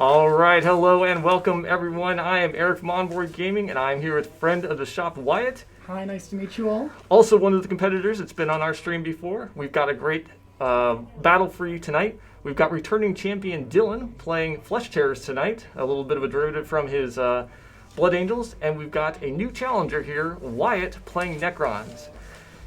All right, hello and welcome everyone. I am Eric from Onboard Gaming, and I'm here with friend of the shop, Wyatt. Hi, nice to meet you all. Also one of the competitors that's been on our stream before. We've got a great battle for you tonight. We've got returning champion Dylan playing Flesh Terrors tonight, a little bit of a derivative from his Blood Angels, and we've got a new challenger here, Wyatt, playing Necrons.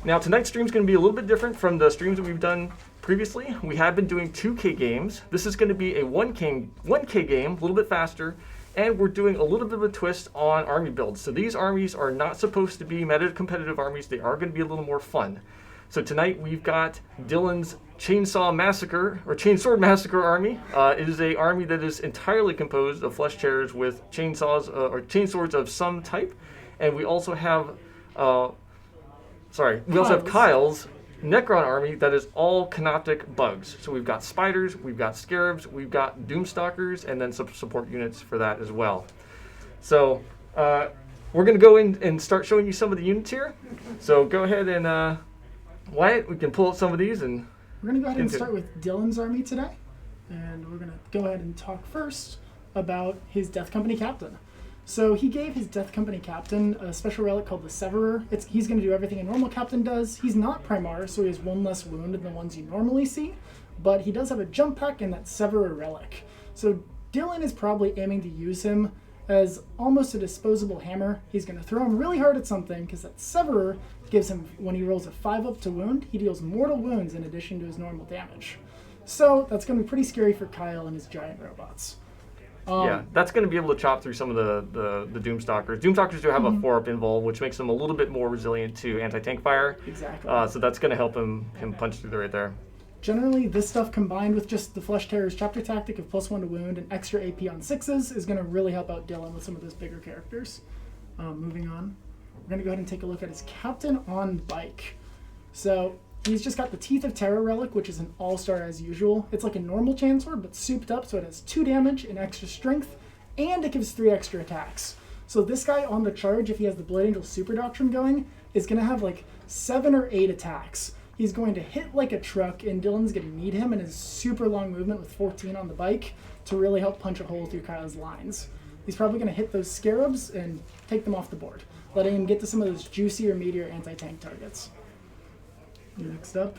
Now tonight's stream is going to be a little bit different from the streams that we've done previously. We have been doing 2K games. This is going to be a 1K game, a little bit faster, and we're doing a little bit of a twist on army builds. So these armies are not supposed to be meta competitive armies. They are going to be a little more fun. So tonight we've got Dylan's Chainsaw Massacre, or Chainsword Massacre army. It is an army that is entirely composed of flesh terrors with chainsaws or chainswords of some type. And we also have, Kyle's Necron army that is all Canoptec bugs. So we've got spiders, we've got Scarabs, we've got Doomstalkers, and then some support units for that as well. So we're going to go in and start showing you some of the units here. So go ahead and, Wyatt, we can pull out some of these. And we're going to go ahead and start with Dylan's army today. And we're going to go ahead and talk first about his Death Company captain. So he gave his Death Company captain a special relic called the Severer. He's going to do everything a normal captain does. He's not Primar, so he has one less wound than the ones you normally see, but he does have a jump pack and that Severer relic. So Dylan is probably aiming to use him as almost a disposable hammer. He's going to throw him really hard at something because that Severer gives him, when he rolls a 5 up to wound, he deals mortal wounds in addition to his normal damage. So that's going to be pretty scary for Kyle and his giant robots. Yeah, that's going to be able to chop through some of the Doomstalkers. Doomstalkers do have a 4-up invul, which makes them a little bit more resilient to anti-tank fire. Exactly. So that's going to help him punch through right there. Generally, this stuff combined with just the Flesh Terrors chapter tactic of +1 to wound and extra AP on 6s is going to really help out Dylan with some of those bigger characters. Moving on, we're going to go ahead and take a look at his captain on bike. So he's just got the Teeth of Terror relic, which is an all-star as usual. It's like a normal chainsword, but souped up, so it has 2 damage and extra strength, and it gives 3 extra attacks. So this guy on the charge, if he has the Blood Angel Super Doctrine going, is going to have like 7 or 8 attacks. He's going to hit like a truck, and Dylan's going to need him in his super long movement with 14 on the bike to really help punch a hole through Kyle's lines. He's probably going to hit those Scarabs and take them off the board, letting him get to some of those juicier, meatier anti-tank targets. Next up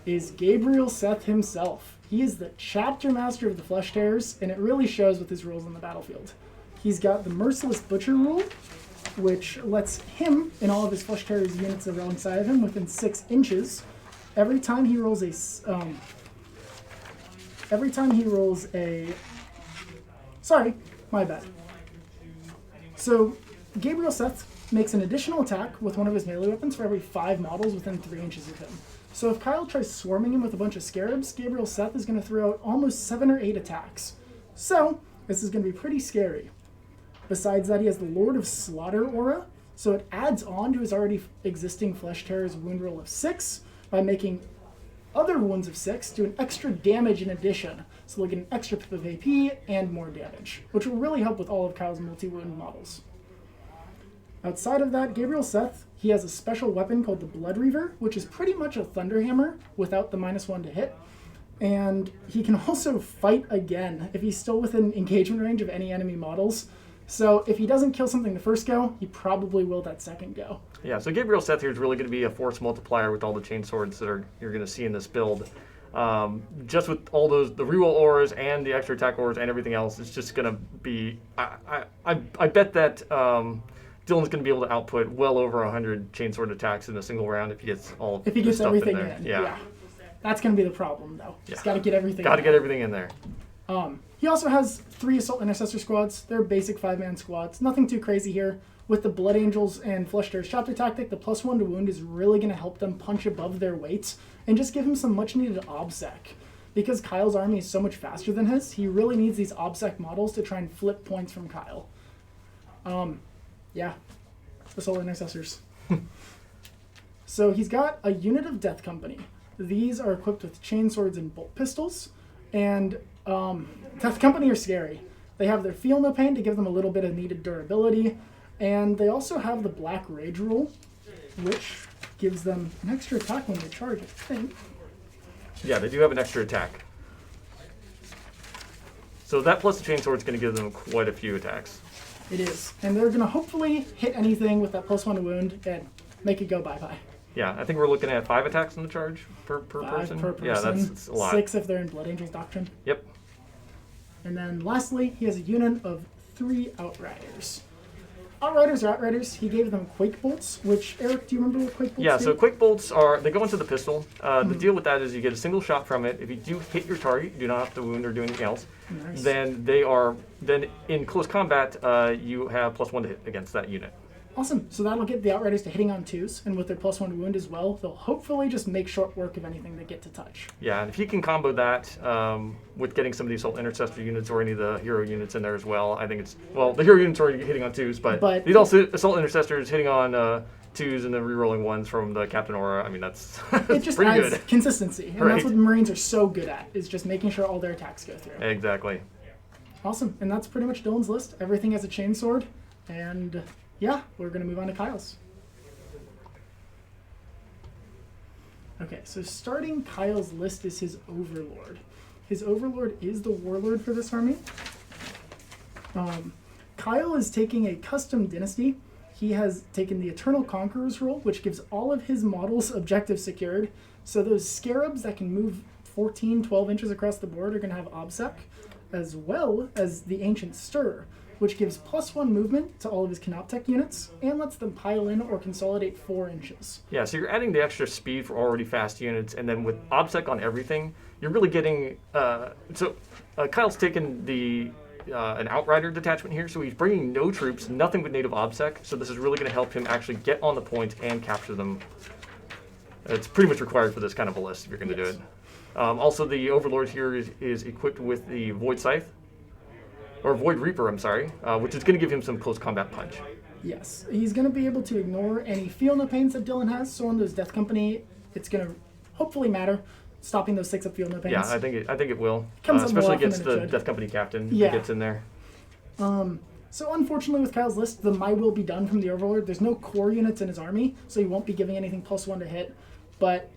is Gabriel Seth himself. He is the chapter master of the Flesh Terrors, and it really shows with his rules on the battlefield. He's got the Merciless Butcher rule, which lets him and all of his Flesh Terrors units alongside of him within 6 inches. Every time he rolls sorry, my bad. So Gabriel Seth makes an additional attack with one of his melee weapons for every 5 models within 3 inches of him. So if Kyle tries swarming him with a bunch of Scarabs, Gabriel Seth is going to throw out almost 7 or 8 attacks. So this is going to be pretty scary. Besides that, he has the Lord of Slaughter aura, so it adds on to his already existing Flesh Terror's wound roll of 6 by making other wounds of 6 do an extra damage in addition. So they'll get an extra pip of AP and more damage, which will really help with all of Kyle's multi-wound models. Outside of that, Gabriel Seth, he has a special weapon called the Blood Reaver, which is pretty much a Thunderhammer without the -1 to hit. And he can also fight again if he's still within engagement range of any enemy models. So if he doesn't kill something the first go, he probably will that second go. Yeah, so Gabriel Seth here is really going to be a force multiplier with all the chainswords that you're going to see in this build. Just with all the reroll auras and the extra attack auras and everything else, it's just going to be... I bet that... Dylan's going to be able to output well over 100 chainsword attacks in a single round if he gets all if he gets stuff everything in there. in. Yeah. That's going to be the problem, though. Yeah. He's got to get everything Got to get everything in there. He also has 3 Assault Intercessor squads. They're basic 5-man squads. Nothing too crazy here. With the Blood Angels and Flesh Terrors chapter tactic, the +1 to wound is really going to help them punch above their weight and just give him some much-needed OBSEC. Because Kyle's army is so much faster than his, he really needs these OBSEC models to try and flip points from Kyle. Yeah. Assault Intercessors. So he's got a unit of Death Company. These are equipped with chainswords and bolt pistols. And Death Company are scary. They have their Feel No Pain to give them a little bit of needed durability. And they also have the Black Rage rule, which gives them an extra attack when they charge, I think. Yeah, they do have an extra attack. So that plus the Chainsword is going to give them quite a few attacks. It is. And they're going to hopefully hit anything with that +1 to wound and make it go bye-bye. Yeah, I think we're looking at 5 attacks on the charge per 5 person. per person. Yeah, that's a lot. 6 if they're in Blood Angel's Doctrine. Yep. And then lastly, he has a unit of 3 Outriders. Outriders are Outriders. He gave them Quake Bolts, which, Eric, do you remember what Quake Bolts Yeah, do? so Quake Bolts they go into the pistol. The deal with that is you get a single shot from it. If you do hit your target, you do not have to wound or do anything else. Nice. Then in close combat, you have +1 to hit against that unit. Awesome. So that'll get the Outriders to hitting on 2s, and with their +1 to wound as well, they'll hopefully just make short work of anything they get to touch. Yeah, and if you can combo that with getting some of these Assault Intercessor units or any of the hero units in there as well, I think it's... Well, the hero units are already hitting on 2s, but these also Assault Intercessors hitting on 2s and then rerolling 1s from the Captain Aura, I mean, that's it just pretty adds good. consistency, and Right. that's what Marines are so good at, is just making sure all their attacks go through. Exactly. Awesome. And that's pretty much Dylan's list. Everything has a chainsword, and... yeah, we're going to move on to Kyle's. Okay, so starting Kyle's list is his Overlord. His Overlord is the Warlord for this army. Kyle is taking a custom dynasty. He has taken the Eternal Conqueror's role, which gives all of his models objectives secured. So those Scarabs that can move 14, 12 inches across the board are going to have OBSEC, as well as the Ancient Stir, which gives +1 movement to all of his Canoptec units and lets them pile in or consolidate 4 inches. Yeah, so you're adding the extra speed for already fast units, and then with OBSEC on everything, you're really getting... Kyle's taken an Outrider detachment here, so he's bringing no troops, nothing with native OBSEC, so this is really going to help him actually get on the point and capture them. It's pretty much required for this kind of a list if you're going to do it. Also, the Overlord here is equipped with the Void Scythe, or Void Reaper, I'm sorry, which is going to give him some close combat punch. Yes, he's going to be able to ignore any feel no pains that Dylan has, so on those Death Company, it's going to hopefully matter, stopping those 6 up feel no pains. Yeah, I think it will, Comes up more especially often against than it the should. Death Company captain Yeah. that gets in there. So unfortunately with Kyle's list, the My Will Be Done from the Overlord, there's no core units in his army, so he won't be giving anything +1 to hit, but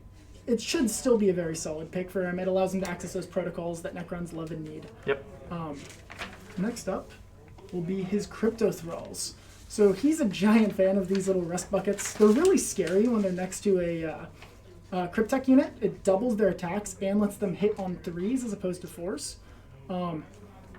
it should still be a very solid pick for him. It allows him to access those protocols that Necrons love and need. Yep. Next up will be his Crypto Thralls. So he's a giant fan of these little rust buckets. They're really scary when they're next to a Cryptech unit. It doubles their attacks and lets them hit on 3s as opposed to 4s.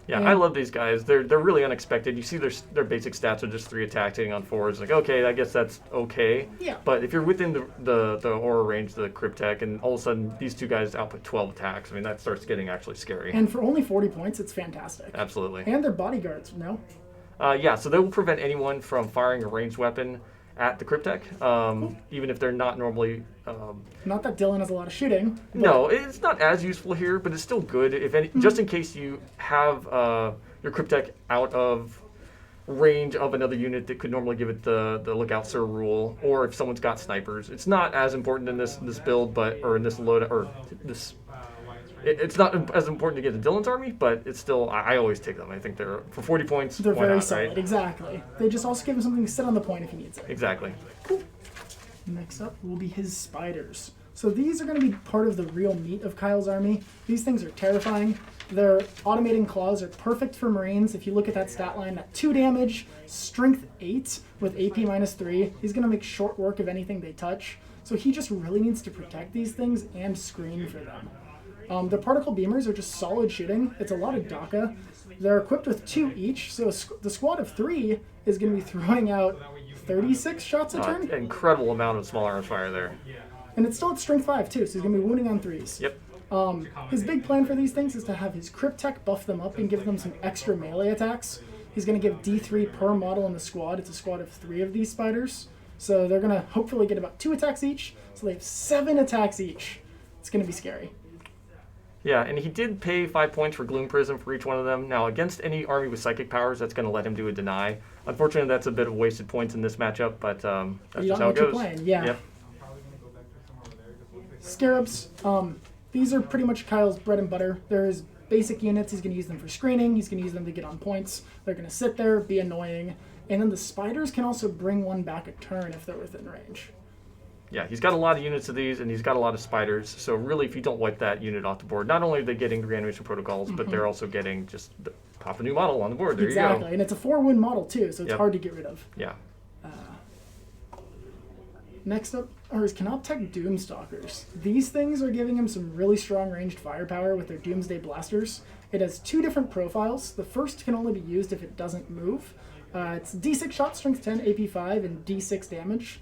Yeah, I love these guys. They're really unexpected. You see their basic stats are just 3 attacks hitting on 4s. Like, okay, I guess that's okay. Yeah. But if you're within the aura range, the Cryptech, and all of a sudden these 2 guys output 12 attacks, I mean, that starts getting actually scary. And for only 40 points, it's fantastic. Absolutely. And they're bodyguards, no? Yeah, so they will prevent anyone from firing a ranged weapon at the Cryptech, even if they're not normally... Not that Dylan has a lot of shooting. No, it's not as useful here, but it's still good. If any, just in case you have your Cryptech out of range of another unit that could normally give it the Lookout Sir rule, or if someone's got snipers. It's not as important in this build, or in this load, or this... It's not as important to get to Dylan's army, but it's still... I always take them. I think they're... For 40 points, They're why very not, solid, right? exactly. They just also give him something to sit on the point if he needs it. Exactly. Cool. Next up will be his Spiders. So these are going to be part of the real meat of Kyle's army. These things are terrifying. Their automating claws are perfect for Marines. If you look at that stat line, that 2 damage, strength 8 with AP -3, he's going to make short work of anything they touch. So he just really needs to protect these things and screen for them. The particle beamers are just solid shooting. It's a lot of DACA. They're equipped with 2 each, so the squad of 3 is going to be throwing out 36 shots a turn. An incredible amount of small arms fire there. And it's still at strength 5 too, so he's going to be wounding on 3s. Yep. His big plan for these things is to have his Cryptech buff them up and give them some extra melee attacks. He's going to give D3 per model in the squad. It's a squad of 3 of these spiders. So they're going to hopefully get about 2 attacks each, so they have 7 attacks each. It's going to be scary. Yeah, and he did pay 5 points for Gloom Prism for each one of them. Now, against any army with Psychic powers, that's going to let him do a deny. Unfortunately, that's a bit of wasted points in this matchup, but that's You just don't know how it what you're goes. playing, yeah. Yep. Scarabs, these are pretty much Kyle's bread and butter. They're his basic units. He's going to use them for screening. He's going to use them to get on points. They're going to sit there, be annoying. And then the spiders can also bring one back a turn if they're within range. Yeah, he's got a lot of units of these, and he's got a lot of spiders. So really, if you don't wipe that unit off the board, not only are they getting the reanimation protocols, but they're also getting just pop a new model on the board. There you go. Exactly, and it's a 4-wound model too, so it's hard to get rid of. Yeah. Next up are his Canoptec Doomstalkers. These things are giving him some really strong ranged firepower with their Doomsday Blasters. It has 2 different profiles. The first can only be used if it doesn't move. It's D6 shot, strength 10, AP 5, and D6 damage.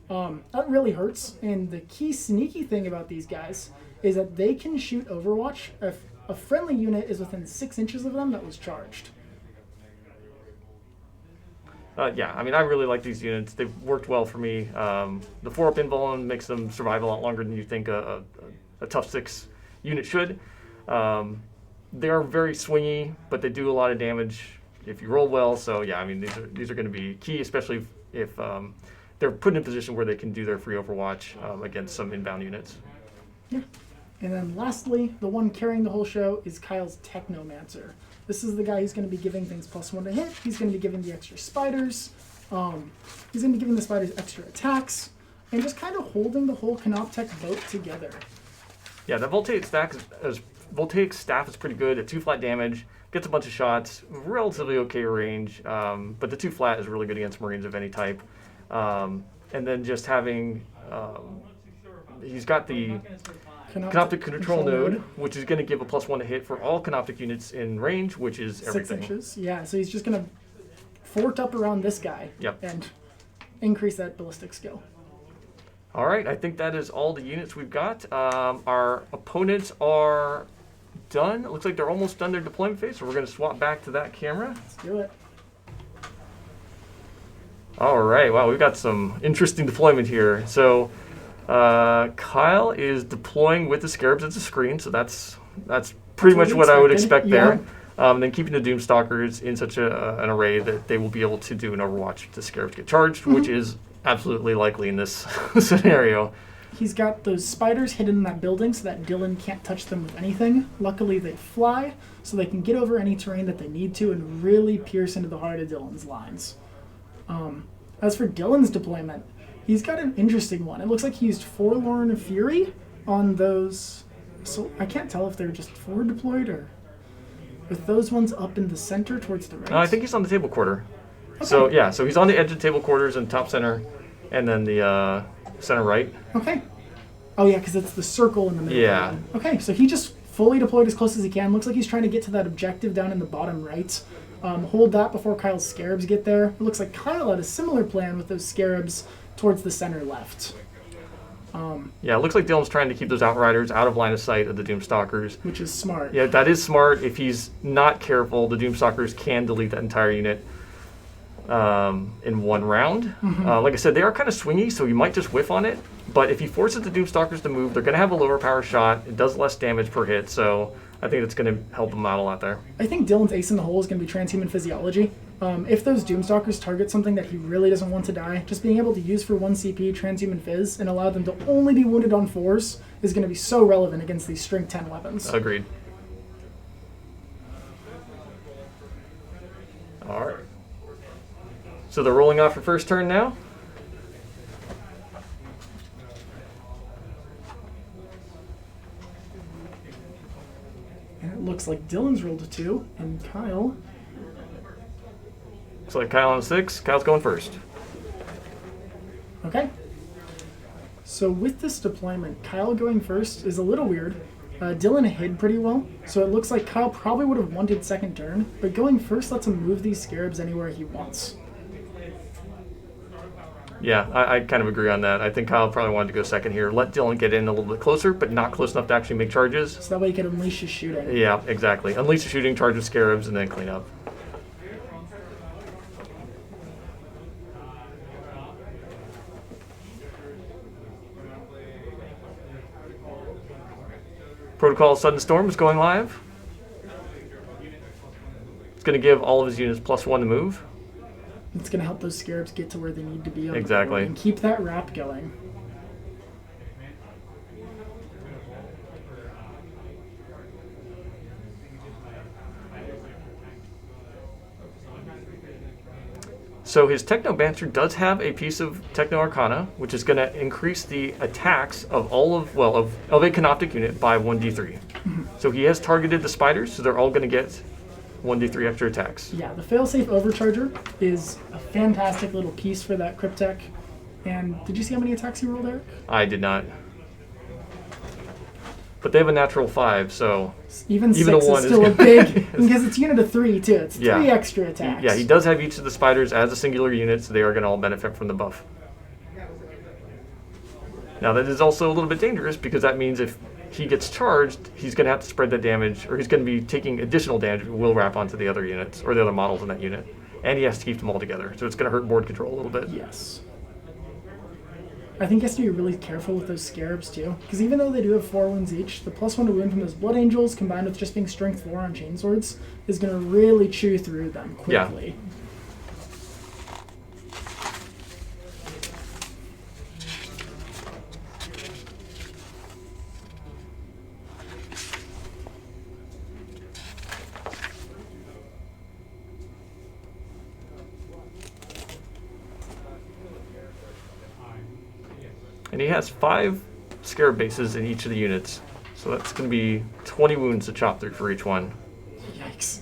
That really hurts, and the key sneaky thing about these guys is that they can shoot Overwatch if a friendly unit is within 6 inches of them that was charged. Yeah, I mean, I really like these units. They've worked well for me. The 4-up invuln makes them survive a lot longer than you think a tough 6 unit should. They are very swingy, but they do a lot of damage if you roll well. So yeah, I mean, these are going to be key, especially if they're put in a position where they can do their free Overwatch against some inbound units. Yeah. And then lastly, the one carrying the whole show is Kyle's Technomancer. This is the guy who's going to be giving things +1 to hit. He's going to be giving the extra spiders. He's going to be giving the spiders extra attacks. And just kind of holding the whole Canoptec boat together. Yeah, the Voltaic staff is pretty good at 2 flat damage. Gets a bunch of shots, relatively okay range. But the 2 flat is really good against Marines of any type. And then just having... he's got the... Canoptec control node, which is going to give a +1 to hit for all Canoptec units in range, which is everything. 6 inches, yeah. So he's just going to fort up around this guy and increase that ballistic skill. All right, I think that is all the units we've got. Our opponents are done. It looks like they're almost done their deployment phase, so we're going to swap back to that camera. Let's do it. All right, wow, we've got some interesting deployment here. So... Kyle is deploying with the Scarabs as a screen, so that's pretty much what I would expect there. Then keeping the Doomstalkers in such an array that they will be able to do an Overwatch if the Scarabs get charged, which is absolutely likely in this scenario. He's got those spiders hidden in that building so that Dylan can't touch them with anything. Luckily, they fly, so they can get over any terrain that they need to and really pierce into the heart of Dylan's lines. As for Dylan's deployment, he's got an interesting one. It looks like he used Forlorn Fury on those. So I can't tell if they're just forward deployed or with those ones up in the center towards the right. I think he's on the table quarter. Okay. So yeah, so he's on the edge of the table quarters and top center, and then the center right. Okay. Oh yeah, because it's the circle in the middle. Yeah. Okay, so he just fully deployed as close as he can. Looks like he's trying to get to that objective down in the bottom right. Hold that before Kyle's Scarabs get there. It looks like Kyle had a similar plan with those Scarabs towards the center left. Yeah, it looks like Dylan's trying to keep those Outriders out of line of sight of the Doomstalkers. Which is smart. Yeah, that is smart. If he's not careful, the Doomstalkers can delete that entire unit in one round. Like I said, they are kind of swingy, so you might just whiff on it. But if he forces the Doomstalkers to move, they're going to have a lower power shot. It does less damage per hit, so I think it's going to help him out a lot there. I think Dylan's ace in the hole is going to be Transhuman Physiology. If those Doomstalkers target something that he really doesn't want to die, just being able to use for 1 CP Transhuman Phys and allow them to only be wounded on 4s is going to be so relevant against these Strength 10 weapons. Agreed. All right. So they're rolling off for first turn now. And it looks like Dylan's rolled a 2, and Kyle... Looks like Kyle on 6. Kyle's going first. Okay. So with this deployment, Kyle going first is a little weird. Dylan hid pretty well, so it looks like Kyle probably would have wanted second turn, but going first lets him move these Scarabs anywhere he wants. Yeah, I kind of agree on that. I think Kyle probably wanted to go second here. Let Dylan get in a little bit closer, but not close enough to actually make charges. So that way he can unleash his shooting. Yeah, exactly. Unleash the shooting, charge with Scarabs, and then clean up. Protocol Sudden Storm is going live. It's going to give all of his units +1 to move. It's going to help those Scarabs get to where they need to be on Exactly. the board and keep that wrap going. So his Technomancer does have a piece of Techno Arcana, which is going to increase the attacks of of a Canoptec unit by 1d3. So he has targeted the spiders, so they're all going to get 1d3 extra attacks. Yeah, the failsafe overcharger is a fantastic little piece for that Cryptek. And did you see how many attacks he rolled, Eric? I did not. But they have a natural 5, so even 6 a is 1 still a big, because it's unit of 3 too. It's 3 extra attacks. Yeah, he does have each of the spiders as a singular unit, so they are going to all benefit from the buff. Now that is also a little bit dangerous, because that means if he gets charged, he's going to have to spread that damage, or he's going to be taking additional damage, which will wrap onto the other units, or the other models in that unit. And he has to keep them all together, so it's going to hurt board control a little bit. Yes. I think he has to be really careful with those Scarabs too, because even though they do have 4 wounds each, the +1 to wound from those Blood Angels combined with just being strength 4 on Chainswords is going to really chew through them quickly. Yeah. And he has 5 Scarab bases in each of the units. So that's going to be 20 wounds to chop through for each one. Yikes.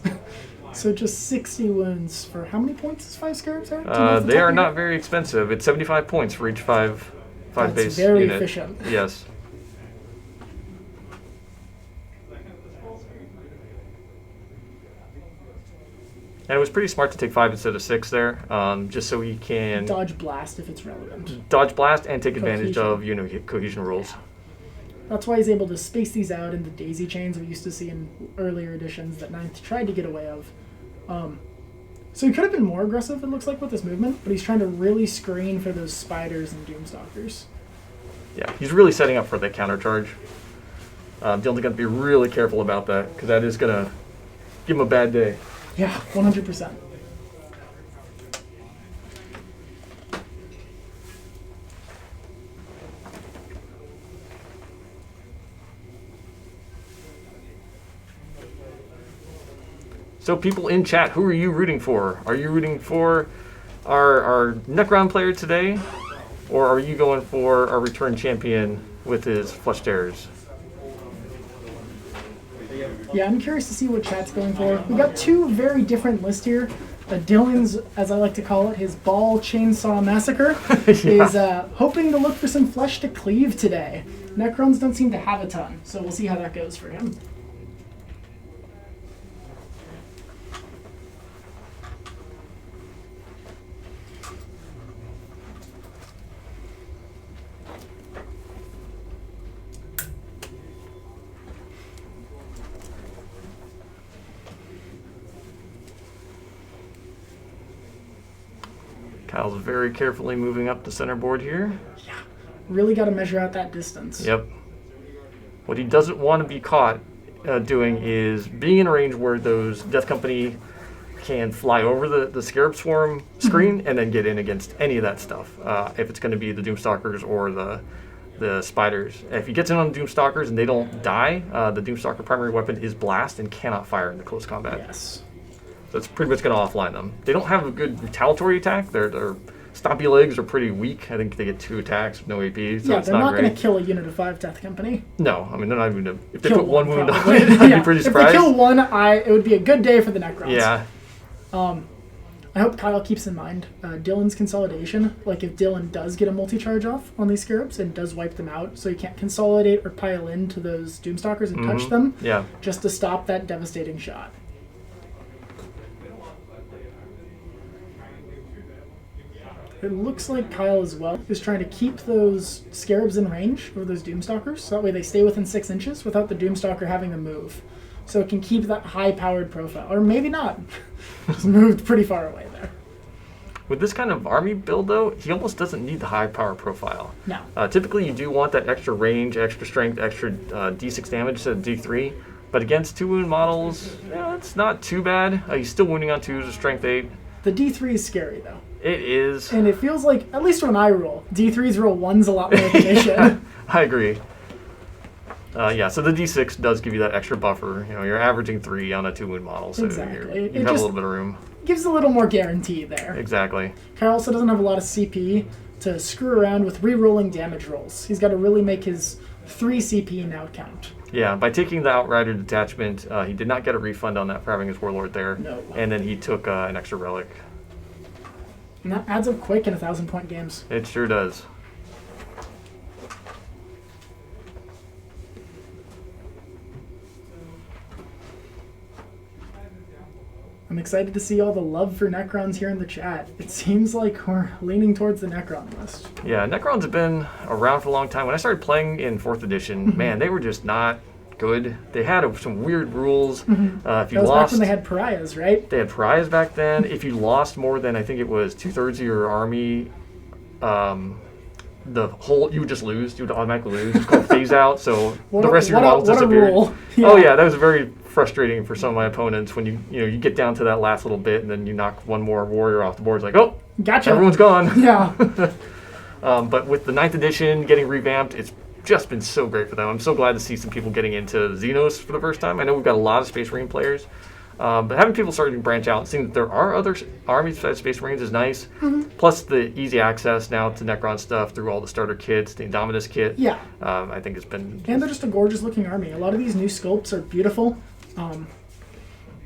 So just 60 wounds for how many points is 5 Scarabs are? They are not very expensive. It's 75 points for each 5 That's base very unit. efficient. Yes. And it was pretty smart to take 5 instead of 6 there, just so he can Dodge Blast if it's relevant. dodge blast and take advantage Cohesion. of cohesion rules. That's why he's able to space these out into daisy chains we used to see in earlier editions that Ninth tried to get away of. So he could have been more aggressive, it looks like, with this movement, but he's trying to really screen for those spiders and Doomstalkers. Yeah, he's really setting up for the counter charge. Dylan's going to be really careful about that, because that is going to give him a bad day. Yeah, 100%. So people in chat, who are you rooting for? Are you rooting for our Necron player today? Or are you going for our return champion with his Flesh Terrors? Yeah, I'm curious to see what chat's going for. We've got 2 very different lists here. Dylan's, as I like to call it, his Ball Chainsaw Massacre, is hoping to look for some flesh to cleave today. Necrons don't seem to have a ton, so we'll see how that goes for him. Kyle's very carefully moving up the center board here. Yeah, really got to measure out that distance. Yep. What he doesn't want to be caught doing is being in a range where those Death Company can fly over the Scarab Swarm screen and then get in against any of that stuff. If it's going to be the Doomstalkers or the Spiders. If he gets in on the Doomstalkers and they don't die, the Doomstalker primary weapon is Blast and cannot fire into close combat. Yes. So it's pretty much going to offline them. They don't have a good retaliatory attack. Their stompy legs are pretty weak. I think they get 2 attacks with no AP. So Yeah, it's they're not going great. to kill a unit of 5 Death Company. No, I mean, they're not even going to... If they Kill put 1 wound on probably. it, I'd Yeah, be pretty if surprised. they kill 1, it would be a good day for the Necrons. Yeah. I hope Kyle keeps in mind Dylan's consolidation. Like if Dylan does get a multi-charge off on these Scarabs and does wipe them out, so he can't consolidate or pile into those Doomstalkers and touch them, Yeah. just to stop that devastating shot. It looks like Kyle as well is trying to keep those Scarabs in range of those Doomstalkers, so that way they stay within 6 inches without the Doomstalker having to move. So it can keep that high-powered profile. Or maybe not. Just moved pretty far away there. With this kind of army build, though, he almost doesn't need the high power profile. No. Typically, you do want that extra range, extra strength, extra D6 damage instead of D3. But against 2 wound models, yeah, it's not too bad. He's still wounding on 2s with strength 8. The D3 is scary, though. It is. And it feels like, at least when I roll, D3s roll 1s a lot more than they should. I agree. Yeah, so the D6 does give you that extra buffer. You know, you're averaging 3 on a 2 wound model, so Exactly. you have a little bit of room. gives a little more guarantee there. Exactly. Kyle also doesn't have a lot of CP to screw around with re-rolling damage rolls. He's got to really make his 3 CP now count. Yeah, by taking the Outrider detachment, he did not get a refund on that for having his Warlord there. No. And then he took an extra relic. And that adds up quick in 1,000-point games. It sure does. I'm excited to see all the love for Necrons here in the chat. It seems like we're leaning towards the Necron list. Yeah, Necrons have been around for a long time. When I started playing in 4th edition, man, they were just not good. They had some weird rules. If you That was lost, back when they had pariahs, right? they had pariahs back then. If you lost more than, I think it was 2/3 of your army, you would just lose. You would automatically lose. It's called phase out. So the rest of your models disappeared. Oh yeah, that was very frustrating for some of my opponents when you get down to that last little bit and then you knock one more warrior off the board. It's like, oh, gotcha. Everyone's gone. Yeah. But with the 9th edition getting revamped, it's just been so great for them. I'm so glad to see some people getting into Xenos for the first time. I know we've got a lot of Space Marine players. But having people starting to branch out and seeing that there are other armies besides Space Marines is nice. Plus the easy access now to Necron stuff through all the starter kits, the Indominus kit. Yeah. I think it's been... And they're just a gorgeous looking army. A lot of these new sculpts are beautiful.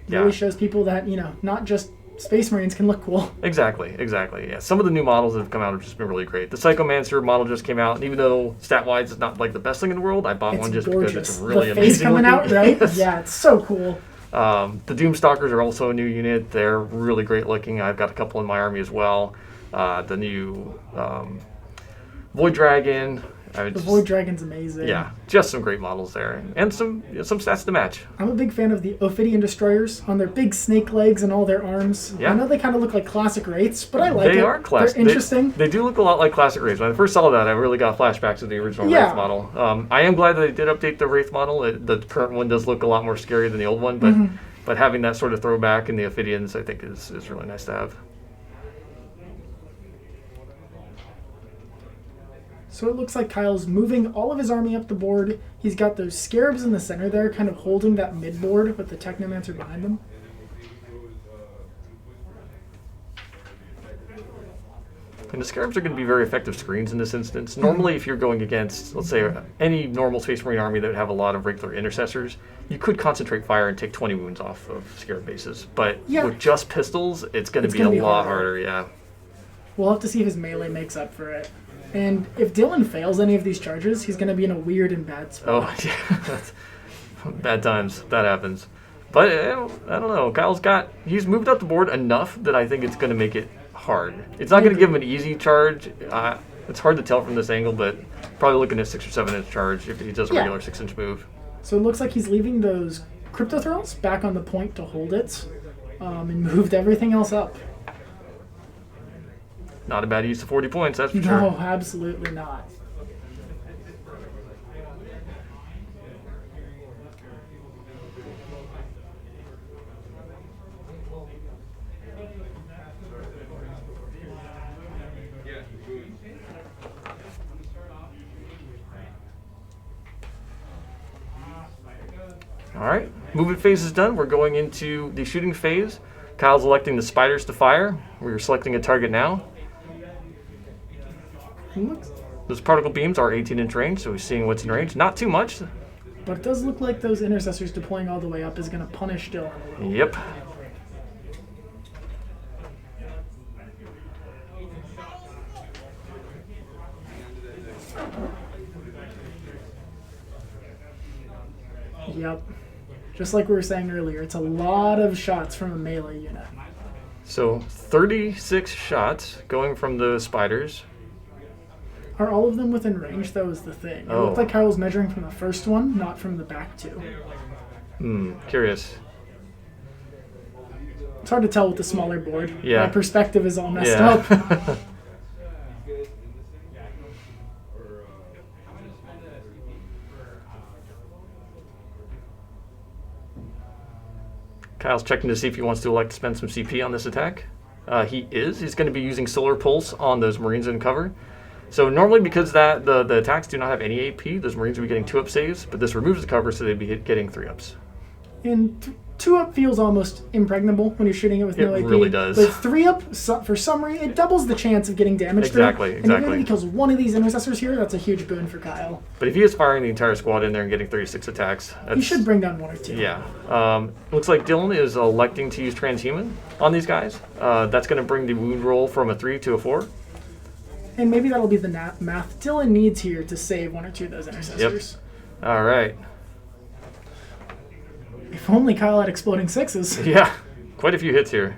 Really shows people that, not just Space Marines can look cool. Exactly. Yeah. Some of the new models that have come out have just been really great. The Psychomancer model just came out, and even though stat-wise it's not like the best thing in the world, I bought one just gorgeous. because it's really the amazing face coming looking. out, right? Yeah, it's so cool. The Doom Stalkers are also a new unit. They're really great looking. I've got a couple in my army as well. The new Void Dragon. Void Dragon's amazing. Yeah, just some great models there, and some stats to match. I'm a big fan of the Ophidian Destroyers on their big snake legs and all their arms. Yeah. I know they kind of look like classic Wraiths, but I like it. They are classic. They're interesting. They do look a lot like classic Wraiths. When I first saw that, I really got flashbacks of the original Wraith model. I am glad that they did update the Wraith model. The current one does look a lot more scary than the old one, but having that sort of throwback in the Ophidians, I think, is really nice to have. So it looks like Kyle's moving all of his army up the board. He's got those Scarabs in the center there, kind of holding that mid-board with the Technomancer behind them. And the Scarabs are going to be very effective screens in this instance. Normally, if you're going against, let's say, any normal Space Marine army that would have a lot of regular Intercessors, you could concentrate fire and take 20 wounds off of Scarab bases. But with just pistols, it's going to be a lot harder, yeah. We'll have to see if his melee makes up for it. And if Dylan fails any of these charges, he's going to be in a weird and bad spot. Oh, yeah. Bad times. That happens. But I don't know. He's moved up the board enough that I think it's going to make it hard. It's not going to give him an easy charge. It's hard to tell from this angle, but probably looking at 6 or 7 inch charge if he does a regular 6-inch move. So it looks like he's leaving those Crypto Thralls back on the point to hold it, and moved everything else up. Not a bad use of 40 points, that's for sure. No, absolutely not. All right, movement phase is done. We're going into the shooting phase. Kyle's electing the spiders to fire. We're selecting a target now. Those particle beams are 18-inch range, so we're seeing what's in range. Not too much. But it does look like those Intercessors deploying all the way up is going to punish Dylan a little. Yep. Yep. Just like we were saying earlier, it's a lot of shots from a melee unit. So 36 shots going from the spiders. Are all of them within range, though, is the thing. It looked like Kyle was measuring from the first one, not from the back two. Curious. It's hard to tell with the smaller board. Yeah. My perspective is all messed up. Kyle's checking to see if he wants to elect to spend some CP on this attack. He is. He's going to be using Solar Pulse on those Marines in cover. So normally, because the attacks do not have any AP, those Marines would be getting 2-up saves, but this removes the cover, so they'd be getting 3-ups. And 2-up feels almost impregnable when you're shooting it with no AP. It really does. But 3-up, for some reason, it doubles the chance of getting damage Exactly, through. exactly. And even if he kills one of these Intercessors here, that's a huge boon for Kyle. But if he is firing the entire squad in there and getting 36 attacks, that's, He should bring down 1 or 2. Yeah. Looks like Dylan is electing to use transhuman on these guys. That's going to bring the wound roll from a 3 to a 4. And maybe that'll be the math Dylan needs here to save 1 or 2 of those Intercessors. Yep. All right. If only Kyle had exploding 6s. Yeah. Quite a few hits here.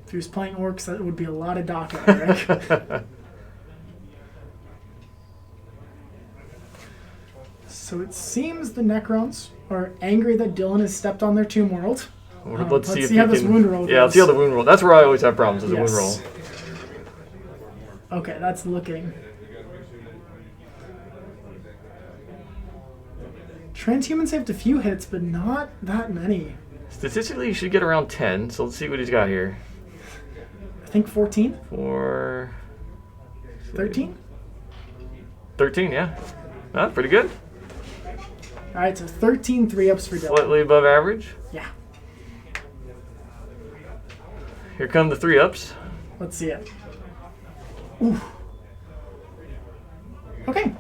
If he was playing orcs, that would be a lot of dock, Eric. So it seems the Necrons are angry that Dylan has stepped on their Tomb World. Let's see how this wound roll goes. Yeah, let's see how the wound roll. That's where I always have problems with the wound roll. Okay, that's looking. Transhuman saved a few hits, but not that many. Statistically, you should get around 10, so let's see what he's got here. I think 14? 13? 13, yeah. Pretty good. Alright, so 13 3-ups for Dylan. Slightly above average. Yeah. Here come the 3-ups. Let's see it. Ooh. Okay.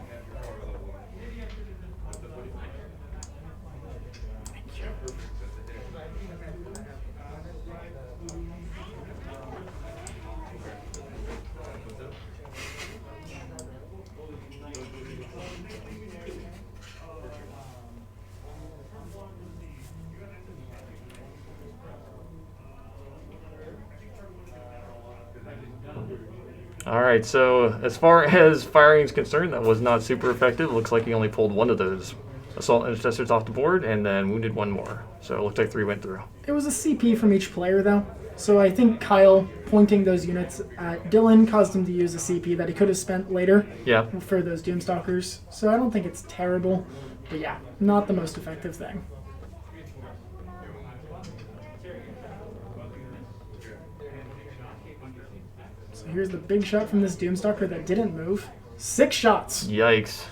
Alright, so as far as firing is concerned, that was not super effective. Looks like he only pulled 1 of those Assault Intercessors off the board and then wounded 1 more. So it looked like 3 went through. It was a CP from each player, though. So I think Kyle pointing those units at Dylan caused him to use a CP that he could have spent later for those Doomstalkers. So I don't think it's terrible. But yeah, not the most effective thing. So here's the big shot from this Doomstalker that didn't move. 6 shots. Yikes.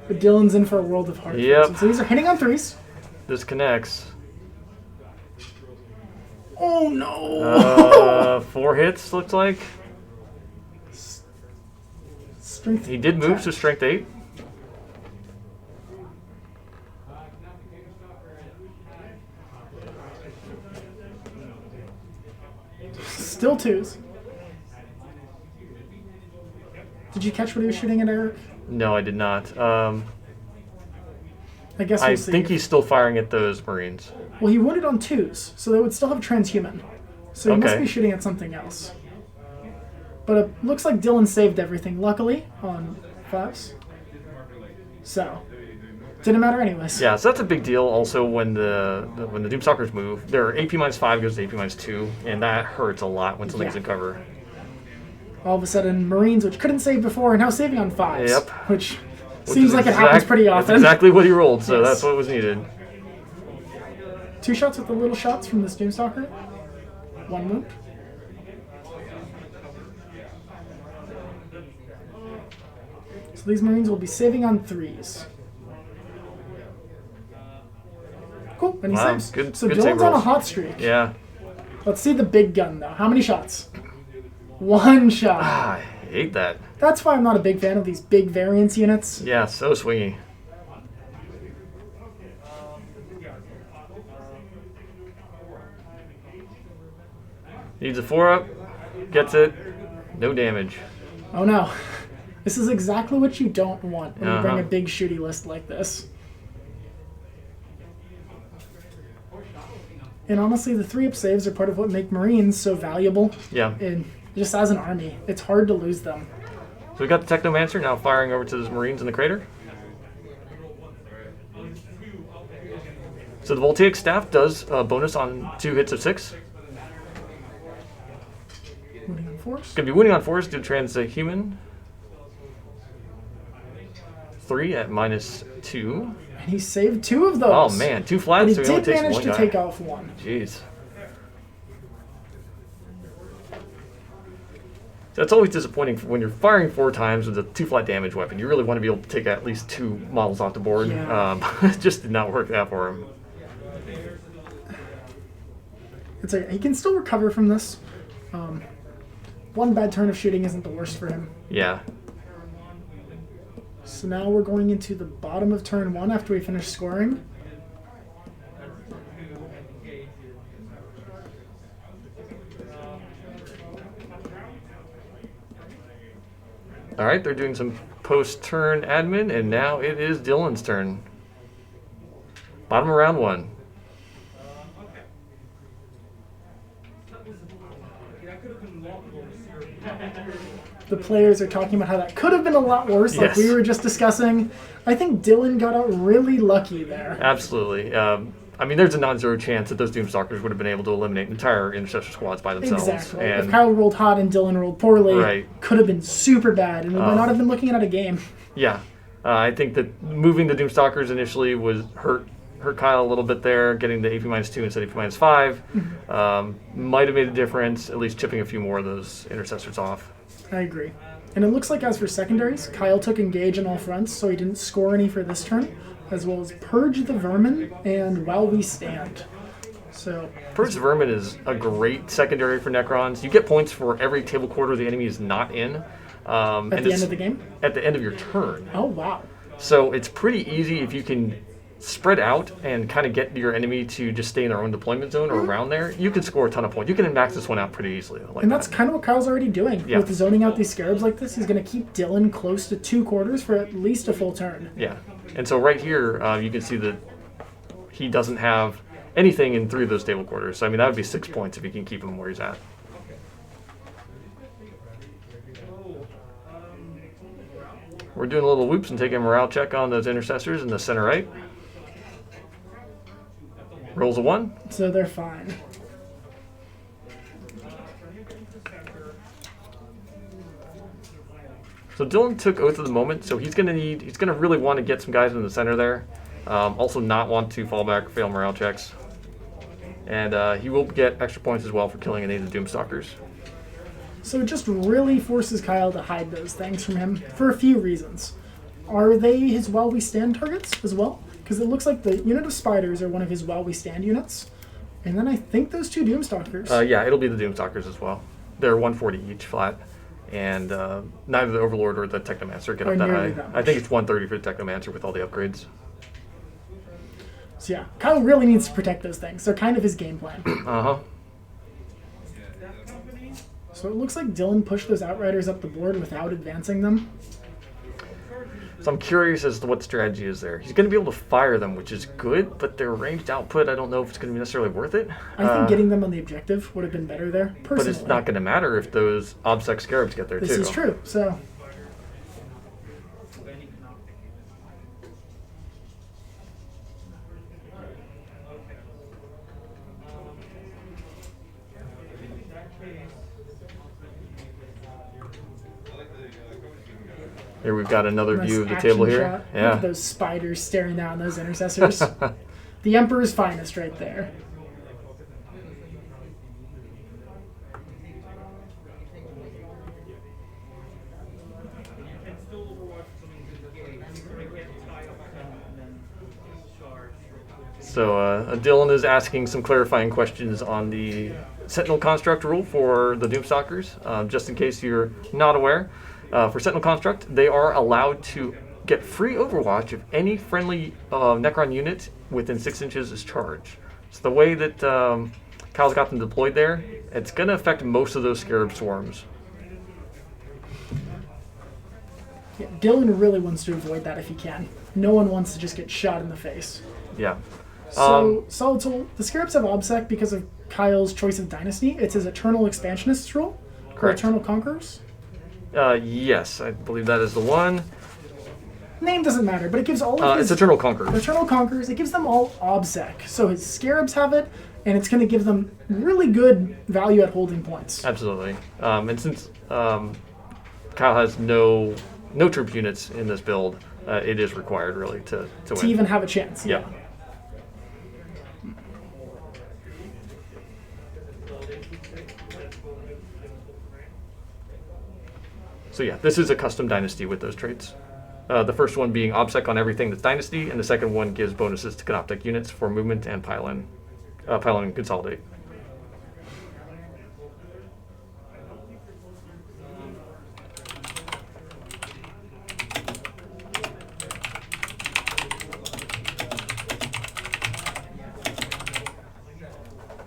But Dylan's in for a world of hard. Yep. So these are hitting on 3s. This connects. Oh no! 4 hits, looks like. Strength He did move to strength 8. Still 2s. Did you catch what he was shooting at, Eric? No, I did not. I guess I see. think he's still firing at those Marines. Well, he wounded on 2s, so they would still have transhuman. So he must be shooting at something else. But it looks like Dylan saved everything, luckily, on 5s. So, didn't matter anyways. Yeah, so that's a big deal. Also, when the Doomstalkers move, their AP -5 goes to AP -2, and that hurts a lot when something's in cover. All of a sudden, Marines, which couldn't save before, are now saving on 5s. Yep. Which seems like it happens pretty often. That's exactly what he rolled, so that's what was needed. 2 shots with the little shots from this Doomstalker. 1 wound. So these Marines will be saving on 3s. Cool, and he saves. Good, so good Dylan's save on a rolls. hot streak. Yeah. Let's see the big gun, though. How many shots? 1 shot. I hate that. That's why I'm not a big fan of these big variance units. Yeah, so swingy. Needs a 4-up. Gets it. No damage. Oh no. This is exactly what you don't want when you bring a big shooty list like this. And honestly, the 3-up saves are part of what make Marines so valuable. Yeah. And just as an army, it's hard to lose them. So we got the Technomancer now firing over to those Marines in the crater. So the Voltaic Staff does a bonus on 2 hits of 6. Wounding on 4s. Gonna be wounding on 4s due to transhuman. 3 at -2. And he saved 2 of those. Oh man, 2 flats. But he so he only did takes manage 1 to guy. take off 1. Jeez. That's always disappointing when you're firing 4 times with a 2 flat damage weapon. You really want to be able to take at least 2 models off the board. Yeah. It just did not work out for him. It's like he can still recover from this. One bad turn of shooting isn't the worst for him. Yeah. So now we're going into the bottom of turn 1 after we finish scoring. All right, they're doing some post-turn admin, and now it is Dylan's turn. Bottom of round 1. The players are talking about how that could have been a lot worse, like we were just discussing. I think Dylan got out really lucky there. Absolutely. I mean, there's a non-zero chance that those Doomstalkers would have been able to eliminate entire Intercessor squads by themselves. Exactly. And if Kyle rolled hot and Dylan rolled poorly, could have been super bad, and we might not have been looking at a game. Yeah. I think that moving the Doomstalkers initially was hurt Kyle a little bit there, getting the AP-2 instead of AP-5. Might have made a difference, at least chipping a few more of those Intercessors off. I agree. And it looks like as for secondaries, Kyle took engage on all fronts, so he didn't score any for this turn, as well as Purge the Vermin and While We Stand. So Purge the Vermin is a great secondary for Necrons. You get points for every table quarter the enemy is not in. At the end of the game? At the end of your turn. Oh, wow. So it's pretty easy if you can spread out and kind of get your enemy to just stay in their own deployment zone or around there. You can score a ton of points. You can max this one out pretty easily. And that's kind of what Kyle's already doing. Yeah. With zoning out these Scarabs like this, he's going to keep Dylan close to 2 quarters for at least a full turn. Yeah. And so right here, you can see that he doesn't have anything in 3 of those table quarters. So, I mean, that would be 6 points if you can keep him where he's at. We're doing a little whoops and taking a morale check on those Intercessors in the center right. Rolls a 1. So they're fine. So Dylan took Oath of the Moment, so he's gonna really want to get some guys in the center there. Also not want to fall back or fail morale checks. And he will get extra points as well for killing any of the Doomstalkers. So it just really forces Kyle to hide those things from him for a few reasons. Are they his While We Stand targets as well? Because it looks like the unit of spiders are one of his While We Stand units. And then I think those 2 Doomstalkers. Yeah, it'll be the Doomstalkers as well. They're 140 each flat. And neither the Overlord or the Technomancer get up that high. I think it's 130 for the Technomancer with all the upgrades. So yeah, Kyle really needs to protect those things. They're kind of his game plan. Uh-huh. So it looks like Dylan pushed those Outriders up the board without advancing them. So I'm curious as to what strategy is there. He's going to be able to fire them, which is good, but their ranged output, I don't know if it's going to be necessarily worth it. I think getting them on the objective would have been better there, personally. But it's not going to matter if those OBSEC Scarabs get there, too. This is true, so... Here we've got another nice view of the action table here. shot. Yeah. Look at those spiders staring down those Intercessors. The Emperor's finest right there. So Dylan is asking some clarifying questions on the Sentinel Construct rule for the Doomstalkers, just in case you're not aware. For Sentinel Construct, they are allowed to get free Overwatch if any friendly Necron unit within 6 inches is charged. So the way that Kyle's got them deployed there, it's going to affect most of those Scarab swarms. Yeah, Dylan really wants to avoid that if he can. No one wants to just get shot in the face. Yeah. So, Solital, the Scarabs have OBSEC because of Kyle's choice of dynasty. It's his Eternal Expansionists rule. Correct. Eternal Conquerors. Yes, I believe that is the one. Name doesn't matter, but it gives all of his... It's Eternal Conquerors. Eternal Conquerors. It gives them all OBSEC. So his Scarabs have it, and it's going to give them really good value at holding points. Absolutely. And since Kyle has no troop units in this build, it is required, really, to win. To even have a chance. Yeah. So yeah, this is a custom dynasty with those traits. The first one being OBSEC on everything that's dynasty, and the second one gives bonuses to Canoptec units for movement and pile-in and consolidate.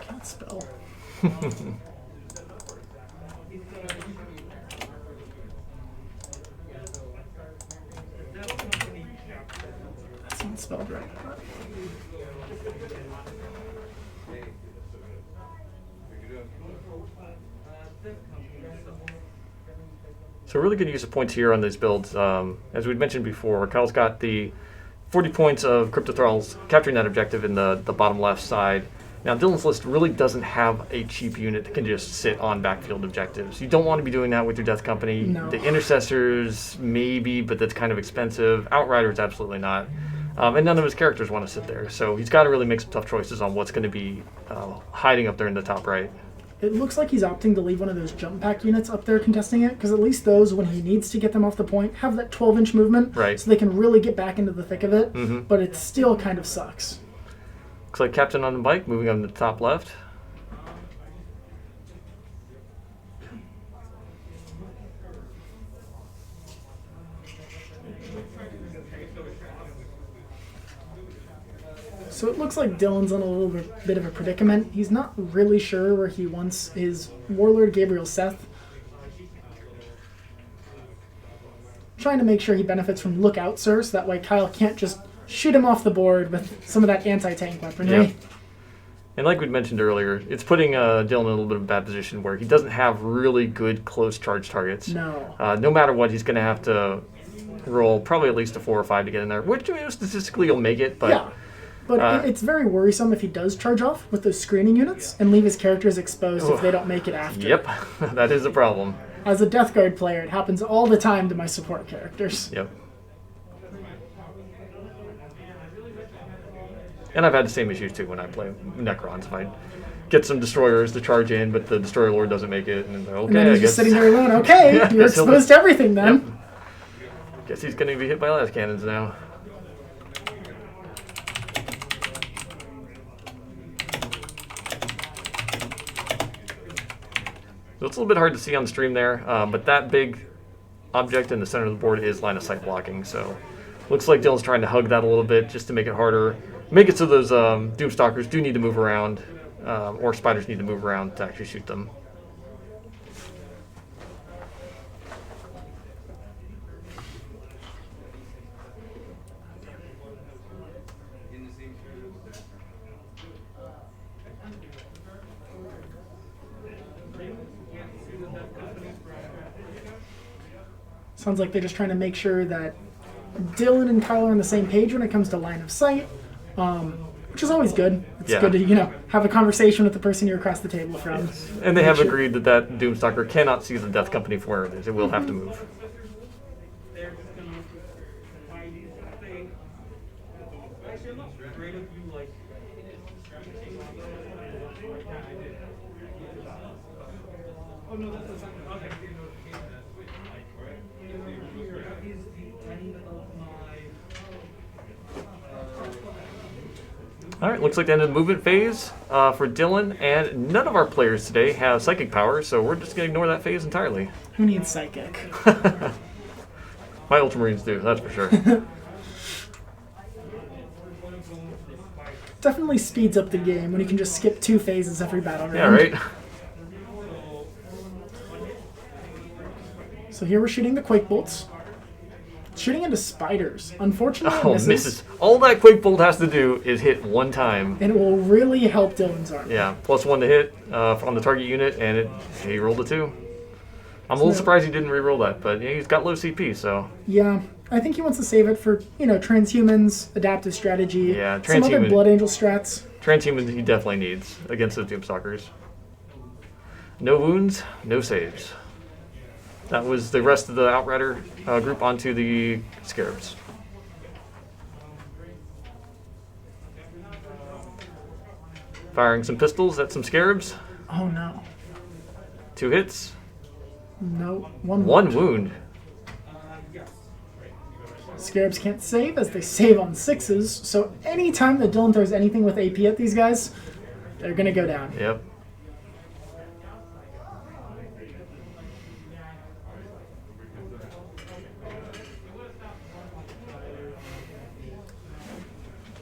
Can't spell. That's not spelled right. So really good use of points here on these builds. As we'd mentioned before, Kyle's got the 40 points of Crypto Thralls capturing that objective in the bottom left side. Now, Dylan's list really doesn't have a cheap unit that can just sit on backfield objectives. You don't want to be doing that with your Death Company. No. The Intercessors, maybe, but that's kind of expensive. Outriders, absolutely not. And none of his characters want to sit there. So he's got to really make some tough choices on what's going to be hiding up there in the top right. It looks like he's opting to leave one of those jump pack units up there contesting it, because at least those, when he needs to get them off the point, have that 12-inch movement, Right. so they can really get back into the thick of it, Mm-hmm. but it still kind of sucks. Looks like Captain on the bike, moving on to the top left. So it looks like Dylan's in a little bit of a predicament. He's not really sure where he wants his Warlord Gabriel Seth. Trying to make sure he benefits from Lookout Sir, so that way Kyle can't just shoot him off the board with some of that anti-tank weaponry. Yeah. And like we'd mentioned earlier, it's putting Dylan in a little bit of a bad position where he doesn't have really good close charge targets. No. No matter what, he's going to have to roll probably at least a 4 or 5 to get in there, which statistically you'll make it, but... Yeah. But it's very worrisome if he does charge off with those screening units and leave his characters exposed if they don't make it after. Yep, that is a problem. As a Death Guard player, it happens all the time to my support characters. Yep. And I've had the same issues too when I play Necrons. If I get some destroyers to charge in, but the destroyer lord doesn't make it, and okay, And then he's I guess just sitting there alone. Okay, Yeah, you're guess he'll exposed to everything then. Yep. Guess he's going to be hit by las cannons now. So it's a little bit hard to see on the stream there, but that big object in the center of the board is line of sight blocking. So looks like Dylan's trying to hug that a little bit just to make it harder. Make it so those Doomstalkers do need to move around, or spiders need to move around to actually shoot them. Sounds like they're just trying to make sure that Dylan and Kyle are on the same page when it comes to line of sight, which is always good. It's Yeah. good to, have a conversation with the person you're across the table from. And they have Sure. agreed that that Doomstalker cannot see the Death Company from where it is. It will have to move. All right, looks like the end of the movement phase for Dylan, and none of our players today have psychic power, so we're just going to ignore that phase entirely. Who needs psychic? My Ultramarines do, that's for sure. Definitely speeds up the game when you can just skip 2 phases every battle round. Yeah, right? So here we're shooting the Quake Bolts. Shooting into spiders. Unfortunately, Oh, it misses. misses. All that Quake Bolt has to do is hit one time. And it will really help Dylan's arm. Yeah, +1 to hit on the target unit, and he rolled a 2. I'm a little surprised he didn't re-roll that, but yeah, he's got low CP, so... Yeah, I think he wants to save it for, transhumans, adaptive strategy, Yeah, some other transhuman. Blood Angel strats. Transhuman he definitely needs against the Doomstalkers. No wounds, no saves. That was the rest of the Outrider group onto the Scarabs. Firing some pistols at some Scarabs. Oh no. 2 hits. No, one One wound. Scarabs can't save as they save on 6s, so anytime that Dylan throws anything with AP at these guys, they're going to go down. Yep.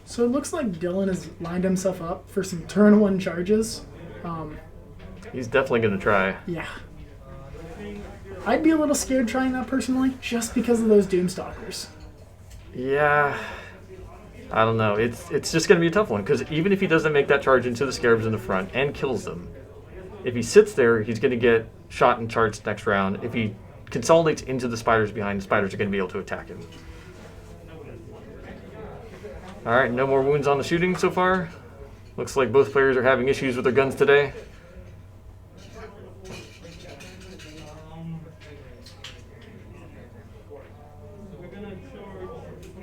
So it looks like Dylan has lined himself up for some turn 1 charges. He's definitely going to try. Yeah. I'd be a little scared trying that personally, just because of those Doomstalkers. Yeah. I don't know. It's just going to be a tough one, because even if he doesn't make that charge into the Scarabs in the front and kills them, if he sits there, he's going to get shot and charged next round. If he consolidates into the spiders behind, the spiders are going to be able to attack him. All right, no more wounds on the shooting so far. Looks like both players are having issues with their guns today.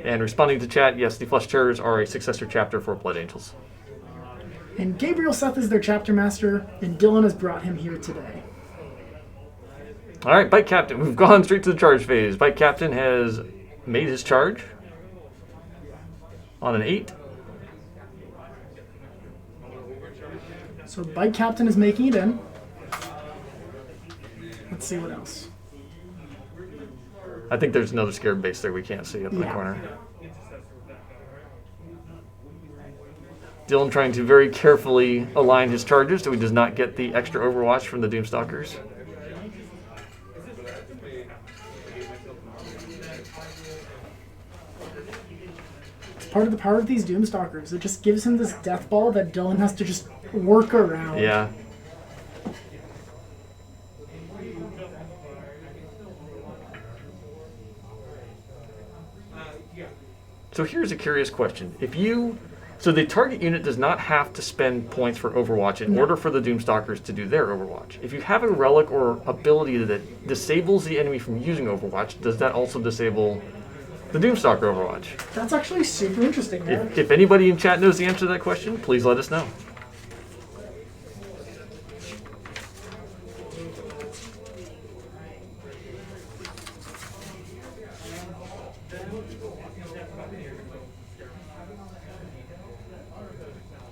And responding to chat, yes, the Flesh Terrors are a successor chapter for Blood Angels. And Gabriel Seth is their chapter master, and Dylan has brought him here today. All right, Bike Captain. We've gone straight to the charge phase. Bike Captain has made his charge on an 8. So Bike Captain is making it in. Let's see what else. I think there's another Scarab base there we can't see up in the corner. Dylan trying to very carefully align his charges so he does not get the extra overwatch from the Doomstalkers. It's part of the power of these Doomstalkers. It just gives him this death ball that Dylan has to just work around. Yeah. So here's a curious question. So the target unit does not have to spend points for Overwatch in order for the Doomstalkers to do their Overwatch. If you have a relic or ability that disables the enemy from using Overwatch, does that also disable the Doomstalker Overwatch? That's actually super interesting, man. If anybody in chat knows the answer to that question, please let us know.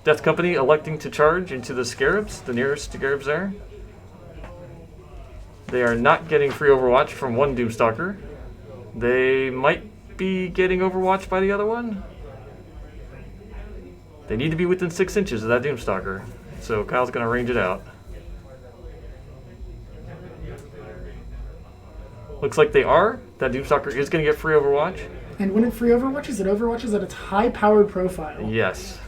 Death Company electing to charge into the Scarabs, the nearest Scarabs there. They are not getting free Overwatch from one Doomstalker. They might be getting Overwatch by the other one. They need to be within 6 inches of that Doomstalker. So Kyle's going to range it out. Looks like they are. That Doomstalker is going to get free Overwatch. And when it free Overwatches, it overwatches at its high-powered profile. Yes.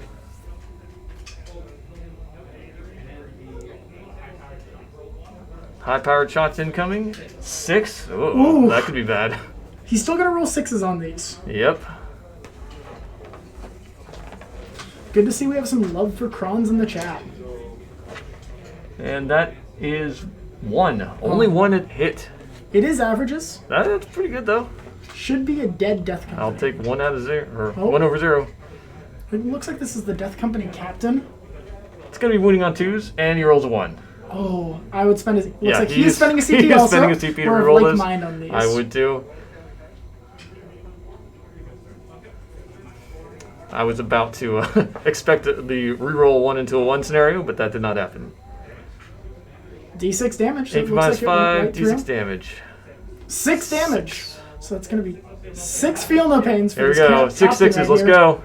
High-powered shots incoming. 6. Ooh, that could be bad. He's still going to roll 6s on these. Yep. Good to see we have some love for Crons in the chat. And that is 1. Only 1 hit. It is averages. That's pretty good, though. Should be a dead Death Company. I'll take 1 out of 0, or 1 over 0. It looks like this is the Death Company captain. It's going to be wounding on 2s, and he rolls a 1. Oh, I would spend his... Looks Yeah, like he's spending a CP he is also. spending a CP to We're reroll like this. mind on these. I would too. I was about to expect the reroll 1 into a 1 scenario, but that did not happen. D6 damage. So 8 minus 5, D6 damage. 6 damage. So that's going to be 6 feel no pains for There we this go. 6 captain 6s. right Let's here. go.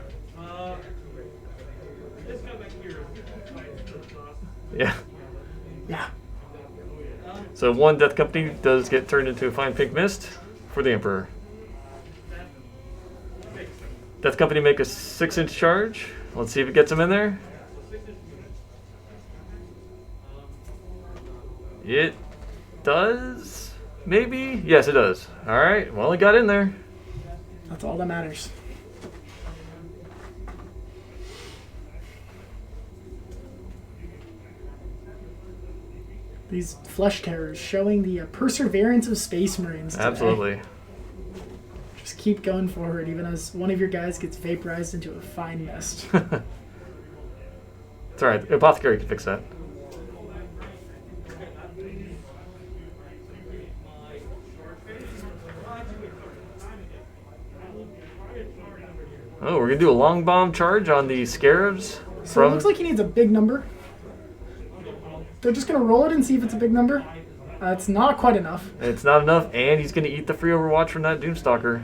Yeah. Yeah. So 1 Death Company does get turned into a fine pink mist for the Emperor. Death Company make a 6-inch charge. Let's see if it gets him in there. It does? Maybe? Yes, it does. Alright, well, it got in there. That's all that matters. These flesh terrors showing the perseverance of Space Marines today. Absolutely. Just keep going forward, even as one of your guys gets vaporized into a fine mist. It's alright, the Apothecary can fix that. Oh, we're going to do a long bomb charge on the Scarabs. So it looks like he needs a big number. They're just going to roll it and see if it's a big number. It's not quite enough. It's not enough, and he's going to eat the free Overwatch from that Doomstalker.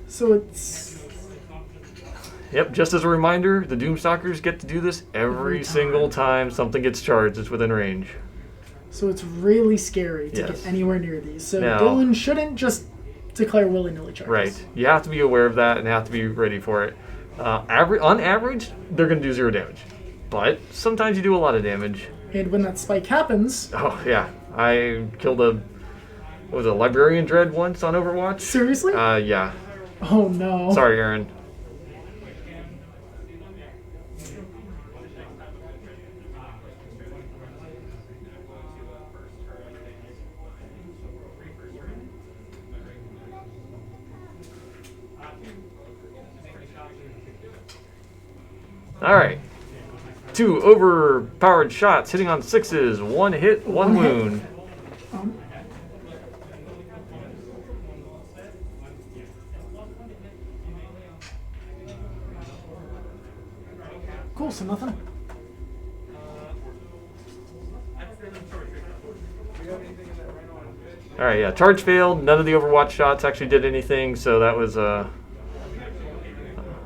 So it's... Yep, just as a reminder, the Doomstalkers get to do this every single time something gets charged. It's within range. So it's really scary to get anywhere near these. So now, Dylan shouldn't just declare willy-nilly charges. Right. You have to be aware of that and have to be ready for it. On average, they're going to do 0 damage. But sometimes you do a lot of damage. And when that spike happens... Oh, yeah. I killed a Librarian Dread once on Overwatch. Seriously? Yeah. Oh, no. Sorry, Aaron. All right. 2 overpowered shots hitting on 6s. 1 hit, 1 wound. Cool, so nothing. All right, yeah. Charge failed. None of the Overwatch shots actually did anything, so that was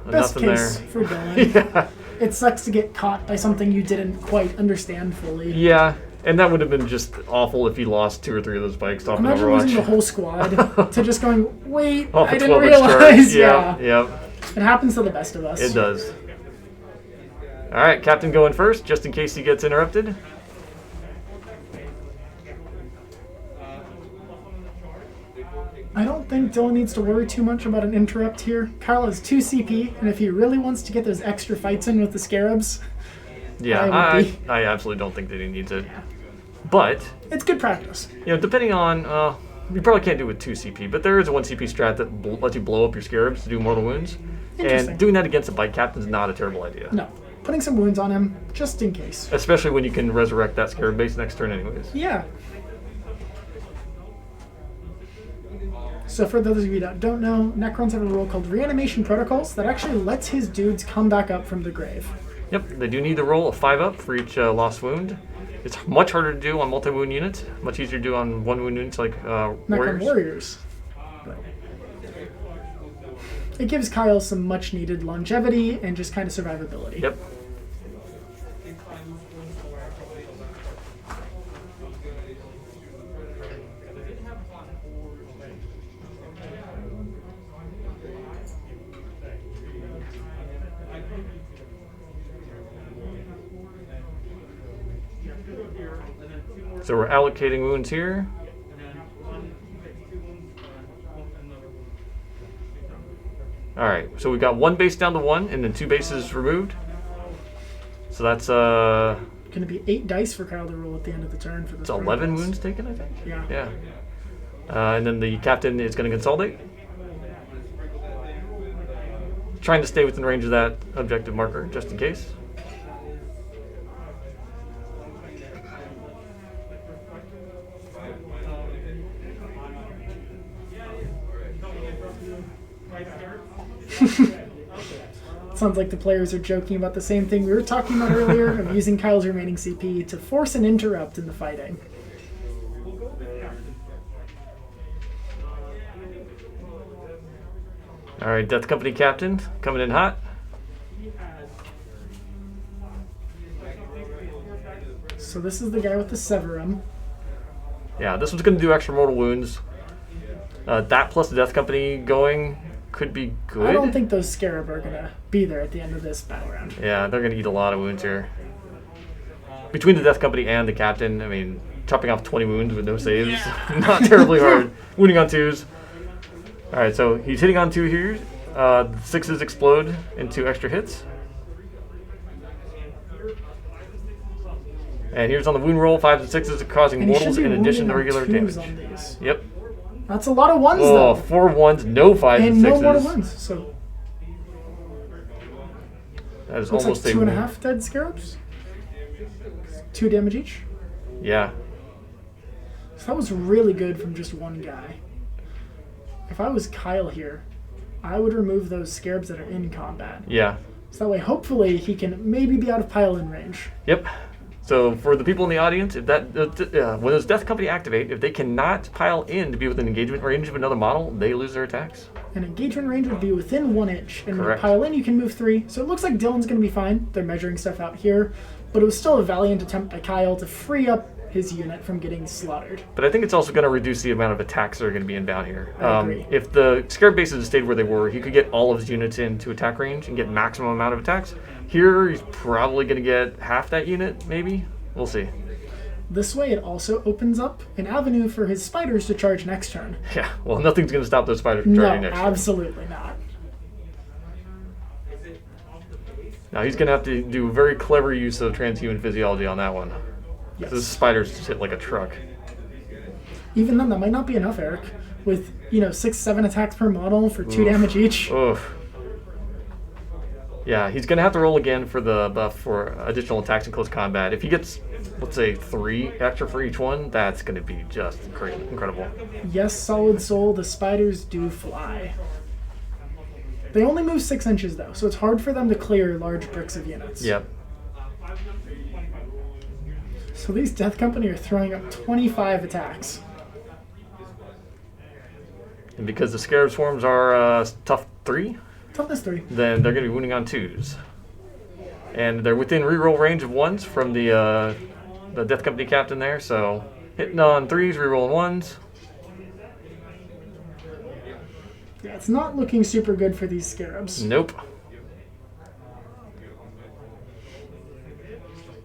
Best nothing case there. for Dylan. Yeah. It sucks to get caught by something you didn't quite understand fully. Yeah, and that would have been just awful if he lost 2 or 3 of those bikes off of Imagine Overwatch. losing the whole squad to just going, wait, Off I a didn't 12-inch realize. charge. Yeah. It happens to the best of us. It does. All right, Captain going first, just in case he gets interrupted. I don't think Dylan needs to worry too much about an interrupt here. Kyle has 2 CP, and if he really wants to get those extra fights in with the Scarabs, Yeah, I absolutely don't think that he needs it. Yeah. But, It's good practice. Depending on, you probably can't do it with 2 CP, but there is a 1 CP strat that lets you blow up your Scarabs to do mortal wounds. And doing that against a bike captain is not a terrible idea. No. Putting some wounds on him, just in case. Especially when you can resurrect that Scarab base next turn anyways. Yeah. So for those of you that don't know, Necrons have a rule called Reanimation Protocols that actually lets his dudes come back up from the grave. Yep, they do need to roll a 5-up for each lost wound. It's much harder to do on multi-wound units, much easier to do on 1-wound units like Necron Warriors. But it gives Kyle some much needed longevity and just kind of survivability. Yep. So we're allocating wounds here. All right, so we've got 1 base down to 1 and then 2 bases removed. So that's Going to be 8 dice for Kyle to roll at the end of the turn for this. it's 11 wounds taken, I think. Yeah. Yeah. And then the captain is going to consolidate. Trying to stay within range of that objective marker, just in case. Sounds like the players are joking about the same thing we were talking about earlier of using Kyle's remaining CP to force an interrupt in the fighting. All right, Death Company captain coming in hot. So this is the guy with the Severum. Yeah, this one's going to do extra mortal wounds. That plus the Death Company going could be good. I don't think those Scarab are going to be there at the end of this battle round. Yeah, they're going to eat a lot of wounds here. Between the Death Company and the captain, I mean, chopping off 20 wounds with no saves, not terribly hard. Wounding on 2s. All right, so he's hitting on 2 here. 6s explode into extra hits. And here's on the wound roll, 5s and 6s are causing And he mortals should be in addition to wounding on regular 2s damage. on these. Yep. That's a lot of 1s Oh, though. 4 1s, no 5s and And 6s. no mortal wounds. So That is looks almost like a 2.5 dead Scarabs. 2 damage each. Yeah. So that was really good from just one guy. if I was Kyle here, I would remove those Scarabs that are in combat. Yeah. So that way, hopefully, he can maybe be out of pile-in range. Yep. So for the people in the audience, if that when those Death Company activate, if they cannot pile in to be within engagement range of another model, they lose their attacks. And engagement range would be within 1 inch. And when you Correct. pile in, you can move 3. So it looks like Dylan's going to be fine. They're measuring stuff out here. But it was still a valiant attempt by Kyle to free up his unit from getting slaughtered. But I think it's also going to reduce the amount of attacks that are going to be inbound here. I agree. If the Scarab bases had stayed where they were, he could get all of his units into attack range and get maximum amount of attacks. Here, he's probably going to get half that unit, maybe. We'll see. This way, it also opens up an avenue for his spiders to charge next turn. Yeah, well, nothing's going to stop those spiders from charging No, next turn. absolutely not. Now, he's going to have to do very clever use of transhuman physiology on that one. Yes. Those spiders just hit like a truck. Even then, that might not be enough, Eric. With, 6-7 attacks per model for 2 Oof. damage each. Oof. Yeah, he's going to have to roll again for the buff for additional attacks in close combat. If he gets, let's say, 3 extra for each one, that's going to be just incredible. Yes, Solid Soul, the spiders do fly. They only move 6 inches, though, so it's hard for them to clear large bricks of units. Yep. So these Death Company are throwing up 25 attacks. And because the Scarab Swarms are tough 3, Toughness 3. then they're going to be wounding on 2s. And they're within reroll range of 1s from the Death Company captain there, so hitting on 3s, rerolling 1s. Yeah, it's not looking super good for these Scarabs. Nope.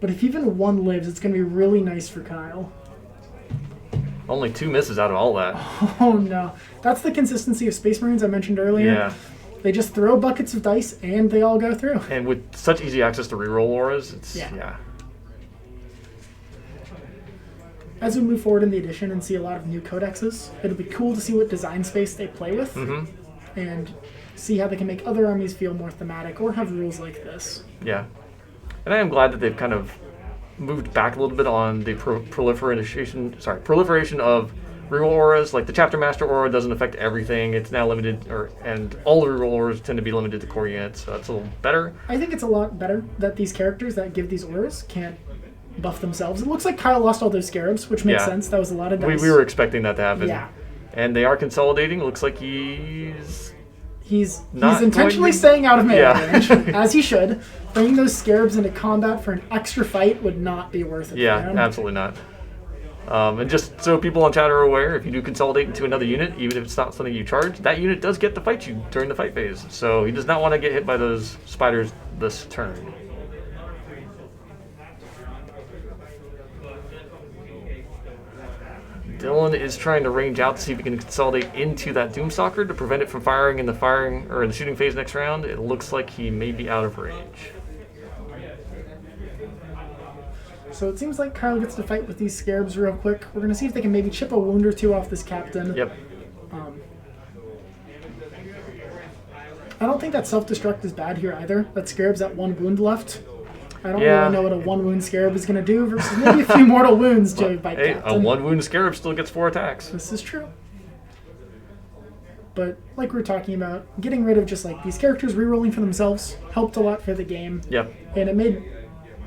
But if even 1 lives, it's going to be really nice for Kyle. Only 2 misses out of all that. Oh no. That's the consistency of Space Marines I mentioned earlier. Yeah. They just throw buckets of dice and they all go through. And with such easy access to reroll auras, it's, yeah. As we move forward in the edition and see a lot of new codexes, it'll be cool to see what design space they play with and see how they can make other armies feel more thematic or have rules like this. Yeah. And I am glad that they've kind of moved back a little bit on the proliferation of reroll auras. Like the Chapter Master aura doesn't affect everything. It's now limited, and all the reroll auras tend to be limited to core units, so that's a little better. I think it's a lot better that these characters that give these auras can't buff themselves. It looks like Kyle lost all those Scarabs, which makes sense. That was a lot of dice. We were expecting that to happen. Yeah. And they are consolidating. Looks like he's He's intentionally staying out of melee range, Yeah. as he should. Bringing those Scarabs into combat for an extra fight would not be worth it. Yeah, for him. absolutely not. And just so people on chat are aware, if you do consolidate into another unit, even if it's not something you charge, that unit does get to fight you during the fight phase. So he does not want to get hit by those spiders this turn. Dylan is trying to range out to see if he can consolidate into that Doomstalker to prevent it from firing in the shooting phase next round. It looks like he may be out of range. So it seems like Kyle gets to fight with these Scarabs real quick. We're going to see if they can maybe chip a wound or 2 off this captain. Yep. I don't think that self-destruct is bad here either. That Scarab's at 1 wound left. I don't Yeah. really know what a 1 wound Scarab is going to do versus maybe a few mortal wounds to bite Hey, captain. a 1 wound Scarab still gets 4 attacks. This is true. But like we were talking about, getting rid of just like these characters rerolling for themselves helped a lot for the game. Yep. And it made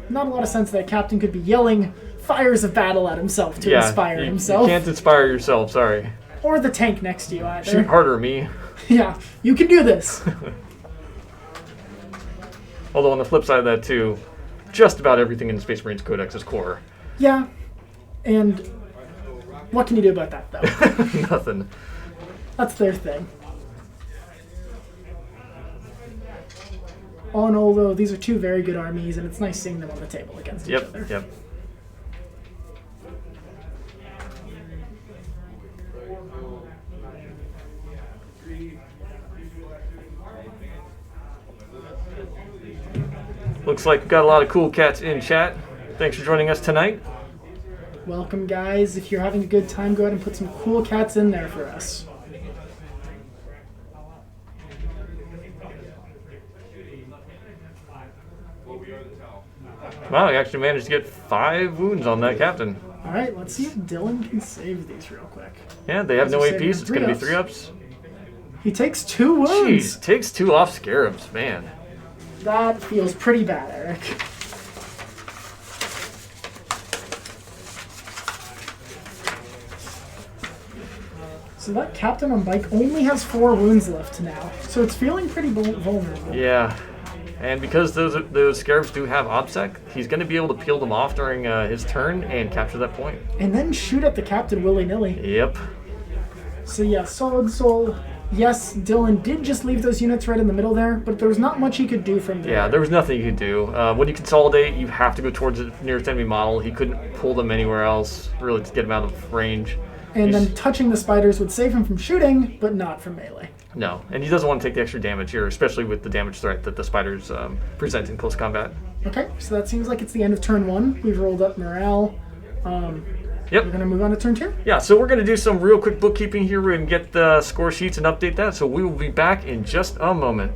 not a lot of sense that a captain could be yelling fires of battle at himself to inspire himself. You can't inspire yourself, sorry. Or the tank next to you either. Shoot harder, me. Yeah, you can do this. Although on the flip side of that too, just about everything in Space Marines Codex is core. Yeah, and what can you do about that though? Nothing. That's their thing. All in all, though, these are 2 very good armies, and it's nice seeing them on the table against each other. Yep. Looks like we've got a lot of cool cats in chat. Thanks for joining us tonight. Welcome, guys. If you're having a good time, go ahead and put some cool cats in there for us. Wow, he actually managed to get 5 wounds on that captain. All right, let's see if Dylan can save these real quick. Yeah, they have no Those are saving APs. It's going to be three 3-ups. He takes 2 wounds. Jeez, takes 2 off Scarabs, man. That feels pretty bad, Eric. So that captain on bike only has 4 wounds left now, so it's feeling pretty vulnerable. Yeah, and because those Scarabs do have OBSEC, he's going to be able to peel them off during his turn and capture that point. And then shoot at the captain willy-nilly. Yep. So yeah, Solid Soul. Yes, Dylan did just leave those units right in the middle there, but there was not much he could do from there. Yeah, there was nothing you could do. When you consolidate, you have to go towards the nearest enemy model. He couldn't pull them anywhere else, really, to get him out of range. And then touching the spiders would save him from shooting, but not from melee. No, and he doesn't want to take the extra damage here, especially with the damage threat that the spiders present in close combat. Okay, so that seems like it's the end of turn 1. We've rolled up morale. Yep. We're going to move on to turn 2? Yeah, so we're going to do some real quick bookkeeping here. We're going to get the score sheets and update that, so we will be back in just a moment.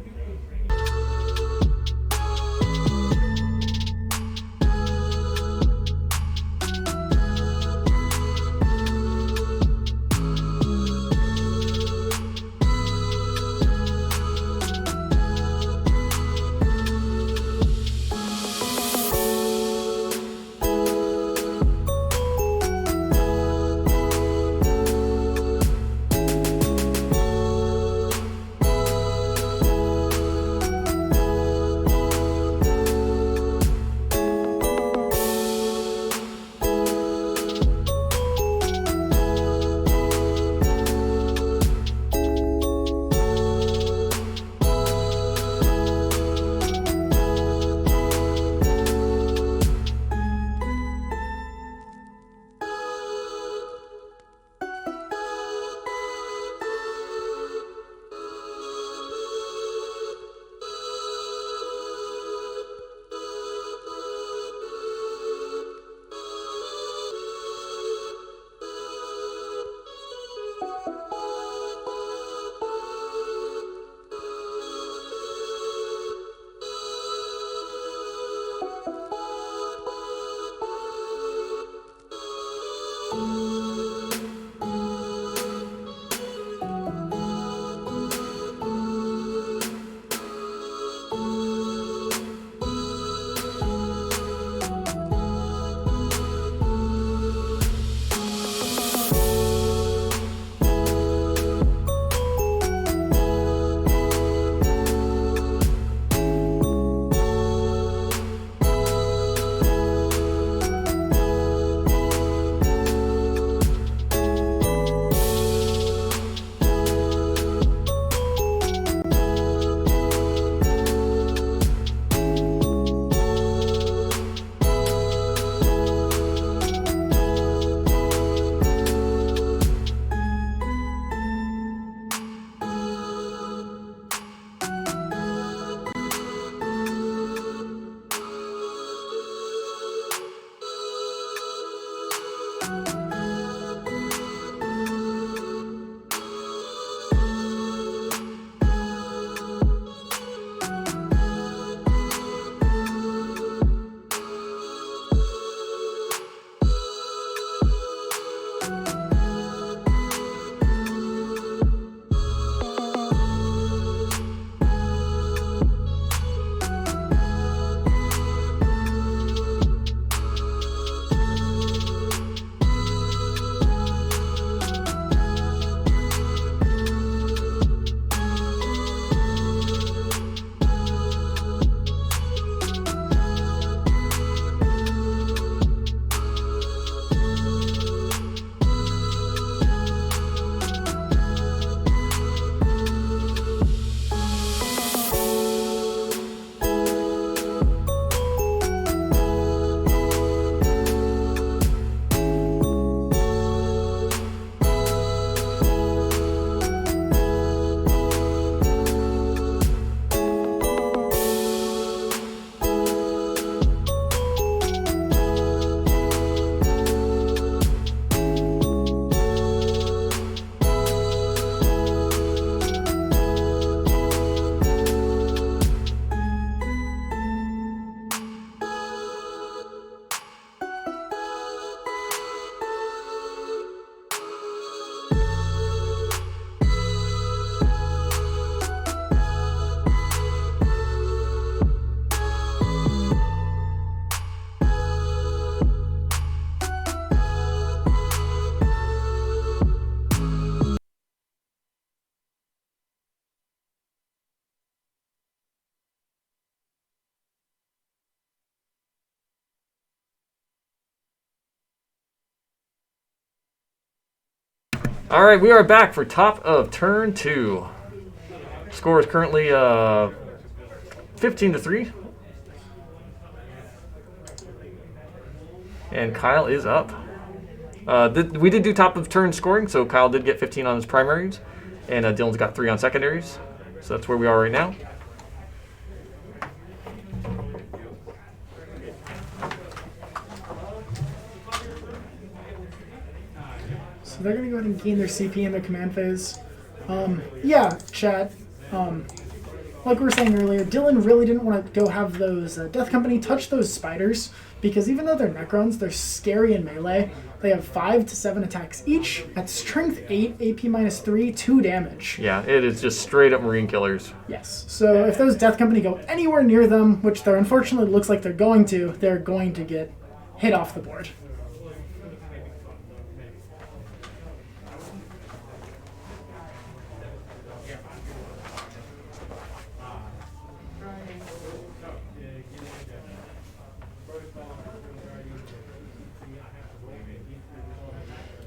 All right, we are back for top of turn 2. Score is currently 15-3. And Kyle is up. We did do top of turn scoring, so Kyle did get 15 on his primaries, and Dylan's got 3 on secondaries. So that's where we are right now. So they're going to go ahead and gain their CP in their command phase. Yeah, chat. Like we were saying earlier, Dylan really didn't want to go have those Death Company touch those spiders, because even though they're Necrons, they're scary in melee. They have 5 to 7 attacks each at strength 8, AP -3, 2 damage. Yeah, it is just straight up Marine killers. Yes. So if those Death Company go anywhere near them, which they're unfortunately looks like they're going to get hit off the board.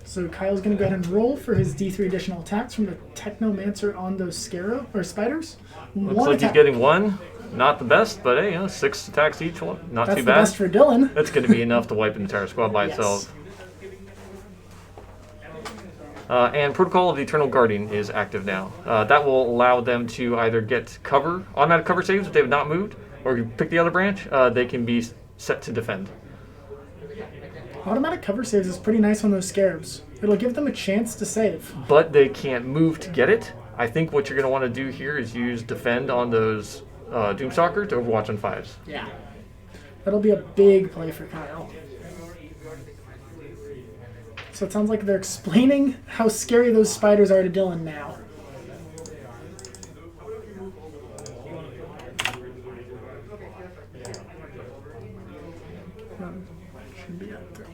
So Kyle's going to go ahead and roll for his D3 additional attacks from the Technomancer on those spiders. Looks like he's getting 1. Not the best, but hey, 6 attacks each one. Not That's too the bad. best for Dylan. That's going to be enough to wipe an entire squad by itself. And Protocol of the Eternal Guardian is active now. That will allow them to either get automatic cover saves if they have not moved, or if you pick the other branch, they can be set to defend. Automatic cover saves is pretty nice on those Scarabs. It'll give them a chance to save. But they can't move to get it. I think what you're going to want to do here is use defend on those Doomstalkers to Overwatch on 5s. Yeah. That'll be a big play for Kyle. So it sounds like they're explaining how scary those spiders are to Dylan now. Should be up there.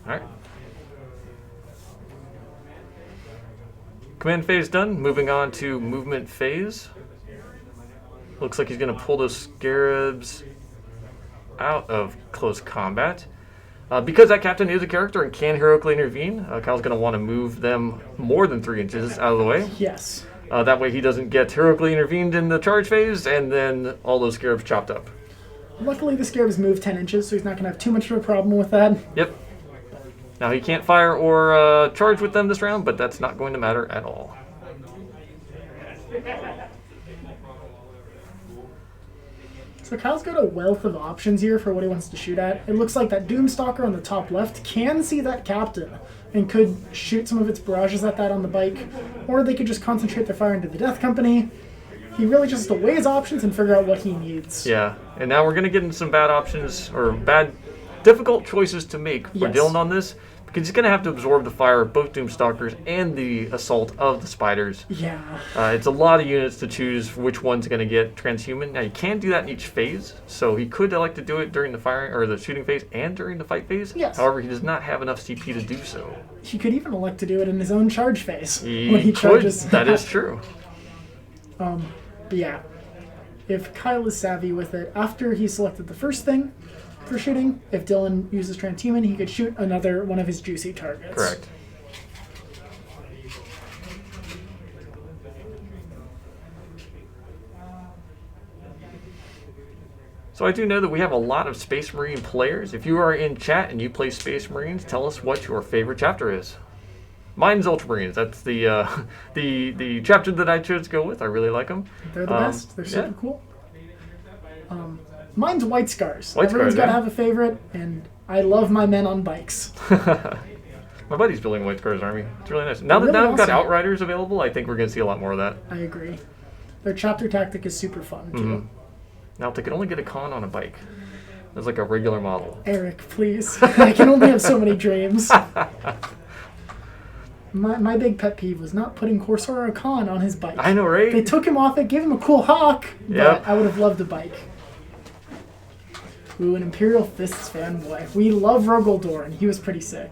All right. Command phase done. Moving on to movement phase. Looks like he's going to pull those Scarabs out of close combat. Because that captain is a character and can heroically intervene, Kyle's going to want to move them more than 3 inches out of the way. Yes. That way he doesn't get heroically intervened in the charge phase and then all those Scarabs chopped up. Luckily the Scarabs move 10 inches, so he's not going to have too much of a problem with that. Yep. Now he can't fire or charge with them this round, but that's not going to matter at all. So Kyle's got a wealth of options here for what he wants to shoot at. It looks like that Doomstalker on the top left can see that captain and could shoot some of its barrages at that on the bike, or they could just concentrate their fire into the Death Company. He really just has to weigh his options and figure out what he needs. Yeah, and now we're going to get into some bad options, or difficult choices to make for Dylan on this, because he's going to have to absorb the fire of both Doomstalkers and the assault of the spiders. Yeah. It's a lot of units to choose for which one's going to get transhuman. Now, you can do that in each phase, so he could elect to do it during the firing or the shooting phase and during the fight phase. Yes. However, he does not have enough CP to do so. He could even elect to do it in his own charge phase He when he could. charges. That is true. But yeah, if Kyle is savvy with it, after he selected the first thing for shooting, if Dylan uses transhuman, he could shoot another one of his juicy targets. Correct. So I do know that we have a lot of Space Marine players. If you are in chat and you play Space Marines, tell us what your favorite chapter is. Mine's Ultramarines. That's the chapter that I chose to go with. I really like them. They're the best. They're super cool. Mine's White Scars. White Everyone's Scars, got to have a favorite, and I love my men on bikes. My buddy's building White Scars army. It's really nice. Now that Really I've got awesome. Outriders available, I think we're going to see a lot more of that. I agree. Their chapter tactic is super fun, too. Now, if they could only get a con on a bike, as like a regular model. Eric, please. I can only have so many dreams. My big pet peeve was not putting Corsair or Khan on his bike. I know, right? They took him off it, gave him a cool hawk, but Yep. I would have loved a bike. Ooh, an Imperial Fists fanboy. We love Rogaldorn. He was pretty sick.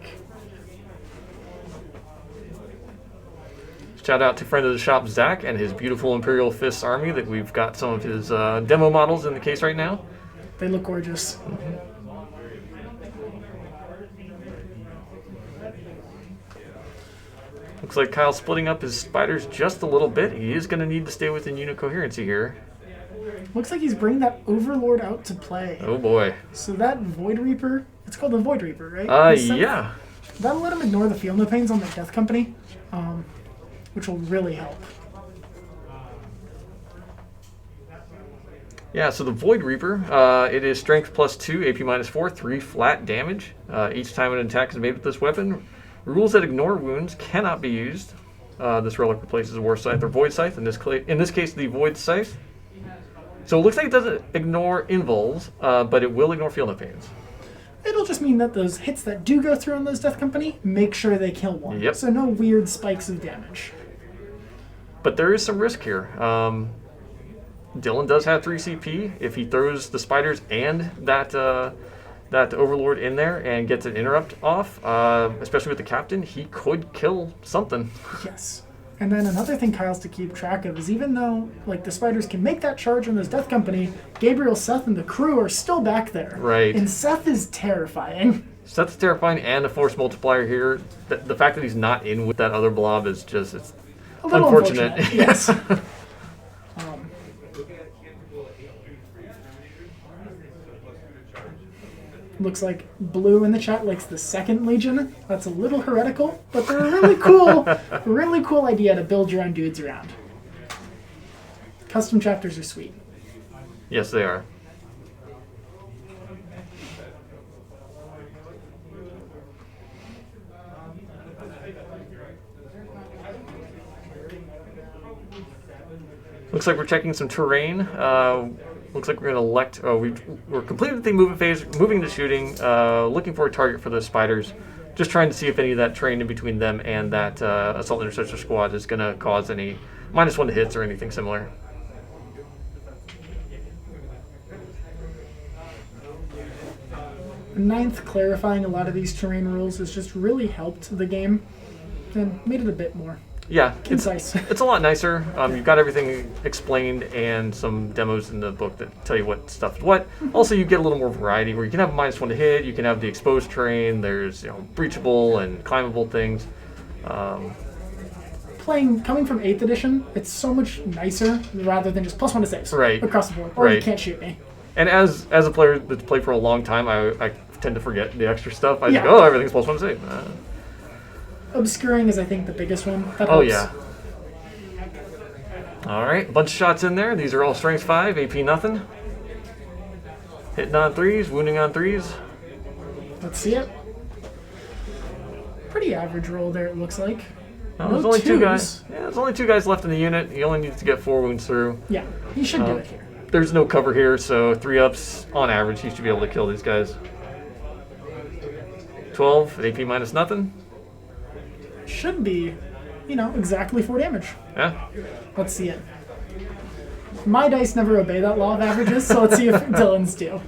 Shout out to friend of the shop, Zach, and his beautiful Imperial Fists army that we've got some of his demo models in the case right now. They look gorgeous. Looks like Kyle's splitting up his spiders just a little bit. He is going to need to stay within unit coherency here. Looks like he's bringing that Overlord out to play. Oh boy. So that Void Reaper, it's called the Void Reaper, right? Yeah. That'll let him ignore the Feel No Pains on the Death Company, which will really help. Yeah, so the Void Reaper, it is strength +2, AP -4, 3 flat damage. Each time an attack is made with this weapon, rules that ignore wounds cannot be used. This relic replaces a War Scythe or Void Scythe, in this case the Void Scythe. So it looks like it doesn't ignore invuls, but it will ignore Feel No Pains. It'll just mean that those hits that do go through on those Death Company, make sure they kill one. Yep. So no weird spikes of damage. But there is some risk here. Dylan does have 3 CP. If he throws the spiders and that Overlord in there and gets an interrupt off, especially with the captain, he could kill something. Yes. And then another thing Kyle's to keep track of is even though like the spiders can make that charge on this Death Company, Gabriel, Seth, and the crew are still back there. Right. And Seth is terrifying. Seth's terrifying, and the force multiplier here. The fact that he's not in with that other blob is just it's A little unfortunate. Yes. Looks like Blue in the chat likes the second Legion. That's a little heretical, but they're a really cool idea to build your own dudes around. Custom chapters are sweet. Yes, they are. Looks like we're checking some terrain. Looks like we're going to elect... we're completed the movement phase, moving to shooting, looking for a target for the spiders. Just trying to see if any of that terrain in between them and that Assault Intercessor squad is going to cause any -1 to hits or anything similar. Ninth, clarifying a lot of these terrain rules has just really helped the game and made it a bit more Yeah, concise. It's a lot nicer. You've got everything explained and some demos in the book that tell you what stuff is what. Also, you get a little more variety where you can have a -1 to hit, you can have the exposed terrain, there's breachable and climbable things. Coming from 8th edition, it's so much nicer rather than just +1 to saves across the board, or you can't shoot me. And as a player that's played for a long time, I tend to forget the extra stuff. I think, oh, everything's +1 to save. Obscuring is, I think, the biggest one. That oh, helps. yeah. All right, a bunch of shots in there. These are all strength 5, AP nothing. Hitting on 3s, wounding on 3s. Let's see it. Pretty average roll there, it looks like. No, there's only 2 guys. Yeah, there's only 2 guys left in the unit. He only needs to get 4 wounds through. Yeah, he should do it here. There's no cover here, so 3-ups on average, he should be able to kill these guys. 12, AP -0. Should be, exactly 4 damage. Yeah. Let's see it. My dice never obey that law of averages, so let's see if Dylan's do.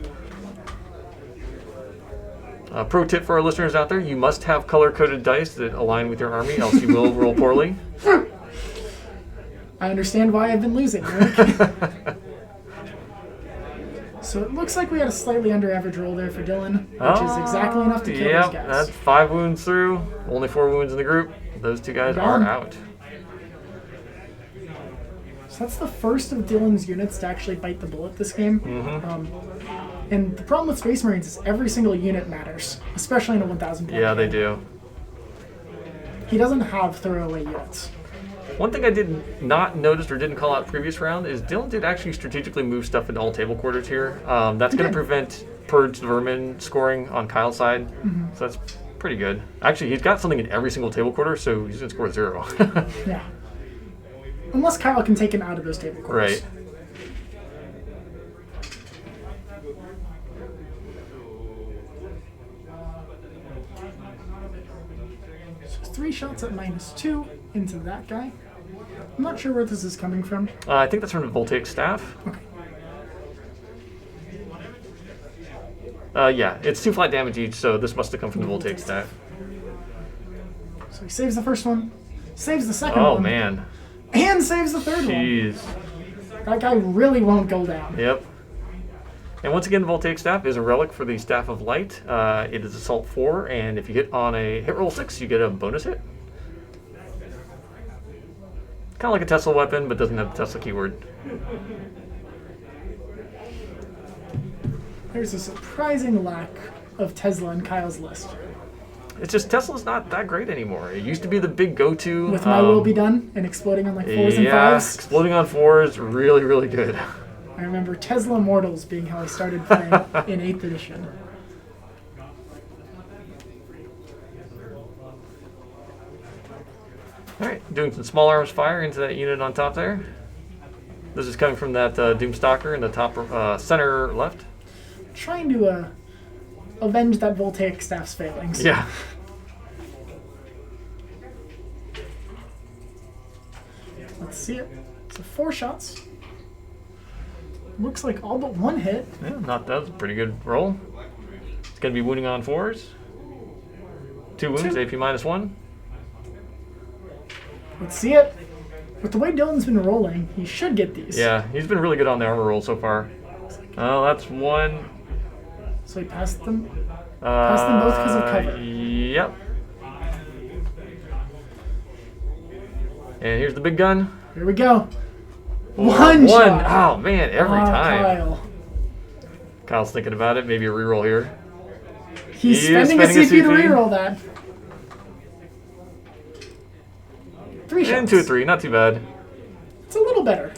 Pro tip for our listeners out there, you must have color-coded dice that align with your army, else you will roll poorly. I understand why I've been losing, Rick. So it looks like we had a slightly under-average roll there for Dylan, which is exactly enough to kill those guys. That's 5 wounds through, only 4 wounds in the group. Those 2 guys are out. So that's the first of Dylan's units to actually bite the bullet this game. And the problem with Space Marines is every single unit matters, especially in a 1,000 point Yeah, game. they do. He doesn't have throwaway units. One thing I did not notice or didn't call out previous round is Dylan did actually strategically move stuff into all table quarters here. That's going to prevent Purged Vermin scoring on Kyle's side, so that's pretty good. Actually, he's got something in every single table quarter, so he's going to score 0. Yeah. Unless Kyle can take him out of those table quarters. Right. So 3 shots at -2 into that guy. I'm not sure where this is coming from. I think that's from the Voltaic Staff. Okay. Yeah, it's 2 flat damage each, so this must have come from the Voltaic Staff. So he saves the first one, Saves the second Oh, one. man. And saves the third one. Jeez. That guy really won't go down. Yep. And once again, the Voltaic Staff is a relic for the Staff of Light. It is Assault 4, and if you hit on a hit roll 6, you get a bonus hit. Kind of like a Tesla weapon, but doesn't have the Tesla keyword. There's a surprising lack of Tesla in Kyle's list. It's just Tesla's not that great anymore. It used to be the big go-to. With My Will Be Done and exploding on like 4s and Yeah, 5s. exploding on 4s, really, really good. I remember Tesla Mortals being how I started playing in 8th edition. Alright, doing some small arms fire into that unit on top there. This is coming from that Doomstalker in the top center left. Trying to avenge that Voltaic Staff's failings. Yeah. Let's see it. So 4 shots. Looks like all but 1 hit. Yeah, not that was a pretty good roll. It's going to be wounding on 4s. 2 wounds, 2. AP -1. Let's see it. With the way Dylan's been rolling, he should get these. Yeah, he's been really good on the armor roll so far. Oh, that's 1. So he passed them. Passed them both because of cover. Yep. And here's the big gun. Here we go. One shot. Oh, man, every time. Kyle. Kyle's thinking about it. Maybe a reroll here. He's He is spending a spending a CP to CP. reroll that. 3 shots. And 2 or 3, not too bad. It's a little better.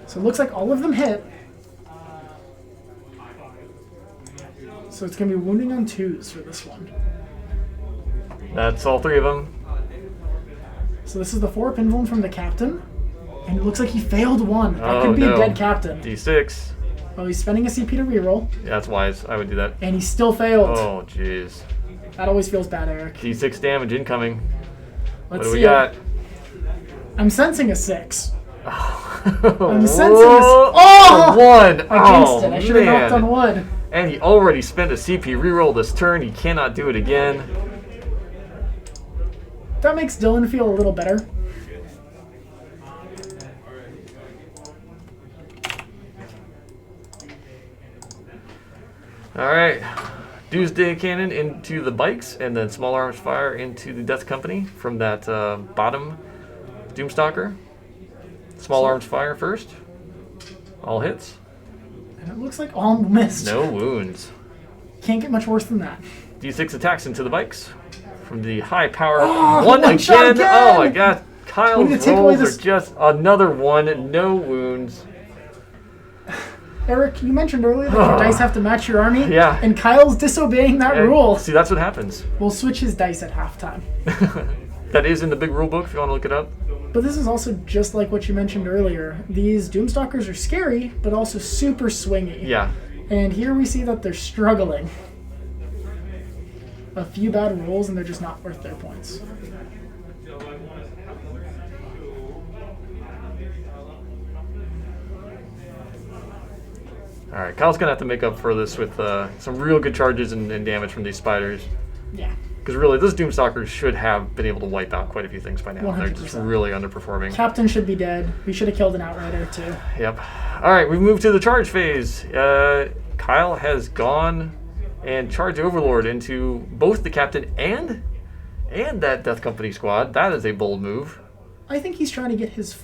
So it looks like all of them hit. So it's going to be wounding on 2s for this one. That's all 3 of them. So this is the 4 pinwound from the captain. And it looks like he failed 1. That Oh, could be no. a dead captain. D6. Oh, he's spending a CP to reroll. Yeah, that's wise. I would do that. And he still failed. Oh, jeez. That always feels bad, Eric. D6 damage incoming. Let's What do see we got? it. I'm sensing a 6. I'm sensing this- Oh! 1! Against Oh, it. I should have knocked on man. wood. And he already spent a CP reroll this turn. He cannot do it again. That makes Dylan feel a little better. Alright. Doomsday Cannon into the bikes, and then small arms fire into the Death Company from that bottom Doomstalker. Small arms fire first. All hits. And it looks like all missed. No wounds. Can't get much worse than that. D6 attacks into the bikes from the high power. Oh, one one shot again. again! Oh my god. Kyle's need to take away rolls this- are just another 1. No wounds. Eric, you mentioned earlier that your dice have to match your army. Yeah. And Kyle's disobeying that And rule. see, that's what happens. We'll switch his dice at halftime. That is in the big rule book if you want to look it up. But this is also just like what you mentioned earlier. These Doomstalkers are scary, but also super swingy. Yeah. And here we see that they're struggling. A few bad rolls and they're just not worth their points. Alright, Kyle's going to have to make up for this with some real good charges and damage from these spiders. Yeah. Because really, those Doomstalkers should have been able to wipe out quite a few things by now. They're just 100%. really underperforming. Captain should be dead. We should have killed an Outrider too. Yep. Alright, we move to the charge phase. Kyle has gone and charged Overlord into both the captain and that Death Company squad. That is a bold move. I think he's trying to get his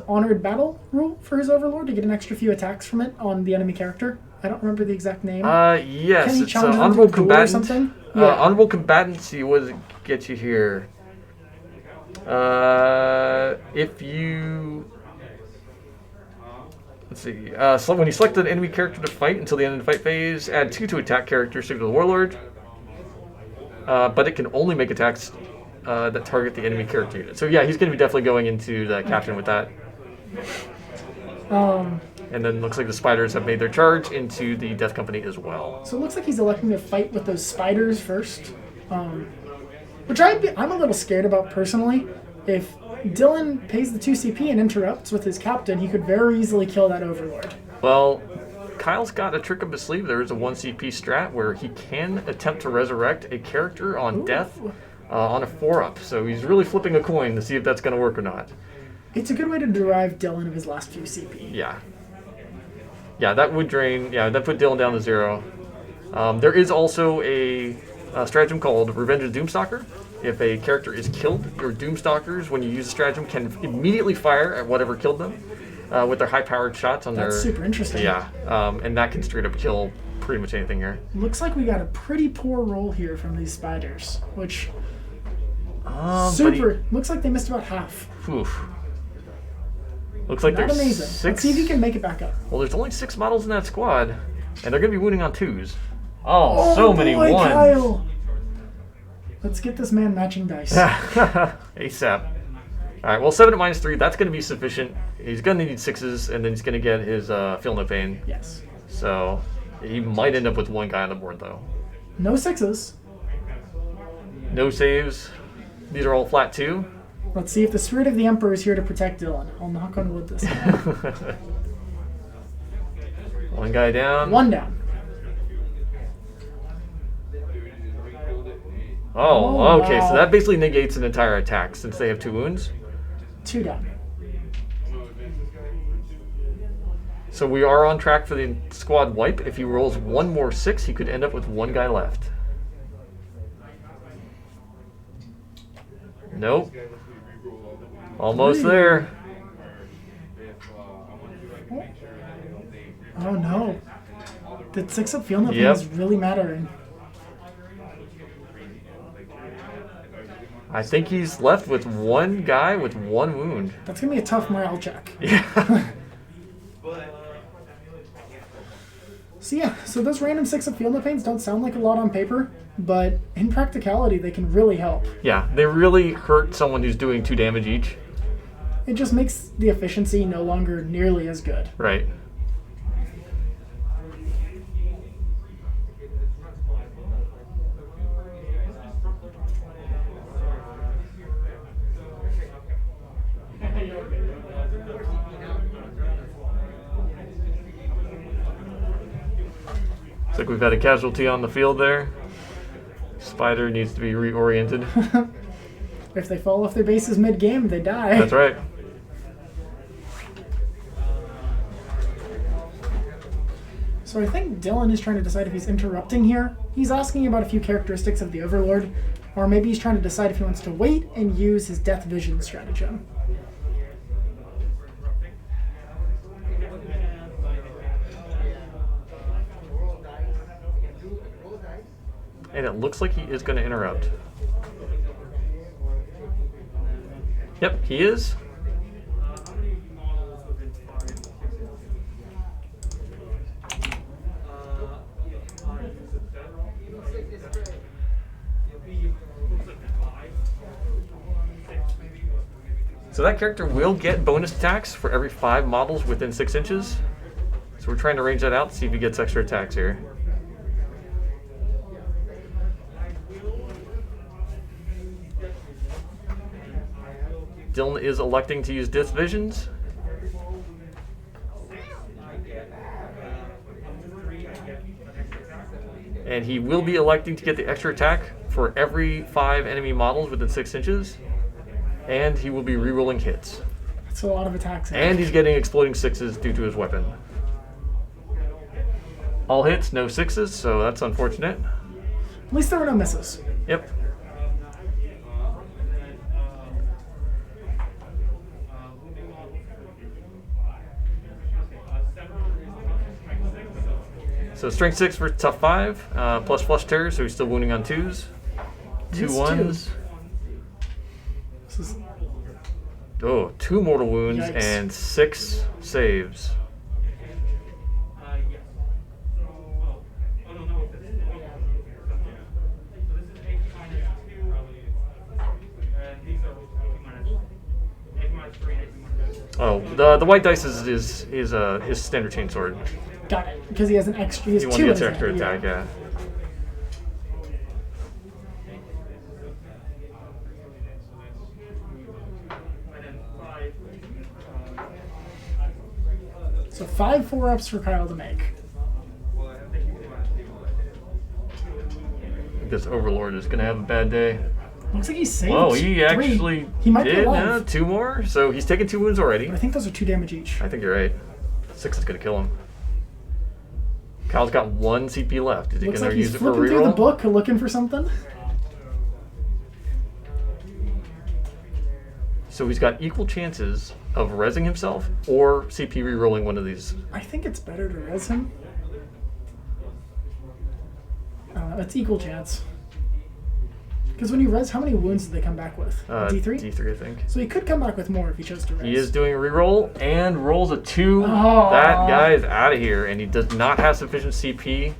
honored battle rule for his Overlord to get an extra few attacks from it on the enemy character. I don't remember the exact name. Yes, Can he it's challenge them honorable to duel or combatant. something? Yeah. Honorable combatant. See, what does it get you here? If you let's see. So when you select an enemy character to fight until the end of the fight phase, add 2 to attack characteristic of the Warlord. But it can only make attacks that target the enemy character unit. So yeah, he's going to be definitely going into the captain with that. And then looks like the spiders have made their charge into the Death Company as well. So it looks like he's electing to fight with those spiders first, which I'm a little scared about personally. If Dylan pays the 2 CP and interrupts with his captain, he could very easily kill that Overlord. Well, Kyle's got a trick up his sleeve. There is a 1 CP strat where he can attempt to resurrect a character on death on a 4-up. So he's really flipping a coin to see if that's going to work or not. It's a good way to derive Dylan of his last few CP. Yeah. Yeah, that would drain. Yeah, that put Dylan down to 0. There is also a stratagem called Revenge of Doomstalker. If a character is killed, your Doomstalkers, when you use the stratagem, can immediately fire at whatever killed them with their high-powered shots on That's their... super interesting. Yeah, and that can straight up kill pretty much anything here. Looks like we got a pretty poor roll here from these spiders, which... looks like they missed about half. Oof. Looks like Not there's amazing. 6... Let's see if he can make it back up. Well, there's only 6 models in that squad, and they're going to be wounding on 2s. Oh, so many boy, ones. Kyle. Let's get this man matching dice. ASAP. All right, well, 7 at -3, that's going to be sufficient. He's going to need 6s, and then he's going to get his Feel No Pain. Yes. So he might end up with 1 guy on the board, though. No 6s. No saves. These are all flat 2. Let's see if the Spirit of the Emperor is here to protect Dylan. I'll knock on wood this time. 1 guy down. 1 down. Oh, okay, wow. so that basically negates an entire attack since they have 2 wounds. 2 down. So we are on track for the squad wipe. If he rolls 1 more 6, he could end up with 1 guy left. Nope. Almost 3. there. Oh no. The 6-up Feel No Pain Yep. is really mattering. I think he's left with 1 guy with 1 wound. That's going to be a tough morale check. Yeah. So those random 6-up Feel No Pains don't sound like a lot on paper, but in practicality they can really help. Yeah, they really hurt someone who's doing 2 damage each. It just makes the efficiency no longer nearly as good. Right. Looks like we've had a casualty on the field there. Spider needs to be reoriented. If they fall off their bases mid-game, they die. That's right. So I think Dylan is trying to decide if he's interrupting here. He's asking about a few characteristics of the Overlord, or maybe he's trying to decide if he wants to wait and use his Death Vision stratagem. And it looks like he is going to interrupt. Yep, he is. So that character will get bonus attacks for every 5 models within 6 inches. So we're trying to range that out to see if he gets extra attacks here. Dylan is electing to use Death Visions. And he will be electing to get the extra attack for every 5 enemy models within 6 inches. And he will be rerolling hits. That's a lot of attacks. And he's getting exploding 6s due to his weapon. All hits, no 6s, so that's unfortunate. At least there were no misses. Yep. So strength 6 for tough 5, plus flush terror, so he's still wounding on 2s. 2 Yes, 1s. This is 2 mortal wounds Yikes. and 6 saves. Oh, the white dice is his standard chainsword. got it because he has an extra. He has He 2 in gets his extra hand, attack, yeah. So 5 4-ups for Kyle to make. This Overlord is going to have a bad day. Looks like he saved. Whoa, he 3. actually He might be did. alive. 2 more. So he's taken 2 wounds already. But I think those are 2 damage each. I think you're right. 6 is going to kill him. Kyle's got 1 CP left. Is he Looks going like to he's use it for a flipping through the reroll? book looking for something. So he's got equal chances of rezzing himself or CP rerolling one of these. I think it's better to res him. It's equal chance. Because when you res, how many wounds did they come back with? D3? D3, I think. So he could come back with more if he chose to res. He is doing a reroll and rolls a 2. Oh. That guy is out of here, and he does not have sufficient CP.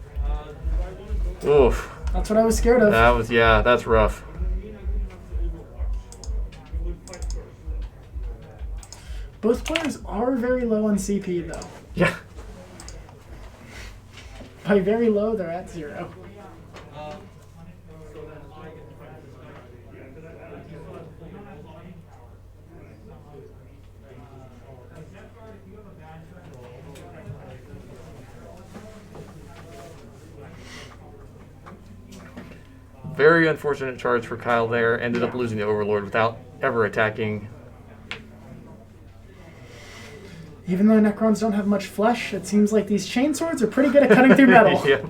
Oof. That's what I was scared of. That was, yeah, that's rough. Both players are very low on CP, though. Yeah. By very low, they're at 0. Very unfortunate charge for Kyle there. Ended up losing the Overlord without ever attacking. Even though Necrons don't have much flesh, it seems like these chainswords are pretty good at cutting through metal. Yep.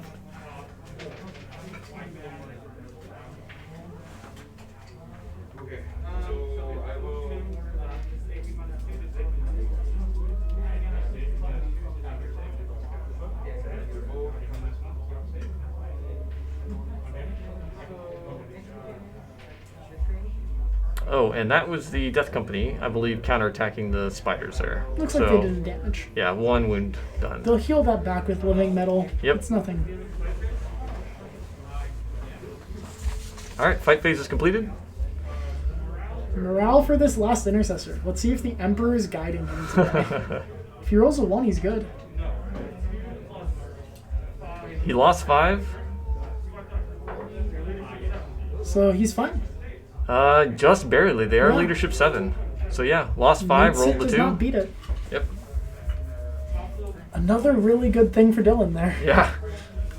Oh, and that was the Death Company, I believe, counterattacking the spiders there. Looks like they did damage. Yeah, 1 wound done. They'll heal that back with living metal. Yep. It's nothing. All right, fight phase is completed. Morale for this last Intercessor. Let's see if the Emperor is guiding him today. If he rolls a 1, he's good. He lost 5. So he's fine. Just barely. They are Yeah. leadership 7. So yeah, lost 5, rolled the does 2. not beat it. Yep. Another really good thing for Dylan there. Yeah.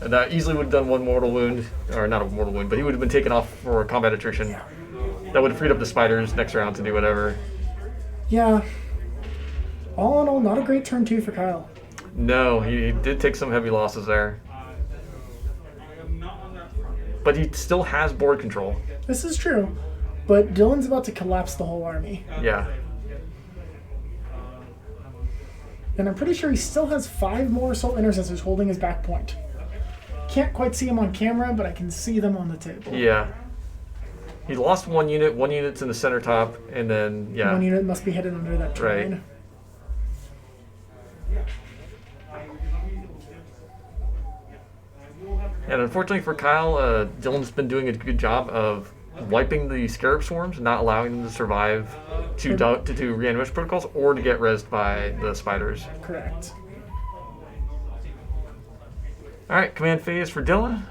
And that easily would have done 1 mortal wound, or not a mortal wound, but he would have been taken off for combat attrition. Yeah. That would have freed up the spiders next round to do whatever. Yeah. All in all, not a great turn 2 for Kyle. No, he did take some heavy losses there. But he still has board control. This is true. But Dylan's about to collapse the whole army. Yeah. And I'm pretty sure he still has 5 more Assault Intercessors holding his back point. Can't quite see them on camera, but I can see them on the table. Yeah. He lost 1 unit. 1 unit's in the center top, and then, yeah. 1 unit must be hidden under that terrain. Right. And unfortunately for Kyle, Dylan's been doing a good job of wiping the Scarab swarms, not allowing them to survive to do reanimation protocols or to get rezzed by the spiders. Correct. All right, command phase for Dylan.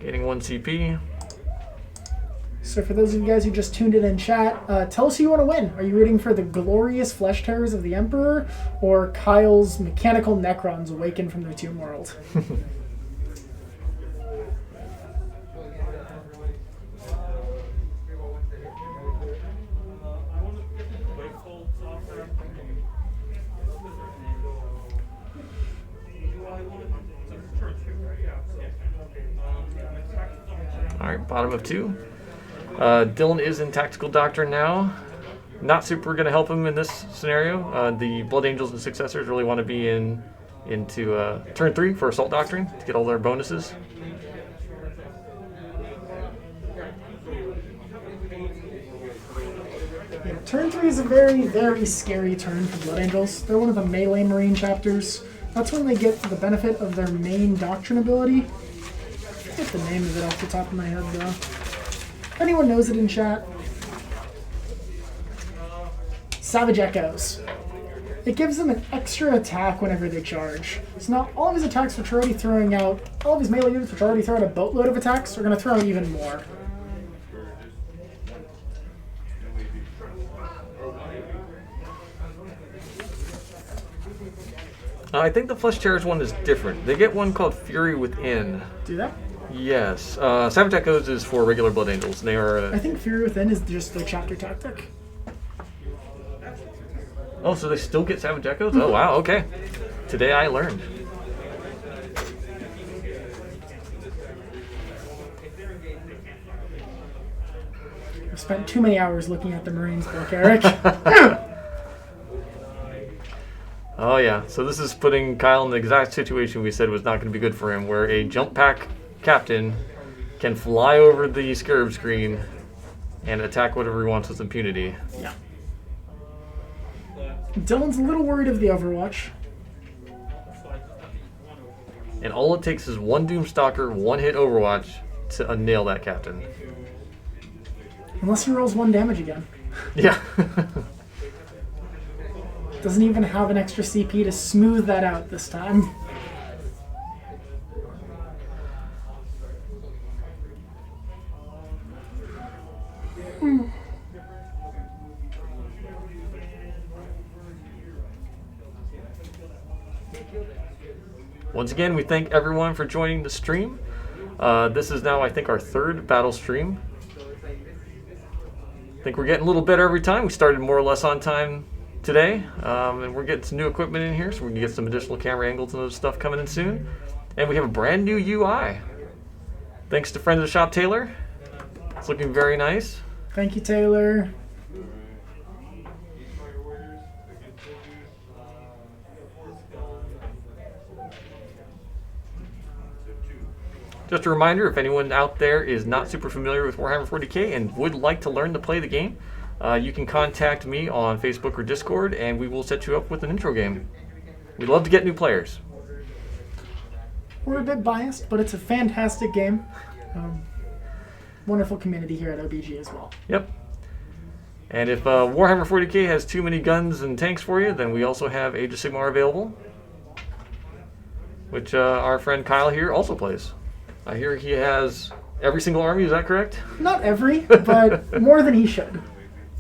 Gaining 1 CP. So for those of you guys who just tuned in chat, tell us who you want to win. Are you rooting for the glorious flesh terrors of the Emperor or Kyle's mechanical Necrons awakened from their tomb world? All right, bottom of 2. Dylan is in Tactical Doctrine now. Not super going to help him in this scenario. The Blood Angels and Successors really want to be into turn 3 for Assault Doctrine to get all their bonuses. Yeah, turn 3 is a very, very scary turn for Blood Angels. They're one of the melee Marine chapters. That's when they get the benefit of their main Doctrine ability. I forget the name of it off the top of my head, though. If anyone knows it in chat. Savage Echoes. It gives them an extra attack whenever they charge. So now all of his attacks, which are already throwing out, all of his melee units, which are already throwing out a boatload of attacks, are going to throw out even more. I think the Flesh Tearers one is different. They get one called Fury Within. Do that? Yes. Savage Echoes is for regular Blood Angels. They are... I think Fury Within is just their chapter tactic. Oh, so they still get Savage Echoes? Oh, wow, okay. Today I learned. I've spent too many hours looking at the Marines book, Eric. Oh, yeah. So this is putting Kyle in the exact situation we said was not going to be good for him, where a jump pack captain can fly over the Scarab screen and attack whatever he wants with impunity. Yeah. Dylan's a little worried of the Overwatch. And all it takes is one Doomstalker, one hit Overwatch to nail that captain. Unless he rolls 1 damage again. Yeah. Doesn't even have an extra CP to smooth that out this time. Once again, we thank everyone for joining the stream. This is now, I think, our 3rd battle stream. I think we're getting a little better every time. We started more or less on time today, and we're getting some new equipment in here, so we can get some additional camera angles and other stuff coming in soon. And we have a brand new UI. Thanks to friends of the shop, Taylor. It's looking very nice. Thank you, Taylor. Just a reminder, if anyone out there is not super familiar with Warhammer 40k and would like to learn to play the game, you can contact me on Facebook or Discord, and we will set you up with an intro game. We'd love to get new players. We're a bit biased, but it's a fantastic game. Wonderful community here at OBG as well. Yep. And if Warhammer 40k has too many guns and tanks for you, then we also have Age of Sigmar available, which our friend Kyle here also plays. I hear he has every single army, is that correct? Not every, but more than he should.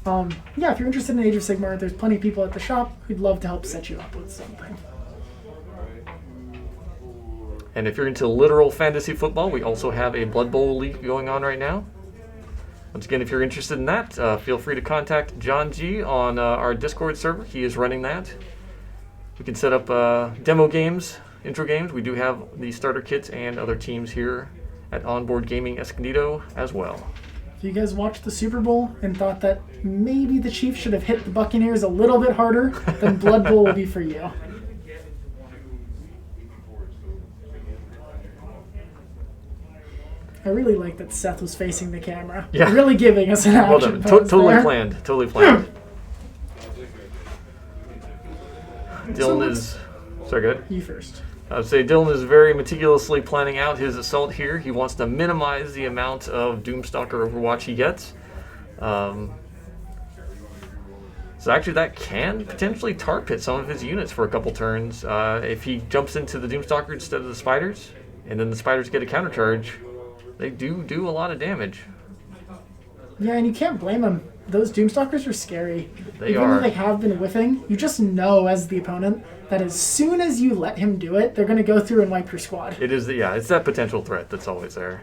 Yeah, if you're interested in Age of Sigmar, there's plenty of people at the shop who'd love to help set you up with something. And if you're into literal fantasy football, we also have a Blood Bowl league going on right now. Once again, if you're interested in that, feel free to contact John G on our Discord server. He is running that. We can set up demo games, intro games. We do have the starter kits and other teams here at Onboard Gaming Escondido as well. If you guys watched the Super Bowl and thought that maybe the Chiefs should have hit the Buccaneers a little bit harder, then Blood Bowl will be for you. I really like that Seth was facing the camera. Yeah. Really giving us an action pose Totally there. planned. Totally planned. Dylan is... Sorry, go ahead. You first. I would say Dylan is very meticulously planning out his assault here. He wants to minimize the amount of Doomstalker Overwatch he gets. So actually that can potentially tar pit some of his units for a couple turns. If he jumps into the Doomstalker instead of the Spiders, and then the Spiders get a countercharge, they do a lot of damage. Yeah, and you can't blame him. Those Doomstalkers are scary. They Even are. though they have been whiffing, you just know as the opponent that as soon as you let him do it, they're going to go through and wipe your squad. It is, it's that potential threat that's always there.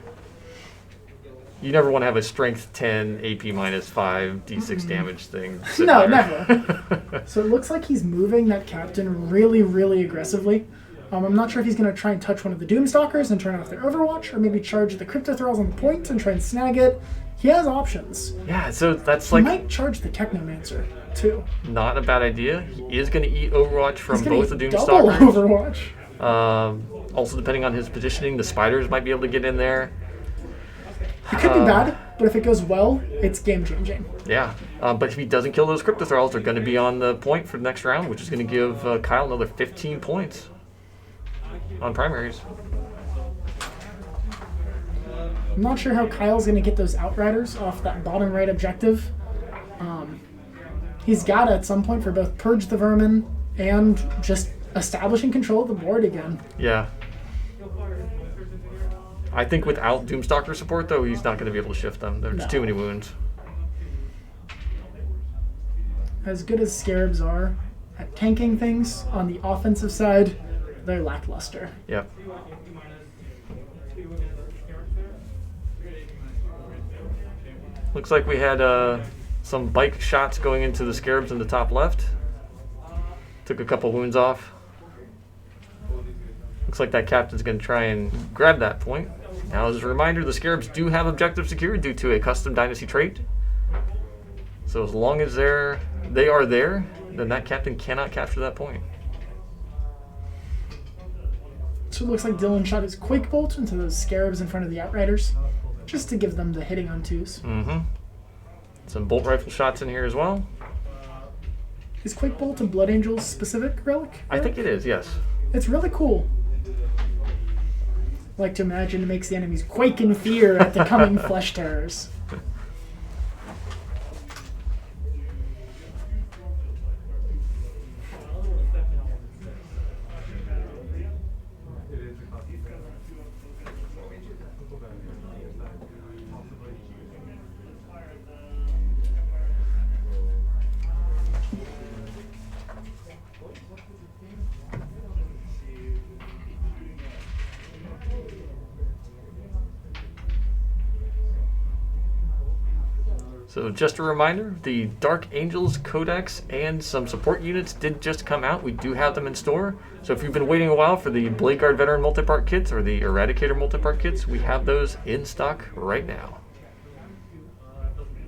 You never want to have a strength 10, AP minus 5, D6 damage thing. No, never. So it looks like he's moving that captain really, really aggressively. I'm not sure if he's going to try and touch one of the Doomstalkers and turn off their Overwatch, or maybe charge the Crypto Thralls on the point and try and snag it. He has options. Yeah, so that's He like might charge the Technomancer, too. not a bad idea. He is going to eat Overwatch from He's gonna both the eat double Doomstalkers. Overwatch. Also, depending on his positioning, the Spiders might be able to get in there. It could be bad, but if it goes well, it's game-changing. Yeah, but if he doesn't kill those Crypto Thralls, they're going to be on the point for the next round, which is going to give Kyle another 15 points on primaries. I'm not sure how Kyle's going to get those Outriders off that bottom right objective. He's got to, at some point, for both Purge the Vermin and just establishing control of the board again. Yeah. I think without Doomstalker support, though, he's not going to be able to shift them. There's too many wounds. As good as Scarabs are, at tanking things. On the offensive side, they're lackluster. Yep. Looks like we had some bike shots going into the Scarabs in the top left. Took a couple wounds off. Looks like that captain's going to try and grab that point. Now, as a reminder, the Scarabs do have objective secured due to a custom dynasty trait. So as long as they are there, then that captain cannot capture that point. So it looks like Dylan shot his Quake Bolt into those Scarabs in front of the Outriders, just to give them the hitting on twos. Mm-hmm. Some bolt rifle shots in here as well. Is Quake Bolt a Blood Angels specific relic? I think it is, yes. It's really cool. I like to imagine it makes the enemies quake in fear at the coming flesh terrors. So just a reminder, the Dark Angels Codex and some support units did just come out. We do have them in store. So if you've been waiting a while for the Blade Guard Veteran multi-part kits or the Eradicator multi-part kits, we have those in stock right now.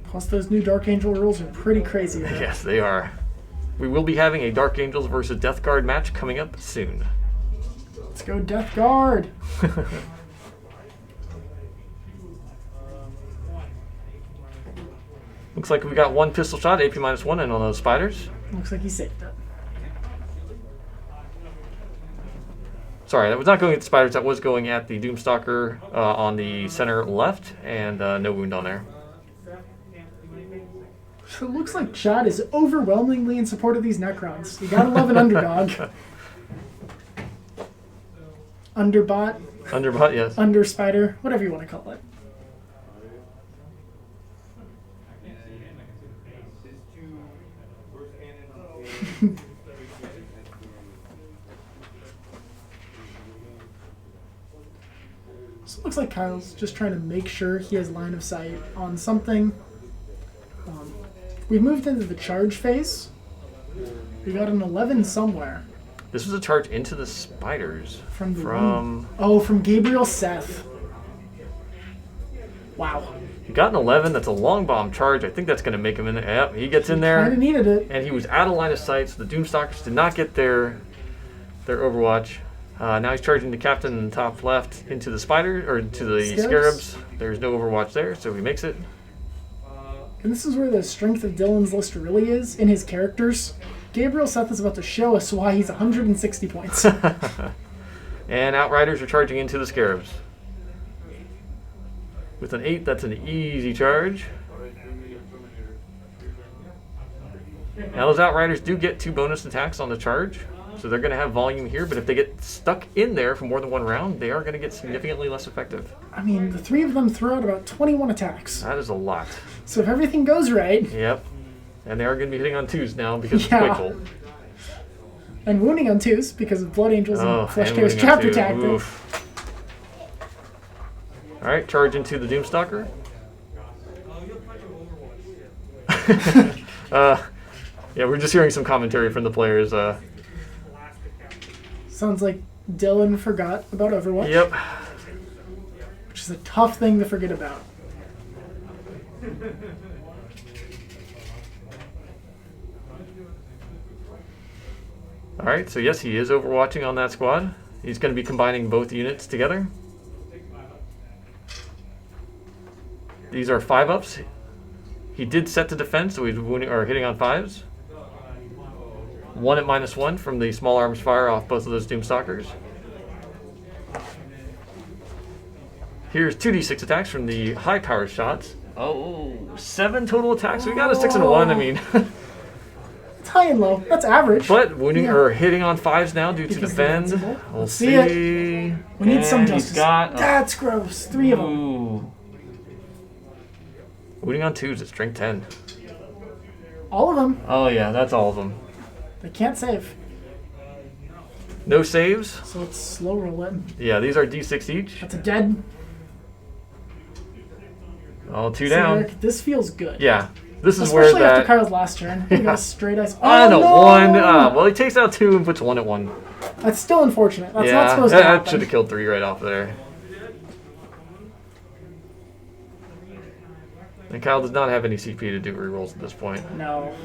Plus those new Dark Angel rules are pretty crazy. Yes, they are. We will be having a Dark Angels versus Death Guard match coming up soon. Let's go Death Guard! Looks like we got one pistol shot, AP-1 in on those spiders. Looks like he saved it. Sorry, that was not going at the spiders, that was going at the Doomstalker on the center left, and no wound on there. So it looks like Chad is overwhelmingly in support of these Necrons. You gotta love an underdog. Underbot. Underbot, yes. Under spider, whatever you want to call it. So it looks like Kyle's just trying to make sure he has line of sight on something. We've moved into the charge phase. We got an 11 somewhere. This was a charge into the spiders. From Gabriel Seth. Wow. He got an 11. That's a long bomb charge. I think that's going to make him in there. Yep, he gets in there. Kind of needed it. And he was out of line of sight, so the Doomstalkers did not get their Overwatch. Now he's charging the captain in the top left into the spider, or into the Scarabs. There's no Overwatch there, so he makes it. And this is where the strength of Dylan's list really is, in his characters. Gabriel Seth is about to show us why he's 160 points. And Outriders are charging into the Scarabs. With an 8, that's an easy charge. Now those Outriders do get 2 bonus attacks on the charge, so they're going to have volume here, but if they get stuck in there for more than one round, they are going to get significantly less effective. I mean, the 3 of them throw out about 21 attacks. That is a lot. So if everything goes right... Yep. And they are going to be hitting on 2s now because of Quake Bolt. And wounding on 2s because of Blood Angels and Flesh Tear's Chapter Tactic. Oof. Alright, charge into the Doomstalker. Yeah, we're just hearing some commentary from the players. Sounds like Dylan forgot about Overwatch. Yep. Which is a tough thing to forget about. Alright, so yes, he is overwatching on that squad. He's going to be combining both units together. These are 5-ups. He did set the defense, so he's wounding, or hitting on 5s. 1 at -1 from the small arms fire off both of those Doomstalkers. Here's 2d6 attacks from the high power shots. Oh, 7 total attacks. We got a 6 and a 1. I mean, it's high and low. That's average. But wounding or hitting on 5s now due to the bend. We'll see. We need some justice. That's gross. 3 of them. Ooh. Wounding on 2s at strength 10. All of them. Oh yeah, that's all of them. They can't save. No saves. So let's slow roll it. Yeah, these are D6 each. That's a dead. All 2 So, down. Eric, this feels good. Yeah. This is Especially where that... after Kyle's last turn. He got a straight ice. Oh, no, no! 1. Well, he takes out 2 and puts 1 at 1. That's still unfortunate. That's yeah, not supposed to that happen. should have killed 3 right off there. And Kyle does not have any CP to do rerolls at this point. No.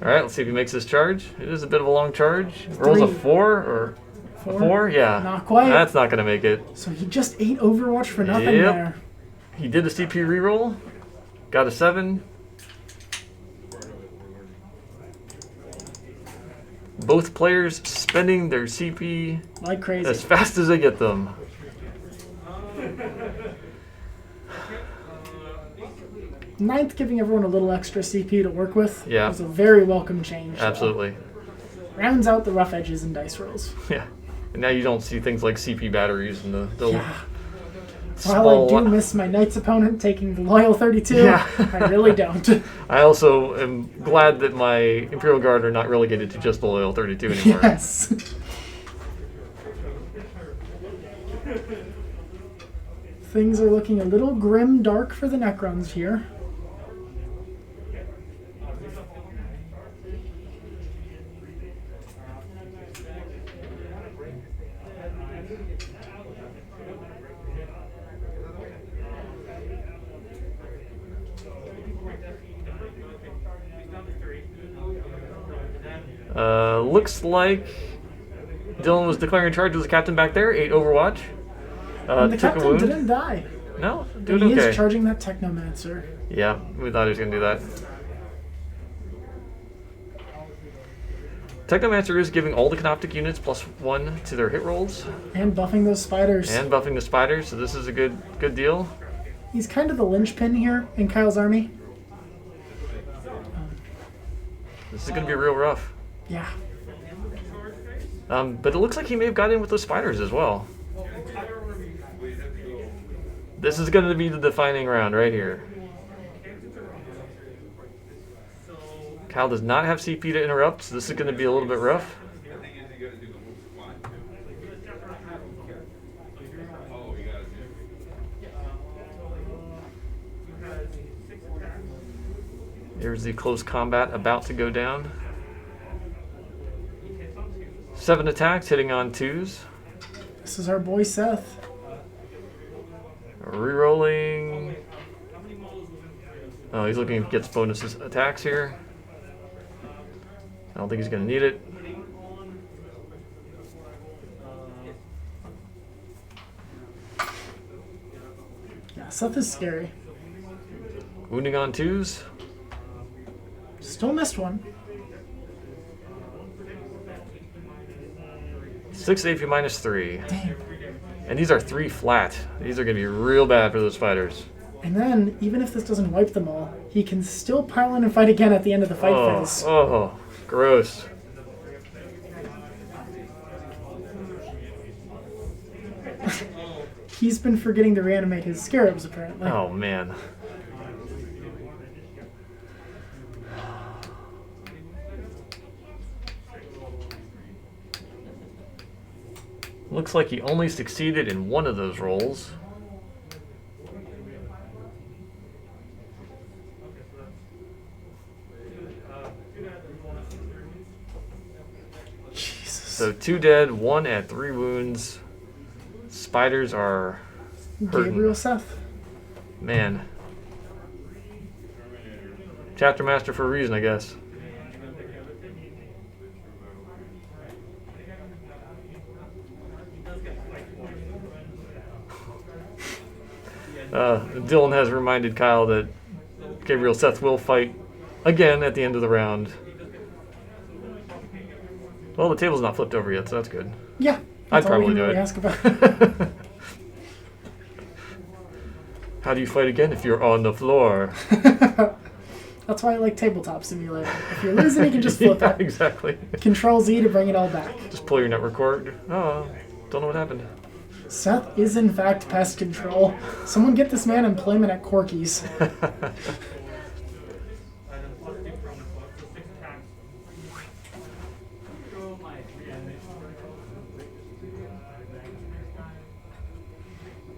Alright, let's see if he makes his charge. It is a bit of a long charge. Rolls a 4 or... 4? A 4? Yeah. Not quite. That's not going to make it. So he just ate Overwatch for nothing Yep. there. He did a CP reroll. Got a 7. Both players spending their CP Like crazy. as fast as they get them. Ninth giving everyone a little extra CP to work with. Yeah. Was a very welcome change. Absolutely. Rounds out the rough edges and dice rolls. Yeah. And now you don't see things like CP batteries and the Yeah. small... While I do miss my Knight's opponent taking the Loyal 32, Yeah. I really don't. I also am glad that my Imperial Guard are not relegated to just the Loyal 32 anymore. Yes. Things are looking a little grim dark for the Necrons here. Looks like Dylan was declaring charge as the captain back there. 8 Overwatch. And the Took a captain wound. didn't die. No, But doing he okay. is charging that Technomancer. Yeah, we thought he was going to do that. Technomancer is giving all the Canoptec units +1 to their hit rolls. And buffing those spiders. And buffing the spiders, so this is a good deal. He's kind of the linchpin here in Kyle's army. This is going to be real rough. Yeah. But it looks like he may have got in with those spiders as well. This is going to be the defining round right here. Kyle does not have CP to interrupt, so this is going to be a little bit rough. Here's the close combat about to go down. 7 attacks, hitting on 2s. This is our boy Seth. Rerolling. Oh, he's looking to get bonus attacks here. I don't think he's going to need it. Yeah, Seth is scary. Wounding on 2s. Still missed one. 6 AP -3. Dang. And these are 3 flat. These are going to be real bad for those fighters. And then, even if this doesn't wipe them all, he can still pile in and fight again at the end of the fight phase. Oh, gross. He's been forgetting to reanimate his Scarabs, apparently. Oh, man. Looks like he only succeeded in one of those rolls. Jesus. So 2 dead, 1 at 3 wounds. Spiders are hurting. Gabriel Seth. Man. Chapter Master for a reason, I guess. Dylan has reminded Kyle that Gabriel Seth will fight again at the end of the round. Well, the table's not flipped over yet, so that's good. Yeah. I'd That's all we probably can do really it. ask about. How do you fight again if you're on the floor? That's why I like Tabletop Simulator. If you're losing, you can just flip Yeah, it. exactly. Control Z to bring it all back. Just pull your network cord. Oh, don't know what happened. Seth is in fact pest control. Someone get this man employment at Corky's.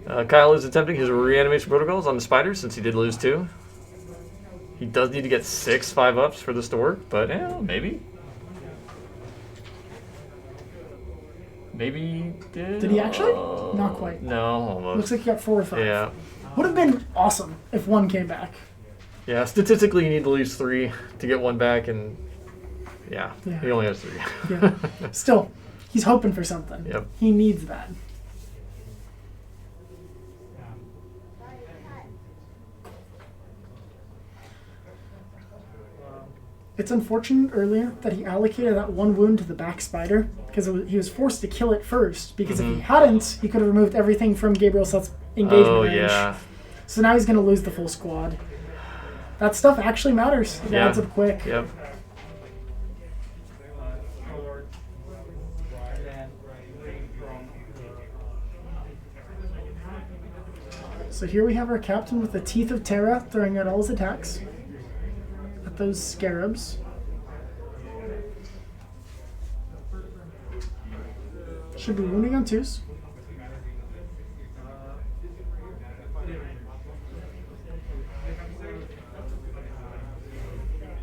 Kyle is attempting his reanimation protocols on the spiders since he did lose 2. He does need to get 6 5-ups for this to work, but maybe. Maybe he did. Did he actually? Not quite. No, almost. Looks like he got 4 or 5. Yeah. Would have been awesome if 1 came back. Yeah, statistically you need to lose 3 to get 1 back, and yeah. He only has 3. Yeah. Still, he's hoping for something. Yep. He needs that. It's unfortunate earlier that he allocated that 1 wound to the back spider because he was forced to kill it first, because if he hadn't, he could have removed everything from Gabriel Seth's engagement range. Yeah. So now he's going to lose the full squad. That stuff actually matters. It adds up quick. Yep. So here we have our captain with the Teeth of Terra throwing out all his attacks at those Scarabs. Should be wounding on 2s.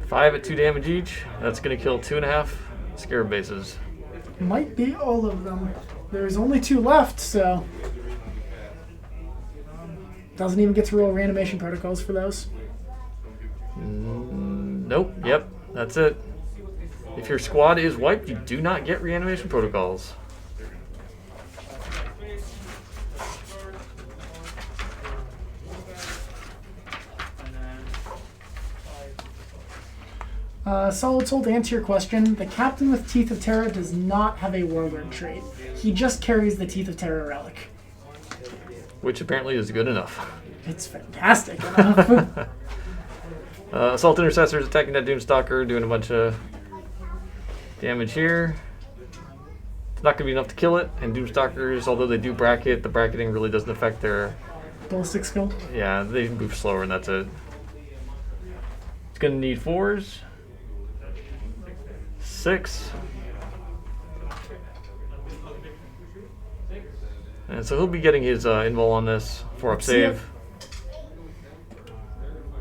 Five at 2 damage each. That's going to kill 2.5 Scarab bases. Might be all of them. There's only 2 left, so doesn't even get to roll reanimation protocols for those. Nope. Yep. That's it. If your squad is wiped, you do not get reanimation protocols. Solid Soul, to answer your question, the captain with Teeth of Terra does not have a Warlord trait. He just carries the Teeth of Terra relic. Which apparently is good enough. It's fantastic enough. Assault Intercessors attacking that Doomstalker, doing a bunch of damage here. It's not going to be enough to kill it, and Doomstalkers, although they do bracket, the bracketing really doesn't affect their... Ballistic skill? Yeah, they move slower and that's it. It's going to need 4s. 6. And so he'll be getting his invul on this 4-up save.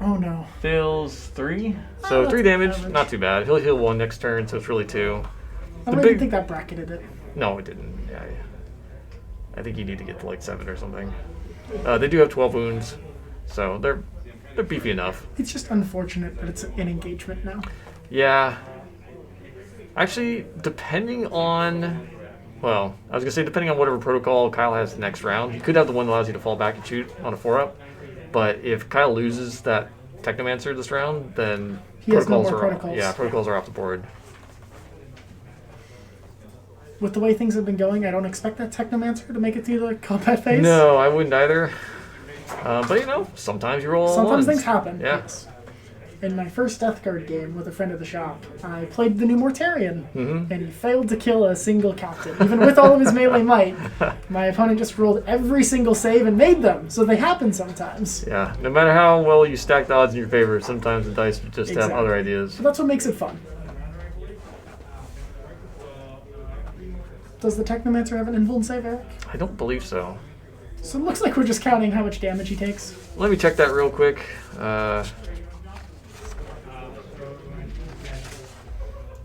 Oh no. Fails 3. So 3 damage, not too bad. He'll heal 1 next turn, so it's really 2. I don't even think that bracketed it. No, it didn't. Yeah, I think you need to get to like 7 or something. They do have 12 wounds, so they're beefy enough. It's just unfortunate that it's an engagement now. Yeah. Actually, depending on... Well, I was going to say depending on whatever protocol Kyle has the next round, you could have the one that allows you to fall back and shoot on a 4-up. But if Kyle loses that Technomancer this round, then he has no more protocols. Yeah, protocols are off the board. With the way things have been going, I don't expect that Technomancer to make it through the combat phase. No, I wouldn't either. But you know, sometimes you roll all Sometimes ones. things happen. Yeah. Yes. In my first Death Guard game with a friend of the shop, I played the new Mortarion, and he failed to kill a single captain. Even with all of his melee might, my opponent just rolled every single save and made them, so they happen sometimes. Yeah, no matter how well you stack the odds in your favor, sometimes the dice just have other ideas. So that's what makes it fun. Does the Technomancer have an invuln save, Eric? I don't believe so. So it looks like we're just counting how much damage he takes. Let me check that real quick.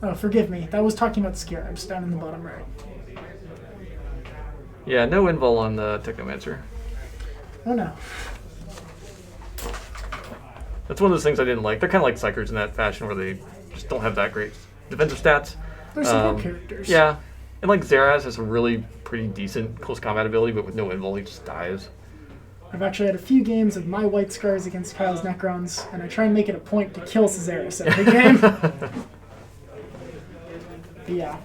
Oh, forgive me. That was talking about Scarabs down in the bottom right. Yeah, no invul on the Technomancer. Oh no. That's one of those things I didn't like. They're kind of like Psychers in that fashion where they just don't have that great defensive stats. They're support characters. Yeah. And like Zaraz has a really pretty decent close combat ability, but with no invul, he just dies. I've actually had a few games of my White Scars against Kyle's Necrons, and I try and make it a point to kill Caesarus every game. Yeah.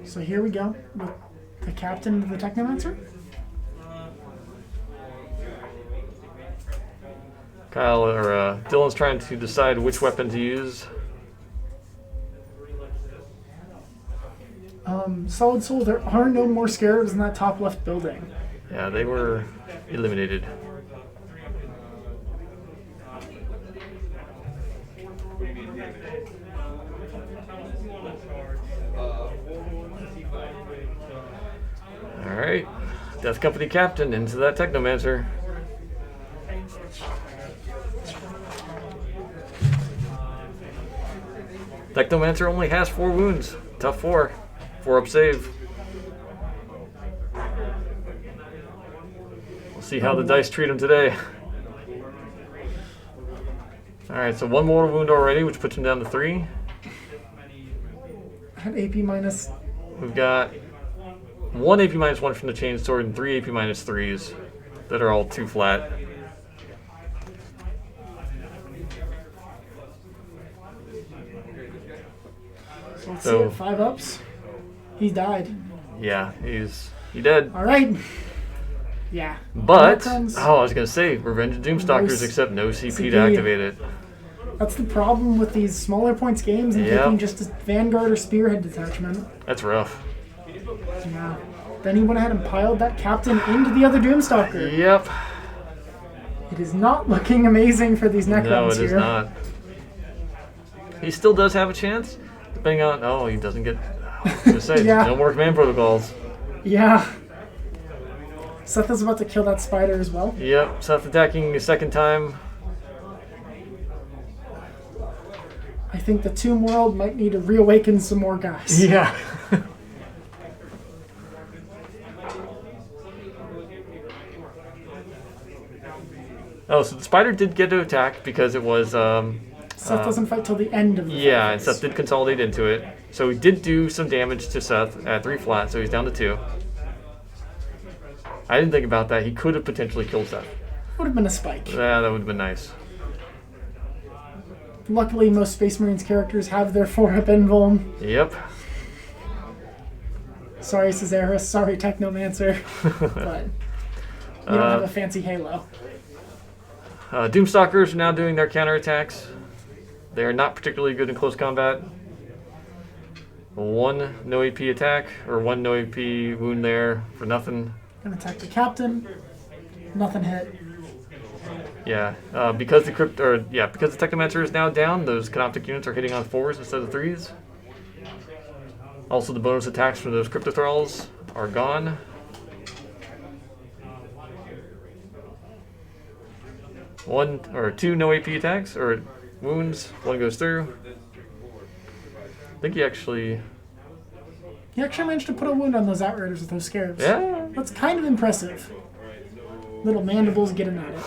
So here we go with the captain of the Technomancer. Kyle or Dylan's trying to decide which weapon to use. Solid Soul, there are no more Scarabs in that top left building. Yeah, they were eliminated. Death Company Captain into that Technomancer. Technomancer only has 4 wounds. Tough 4. 4 up save. We'll see how the dice treat him today. Alright, so 1 more wound already, which puts him down to 3. At AP minus. We've got 1 AP minus 1 from the Chainsword and 3 AP minus 3s that are all 2 flat. So let's see it. 5 ups. He's died. Yeah, he dead. All right. Yeah. But, Necrons, I was going to say, Revenge of Doomstalkers, except no CP to activate it. That's the problem with these smaller points games and taking just a Vanguard or Spearhead detachment. That's rough. Yeah. Then he went ahead and piled that captain into the other Doomstalker. Yep. It is not looking amazing for these Necrons here. No, it is not. He still does have a chance, depending on... Oh, he doesn't get... I was going to say, no more command protocols. Yeah. Seth is about to kill that spider as well. Yep, Seth attacking a second time. I think the Tomb World might need to reawaken some more guys. Yeah. Oh, so the spider did get to attack because it was... Seth doesn't fight till the end of the Yeah, fight and Seth did consolidate into it. So he did do some damage to Seth at 3 flat, so he's down to 2. I didn't think about that. He could have potentially killed Seth. Would have been a spike. Yeah, that would have been nice. Luckily, most Space Marines characters have their 4-up invuln. Yep. Sorry, Caesarus. Sorry, Technomancer. But you don't have a fancy halo. Doomstalkers are now doing their counterattacks. They are not particularly good in close combat. 1 no AP attack, or 1 no AP wound there for nothing. Gonna attack the captain. Nothing hit. Yeah, because the because the Technomancer is now down, those Canoptec units are hitting on 4s instead of 3s. Also, the bonus attacks from those Crypto Thralls are gone. One or 2 no AP attacks or wounds. 1 goes through. I think he actually managed to put a wound on those Outriders with those Scarabs. Yeah. That's kind of impressive. Little mandibles getting at it.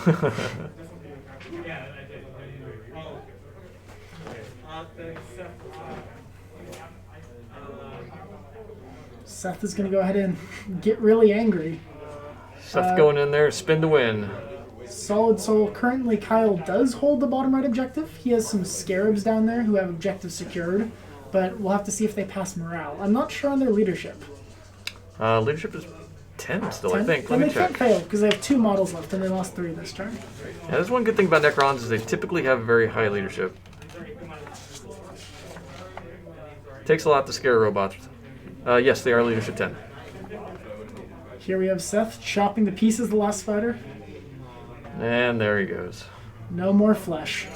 Seth is going to go ahead and get really angry. Seth going in there, spin to win. Solid Soul. Currently, Kyle does hold the bottom right objective. He has some Scarabs down there who have objectives secured, but we'll have to see if they pass morale. I'm not sure on their leadership. Leadership is 10 still, 10? I think. Then Let me they check. can't fail because they have 2 models left and they lost 3 this turn. Yeah, there's one good thing about Necrons is they typically have very high leadership. Takes a lot to scare robots. Yes, they are leadership 10. Here we have Seth chopping to pieces the last fighter. And there he goes. No more flesh.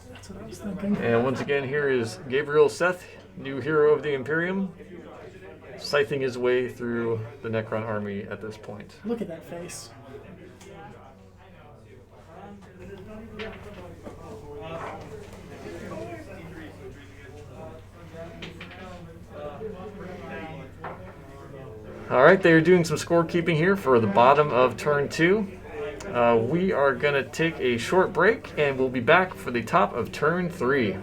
That's what I was thinking. And once again, here is Gabriel Seth, new hero of the Imperium, scything his way through the Necron army at this point. Look at that face. All right, they are doing some scorekeeping here for the bottom of turn 2. We are going to take a short break, and we'll be back for the top of turn 3.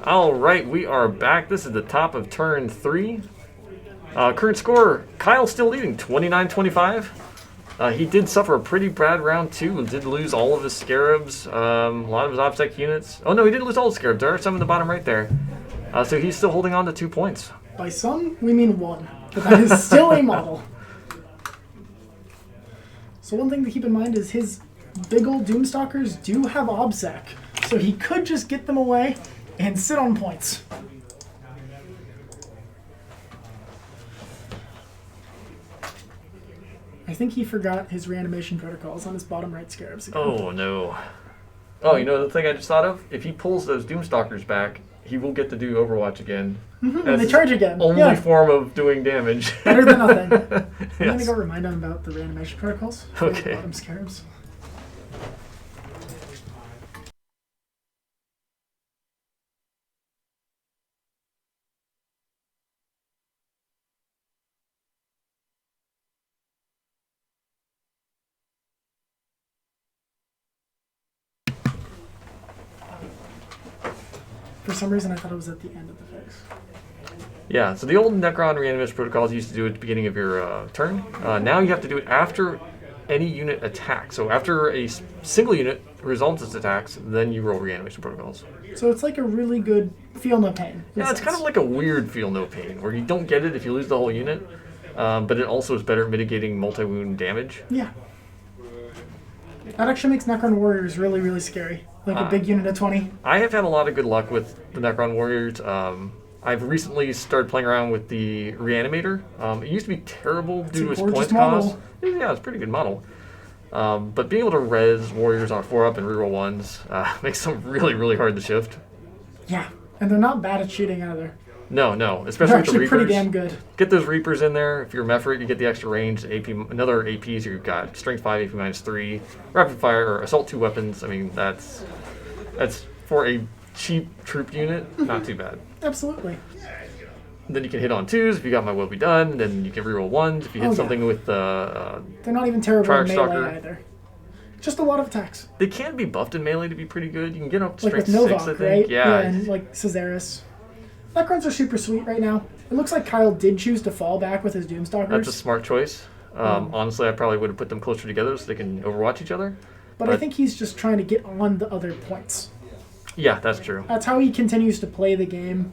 All right, we are back. This is the top of turn 3. Current score, Kyle's still leading, 29-25. He did suffer a pretty bad round 2 and did lose all of his Scarabs, a lot of his OBSEC units. Oh no, he didn't lose all his Scarabs. There are some in the bottom right there. So he's still holding on to 2 points. By some, we mean 1. But that is still a model. So one thing to keep in mind is his big old Doomstalkers do have OBSEC. So he could just get them away and sit on points. I think he forgot his reanimation protocols on his bottom right Scarabs again. Oh no. Oh, you know the thing I just thought of? If he pulls those Doomstalkers back, he will get to do Overwatch again. Mm-hmm, and they charge again. Only form of doing damage. Better than nothing. Yes. I'm going to go remind him about the reanimation protocols for the bottom Scarabs. for some reason I thought it was at the end of the phase. Yeah, so the old Necron Reanimation Protocols used to do it at the beginning of your turn. Now you have to do it after any unit attacks. So after a single unit resolves its attacks, then you roll Reanimation Protocols. So it's like a really good feel no pain. Yeah, it's kind of like a weird feel no pain, where you don't get it if you lose the whole unit, but it also is better at mitigating multi-wound damage. Yeah. That actually makes Necron Warriors really, really scary. Like a big unit of 20. I have had a lot of good luck with the Necron Warriors. I've recently started playing around with the Reanimator. It used to be terrible due to its points cost. Yeah, it's a pretty good model. But being able to res Warriors on a 4-up and reroll 1s makes them really, really hard to shift. Yeah, and they're not bad at shooting either. No, They're especially with the actually Reapers. pretty damn good. Get those Reapers in there. If you're Mephrit, you get the extra range, AP, another APs. You've got Strength 5, AP -3, Rapid Fire, or Assault 2 weapons. I mean, that's for a cheap troop unit, not too bad. Absolutely. Then you can hit on 2s if you got my Will Be Done. Then you can reroll 1s if you hit something with They're not even terrible in melee Stalker. either. Just a lot of attacks. They can be buffed in melee to be pretty good. You can get up to Like with strength 6, Novak, I think. right? Yeah. And like Caesaris. Necrons are super sweet right now. It looks like Kyle did choose to fall back with his Doomstalkers. That's a smart choice. Honestly, I probably would have put them closer together so they can overwatch each other. But I think he's just trying to get on the other points. Yeah, that's true. That's how he continues to play the game.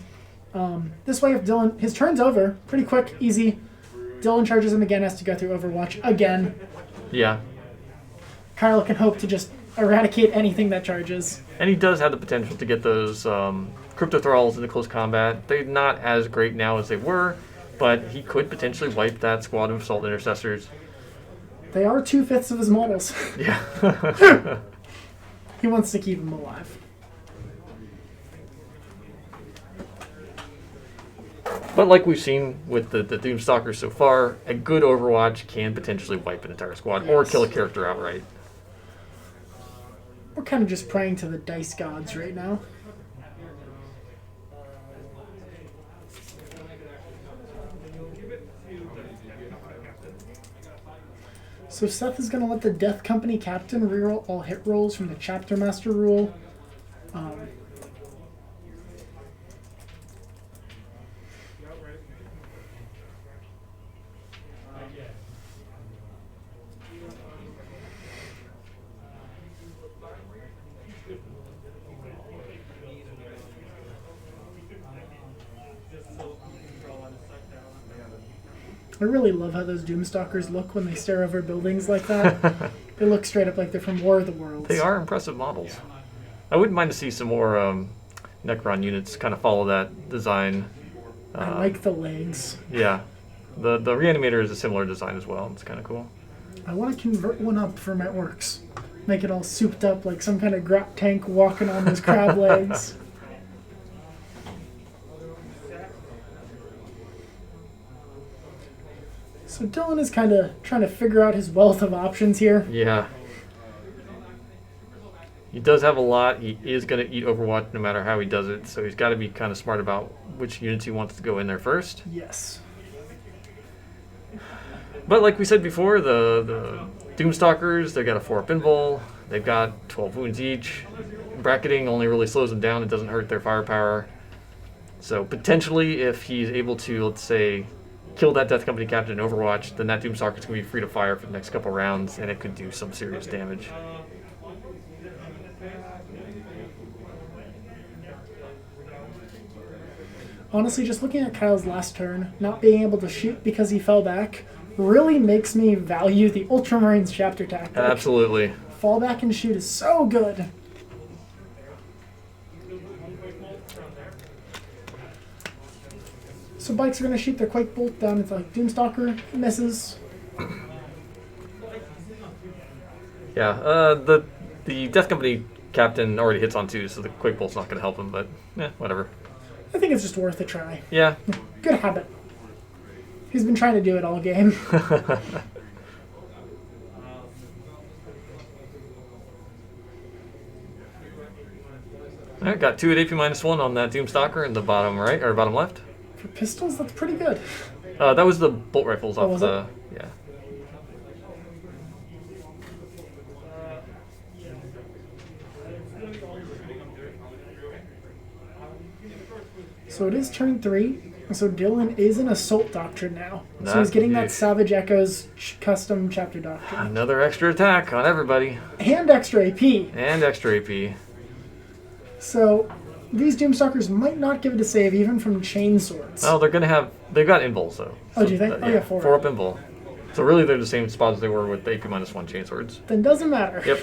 This way, if Dylan... His turn's over. Pretty quick, easy. Dylan charges him again, has to go through Overwatch again. Yeah. Kyle can hope to just eradicate anything that charges. And he does have the potential to get those Crypto Thralls into close combat. They're not as great now as they were, but he could potentially wipe that squad of Assault Intercessors. They are 2/5 of his models. Yeah. He wants to keep them alive. But like we've seen with the Doomstalkers so far, a good Overwatch can potentially wipe an entire squad or kill a character outright. We're kind of just praying to the dice gods right now. So Seth is going to let the Death Company Captain reroll all hit rolls from the Chapter Master rule. I really love how those Doomstalkers look when they stare over buildings like that. They look straight up like they're from War of the Worlds. They are impressive models. I wouldn't mind to see some more Necron units kind of follow that design. I like the legs. Yeah. The Reanimator is a similar design as well. It's kind of cool. I want to convert one up for my orcs. Make it all souped up like some kind of Grot tank walking on those crab legs. So Dylan is kind of trying to figure out his wealth of options here. Yeah. He does have a lot. He is going to eat Overwatch no matter how he does it, so he's got to be kind of smart about which units he wants to go in there first. Yes. But like we said before, the Doomstalkers, they've got a 4-up invul. They've got 12 wounds each. Bracketing only really slows them down. It doesn't hurt their firepower. So potentially, if he's able to, let's say, kill that Death Company Captain in Overwatch, then that Doomstalker is going to be free to fire for the next couple rounds, and it could do some serious damage. Honestly, just looking at Kyle's last turn, not being able to shoot because he fell back, really makes me value the Ultramarines chapter tactic. Absolutely. Fall back and shoot is so good. So bikes are going to shoot their Quake Bolt down. It's like Doomstalker misses. Yeah, the Death Company Captain already hits on 2, so the Quake Bolt's not going to help him, but whatever. I think it's just worth a try. Yeah. Good habit. He's been trying to do it all game. Alright, got 2 at AP -1 on that Doomstalker in the bottom right, or bottom left. For pistols, that's pretty good. That was the bolt rifles off was the... Yeah. So it is turn 3. So Dylan is an Assault Doctrine now. So he's getting that Nice. Savage Echoes custom chapter doctrine. Another extra attack on everybody. And extra AP. And extra AP. So these Doomstalkers might not give it a save even from chain swords. Oh, they're going to have... They've got invuls, though. Oh, do you think? Oh, yeah, 4. 4 up invul. So really, they're the same spot as they were with AP -1 chain swords. Then doesn't matter. Yep.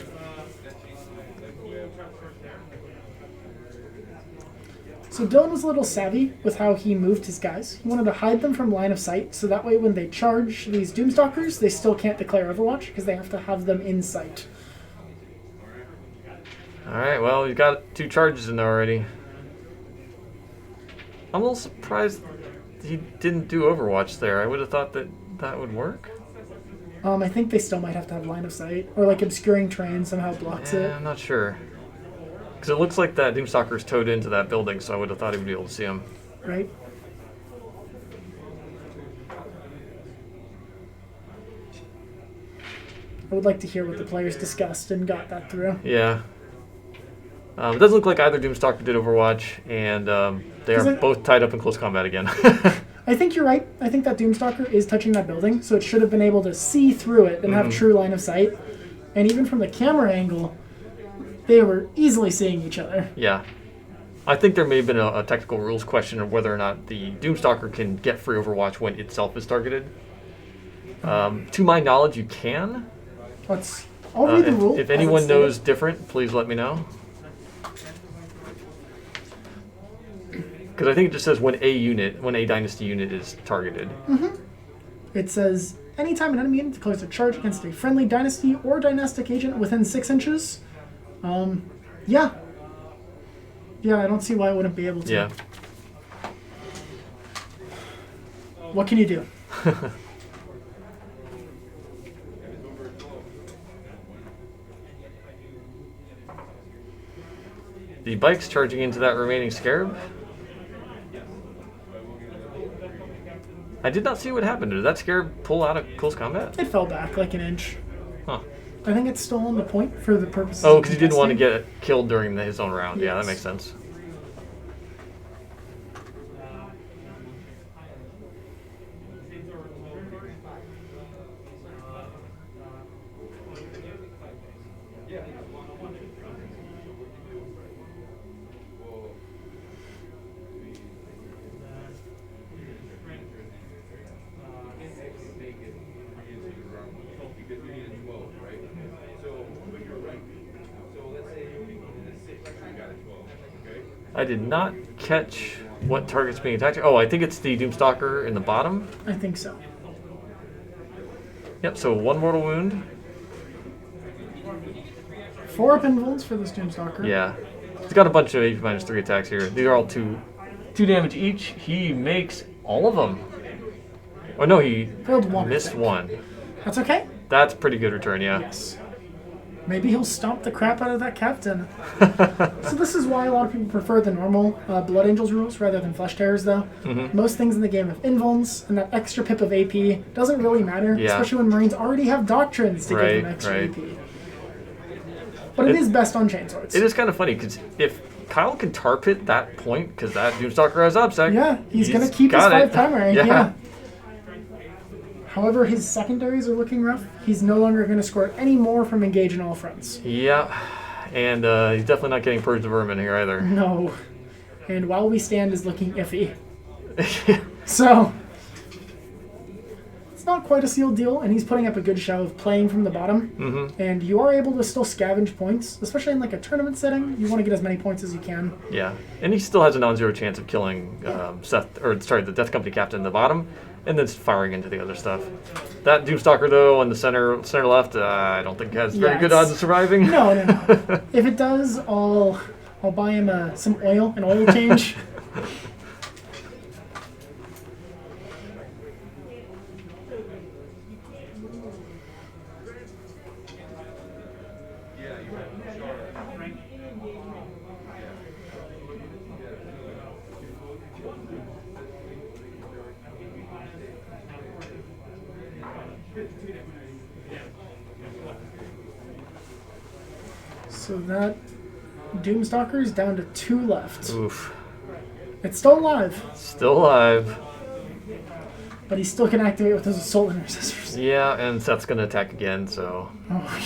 So Dylan was a little savvy with how he moved his guys. He wanted to hide them from line of sight, so that way when they charge these Doomstalkers, they still can't declare Overwatch because they have to have them in sight. Alright, well, you've got 2 charges in there already. I'm a little surprised he didn't do Overwatch there. I would have thought that that would work. I think they still might have to have line of sight, or like obscuring terrain somehow blocks it. I'm not sure. Because it looks like that Doomstalker's towed into that building, so I would have thought he would be able to see him. Right? I would like to hear what the players discussed and got that through. Yeah. It doesn't look like either Doomstalker did Overwatch, and they are both tied up in close combat again. I think you're right. I think that Doomstalker is touching that building, so it should have been able to see through it and have true line of sight. And even from the camera angle, they were easily seeing each other. Yeah. I think there may have been a technical rules question of whether or not the Doomstalker can get free Overwatch when itself is targeted. To my knowledge, you can. I'll read the rule. If anyone knows different, please let me know. Because I think it just says when a Dynasty unit is targeted. It says, anytime an enemy unit declares a charge against a friendly Dynasty or Dynastic agent within 6 inches, yeah. Yeah, I don't see why I wouldn't be able to. Yeah. What can you do? The bike's charging into that remaining Scarab. I did not see what happened. Did that Scarab pull out of close combat? It fell back like an inch. Huh. I think it's still on the point for the purposes Oh, of because he didn't want to contesting. get killed during his own round. Yeah, that Yes. makes sense. I did not catch what target's being attacked. Oh, I think it's the Doomstalker in the bottom. I think so. Yep, so 1 mortal wound. 4 up invulns for this Doomstalker. Yeah. He's got a bunch of AP -3 attacks here. These are all 2 damage each. He makes all of them. Oh no, he Failed 1. I missed think. 1. That's okay. That's pretty good return, yeah. Yes. Maybe he'll stomp the crap out of that captain. So this is why a lot of people prefer the normal Blood Angels rules rather than Flesh Terrors, though. Most things in the game have invulns, and that extra pip of AP doesn't really matter, Yeah. especially when Marines already have doctrines to give them extra Right. AP. But it is best on chainswords. It is kind of funny, because if Kyle can tar pit that point, because that Doomstalker has Obsec. Yeah, he's going to keep his got 5 it. primary. Yeah. Yeah. However, his secondaries are looking rough. He's no longer going to score any more from engage in all fronts. Yeah, and he's definitely not getting Purge the Vermin here either. No. And While We Stand is looking iffy. So, it's not quite a sealed deal, and he's putting up a good show of playing from the bottom. And you are able to still scavenge points, especially in like a tournament setting. You want to get as many points as you can. Yeah, and he still has a non-zero chance of killing the Death Company captain in the bottom, and then firing into the other stuff. That Doomstalker, though, on the center left, I don't think has very good odds of surviving. No. If it does, I'll buy him some oil, an oil change. So that Doomstalker is down to 2 left. Oof. It's still alive, Still alive. but he still can activate with his Assault Intercessors. Yeah, and Seth's going to attack again, so... Oh.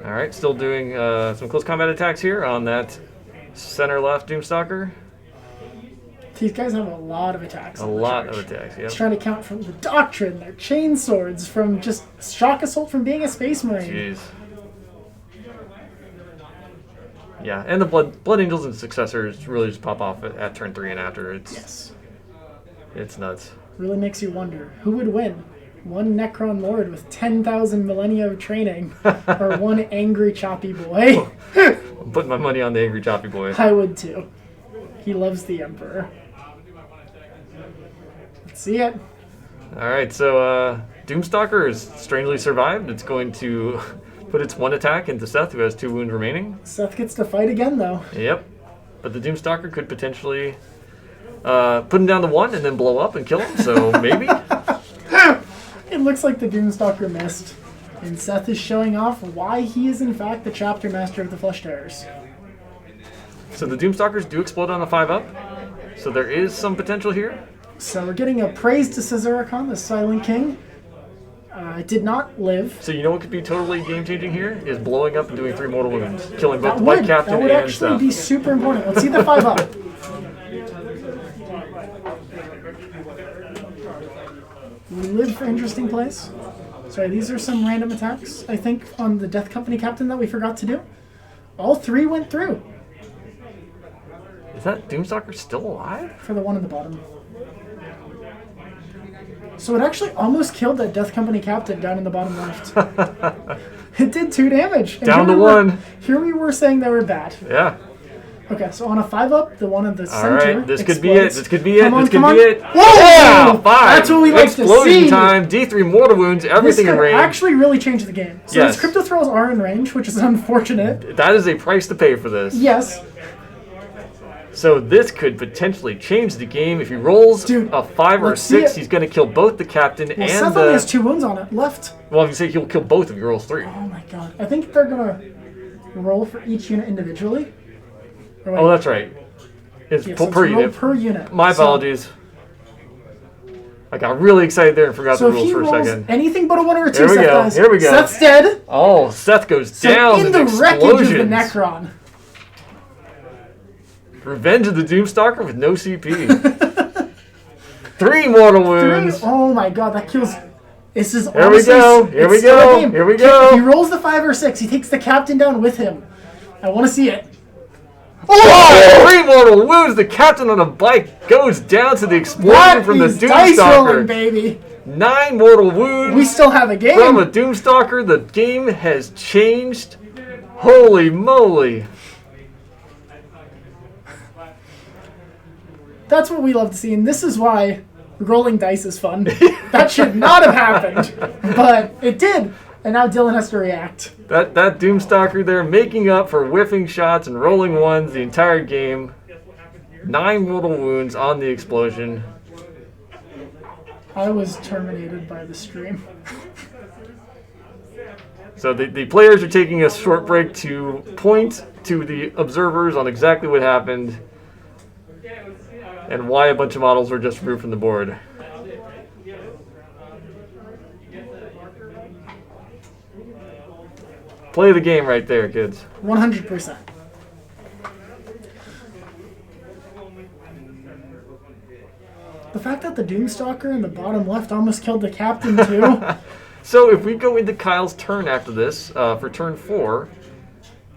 All right, still doing some close combat attacks here on that center left Doomstalker. These guys have a lot of attacks. A lot of attacks, yeah. He's trying to count from the Doctrine, their chain swords, from just shock assault from being a space marine. Jeez. Yeah, and the Blood Angels and Successors really just pop off at turn 3 and after. It's nuts. Really makes you wonder, who would win? One Necron Lord with 10,000 millennia of training, or one angry choppy boy? I'm putting my money on the angry choppy boy. I would too. He loves the Emperor. Let's see it. All right, so Doomstalker has strangely survived. It's going to put its one attack into Seth, who has 2 wounds remaining. Seth gets to fight again, though. Yep, but the Doomstalker could potentially put him down to 1 and then blow up and kill him, so maybe? It looks like the Doomstalker missed, and Seth is showing off why he is in fact the chapter master of the Flesh Terrors. So the Doomstalkers do explode on a 5-up, so there is some potential here. So we're getting a praise to Caesaricon, the Silent King. It did not live. So you know what could be totally game-changing here? Is blowing up and doing 3 mortal wounds, killing both That the White would, Captain that would and actually Seth. be super important. Let's see the 5-up. We live for interesting plays. Sorry, these are some random attacks, I think, on the Death Company Captain that we forgot to do. All 3 went through. Is that Doomstalker still alive? For the one in the bottom. So it actually almost killed that Death Company Captain down in the bottom left. It did 2 damage. And Down to here we were- 1. Here we were saying they were bad. Yeah. Okay, so on a 5-up, the one in the All center right, this could be it. explodes. This could be it. Come on, This could come on. be it. Whoa! Yeah, 5. That's what we like to Explosion see. time. D3 mortal wounds. This Everything in could range. actually really change the game. So Yes. these Crypto Thralls are in range, which is unfortunate. That is a price to pay for this. Yes. So this could potentially change the game. If he rolls Dude, a 5 or a let's see 6, it. he's going to kill both the captain Well, and Seth only has 2 wounds on it left. Well, if you say he'll kill both if he rolls 3. Oh my god. I think they're going to roll for each unit individually. Or wait, Oh, that's right. It's yeah, so per it's roll unit. per unit. My So- apologies. I got really excited there and forgot So the if rules he for a rolls second. anything but a 1 or a 2, Here we Seth go, does. here we go. Seth's dead. Oh, Seth goes So down in in the wreckage of the explosions. Necron. Revenge of the Doomstalker with no CP. 3 mortal wounds. Oh my god, that kills. This is Here we honestly, go, here it's we still a go, game. here we go. If he rolls the 5 or 6, he takes the captain down with him. I want to see it. Oh, 3 mortal wounds. The captain on a bike goes down to the explosion That from the is dice rolling, Doomstalker. baby. 9 mortal wounds. We still have a game. From a Doomstalker. The game has changed. Holy moly. That's what we love to see, and this is why rolling dice is fun. That should not have happened, but it did, and now Dylan has to react. That Doomstalker there making up for whiffing shots and rolling ones the entire game. 9 mortal wounds on the explosion. I was terminated by the stream. So the players are taking a short break to point to the observers on exactly what happened and why a bunch of models were just removed from the board. Play the game right there, kids. 100%. The fact that the Doomstalker in the bottom left almost killed the captain too. So if we go into Kyle's turn after this, for turn 4,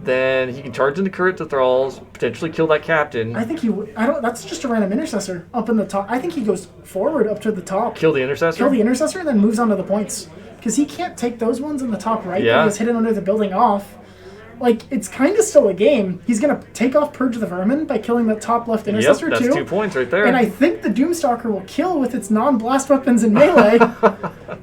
then he can charge into crit to Thralls, potentially kill that captain. I think he would. That's just a random Intercessor up in the top. I think he goes forward up to the top. Kill the Intercessor? Kill the Intercessor and then moves on to the points. Because he can't take those ones in the top right that he was hidden under the building off. Like, it's kind of still a game. He's going to take off Purge the Vermin by killing the top left Intercessor that's too. 2 points right there. And I think the Doomstalker will kill with its non-blast weapons in melee.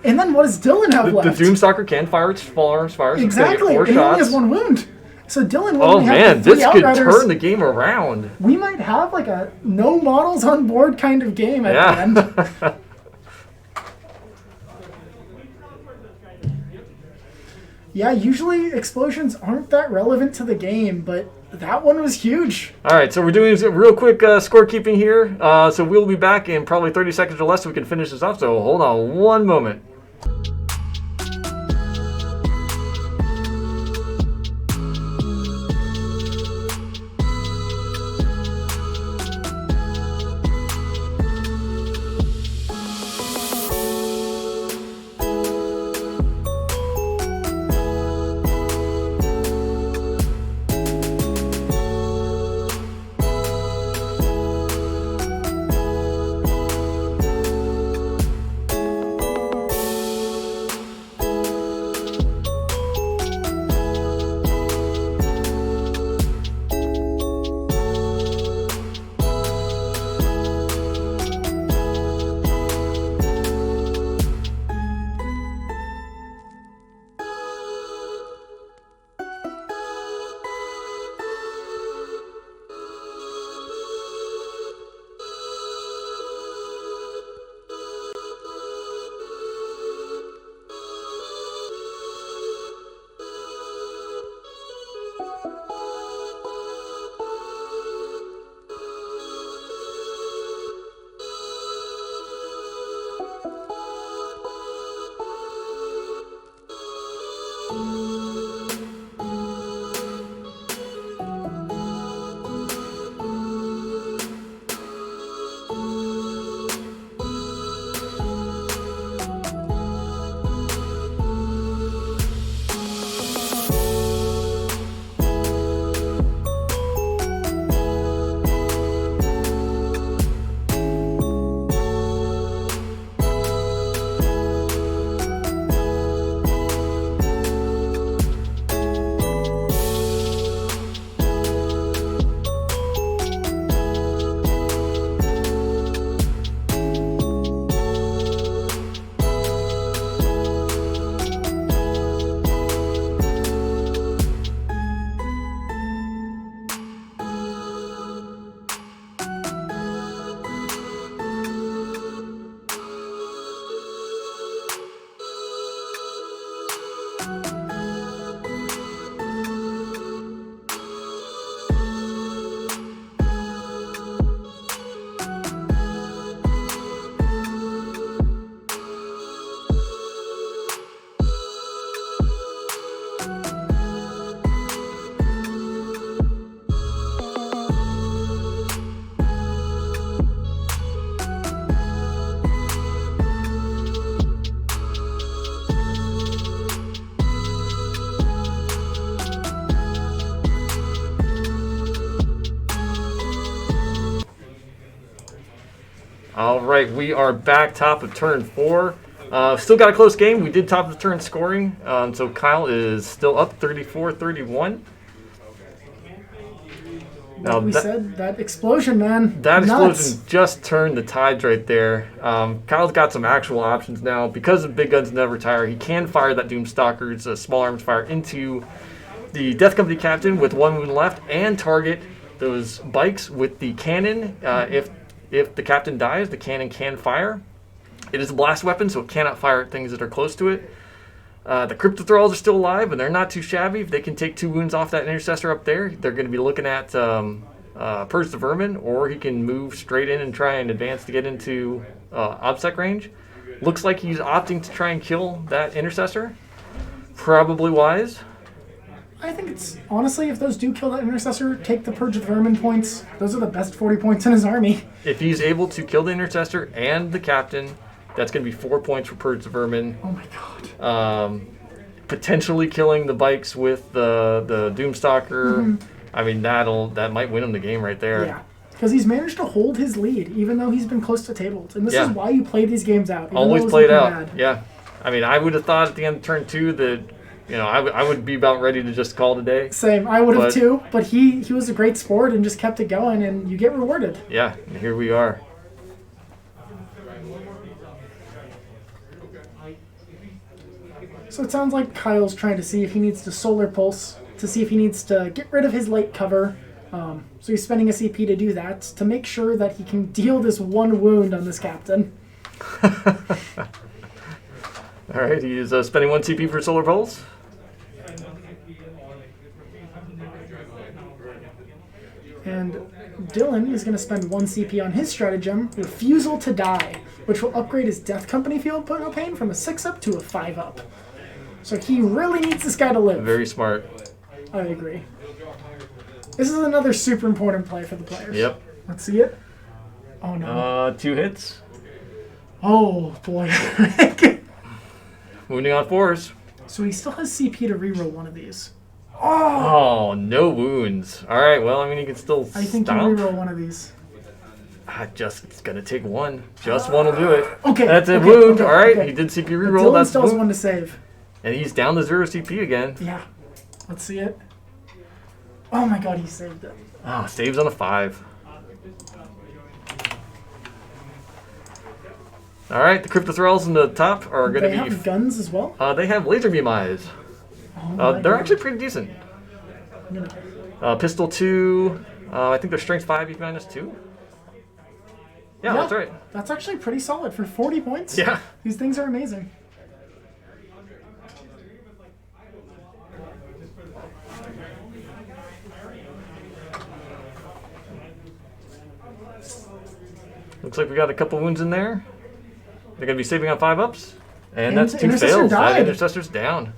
And then what does Dylan have left? The Doomstalker can fire its small arms fire. So exactly. Get 4 and he shots. only has 1 wound. So Dylan will Oh only have man, the 3 this could Outriders. turn the game around. We might have like a no models on board kind of game at the end. Yeah, usually explosions aren't that relevant to the game, but that one was huge. All right, so we're doing some real quick scorekeeping here. So we'll be back in probably 30 seconds or less so we can finish this off. So hold on one moment. All right, we are back top of turn 4. Still got a close game. We did top of the turn scoring, so Kyle is still up 34-31. Like we said, that explosion, man. That Nuts. explosion just turned the tides right there. Kyle's got some actual options now. Because the big guns never tire, he can fire that Doomstalker's small arms fire into the Death Company captain with 1 wound left and target those bikes with the cannon. If the captain dies, the cannon can fire. It is a blast weapon, so it cannot fire at things that are close to it. The Crypto Thralls are still alive, and they're not too shabby. If they can take 2 wounds off that Intercessor up there, they're going to be looking at Purge the Vermin, or he can move straight in and try and advance to get into OBSEC range. Looks like he's opting to try and kill that Intercessor. Probably wise. I think it's honestly, if those do kill that Intercessor, take the Purge of the Vermin points. Those are the best 40 points in his army. If he's able to kill the Intercessor and the Captain, that's going to be 4 points for Purge the Vermin. Oh my god. Potentially killing the bikes with the Doomstalker. I mean, that might win him the game right there. Yeah. Because he's managed to hold his lead, even though he's been close to tables. And this Yeah. is why you play these games out. Even Always though it was played looking out. bad. Yeah. I mean, I would have thought at the end of turn 2 that, I would be about ready to just call today. Same. I would have But- too. But he was a great sport and just kept it going, and you get rewarded. Yeah, and here we are. So it sounds like Kyle's trying to see if he needs to Solar Pulse, to see if he needs to get rid of his light cover. So he's spending a CP to do that, to make sure that he can deal this one wound on this captain. All right, he is spending 1 CP for Solar Pulse. And Dylan is going to spend 1 CP on his stratagem, Refusal to Die, which will upgrade his Death Company field point of pain from a 6-up to a 5-up. So he really needs this guy to live. Very smart. I agree. This is another super important play for the players. Yep. Let's see it. Oh no. 2 hits. Oh boy. Wounding on 4s. So he still has CP to reroll one of these. Oh, no wounds. All right, well, I mean, he can still I think you stomp. reroll one of these. It's going to take 1. Just 1 will do it. Okay. That's a okay, wound. okay, All right, okay. he did CP But reroll. Dylan That's still has wound. 1 to save. And he's down to 0 CP again. Yeah. Let's see it. Oh my god, he saved it. Ah, saves on a 5. All right, the Crypto Thralls in the top are going They to have be... guns as well? They have laser beam eyes. Oh my They're God. actually pretty decent. I'm gonna- Pistol 2. I think they're strength 5, EP minus 2. Yeah, that's right. That's actually pretty solid for 40 points. Yeah. These things are amazing. Looks like we got a couple wounds in there. They're going to be saving on 5-ups. And And that's 2 Intercessor fails. That died. Intercessor's down.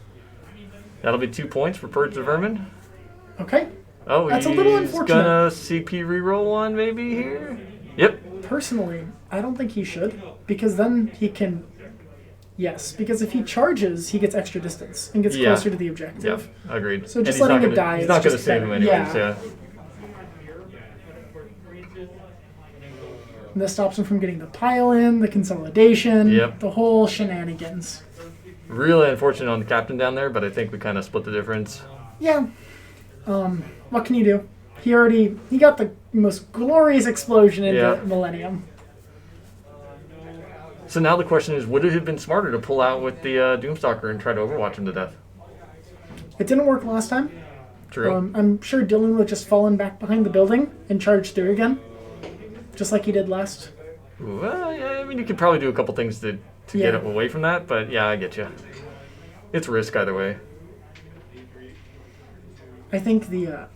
That'll be 2 points for Purge the Vermin. Okay. Oh, That's a he's little unfortunate. gonna CP reroll 1 maybe here? Yep. Personally, I don't think he should, because then he can... Yes, because if he charges, he gets extra distance and gets Yeah. closer to the objective. Yep, agreed. So And just he's letting not it gonna- die He's is not going to just save him better. anyways, Yeah. yeah. And this stops him from getting the pile-in, the consolidation, Yep. the whole shenanigans. Really unfortunate on the captain down there, but I think we kind of split the difference. Yeah. What can you do? He got the most glorious explosion in Yeah. the Millennium. So now the question is, would it have been smarter to pull out with the Doomstalker and try to overwatch him to death? It didn't work last time. True. I'm sure Dylan would have just fallen back behind the building and charged through again, just like he did last. Well, yeah, I mean, you could probably do a couple things to get Yeah. away from that, but yeah, I get you. It's risk either way. I think the...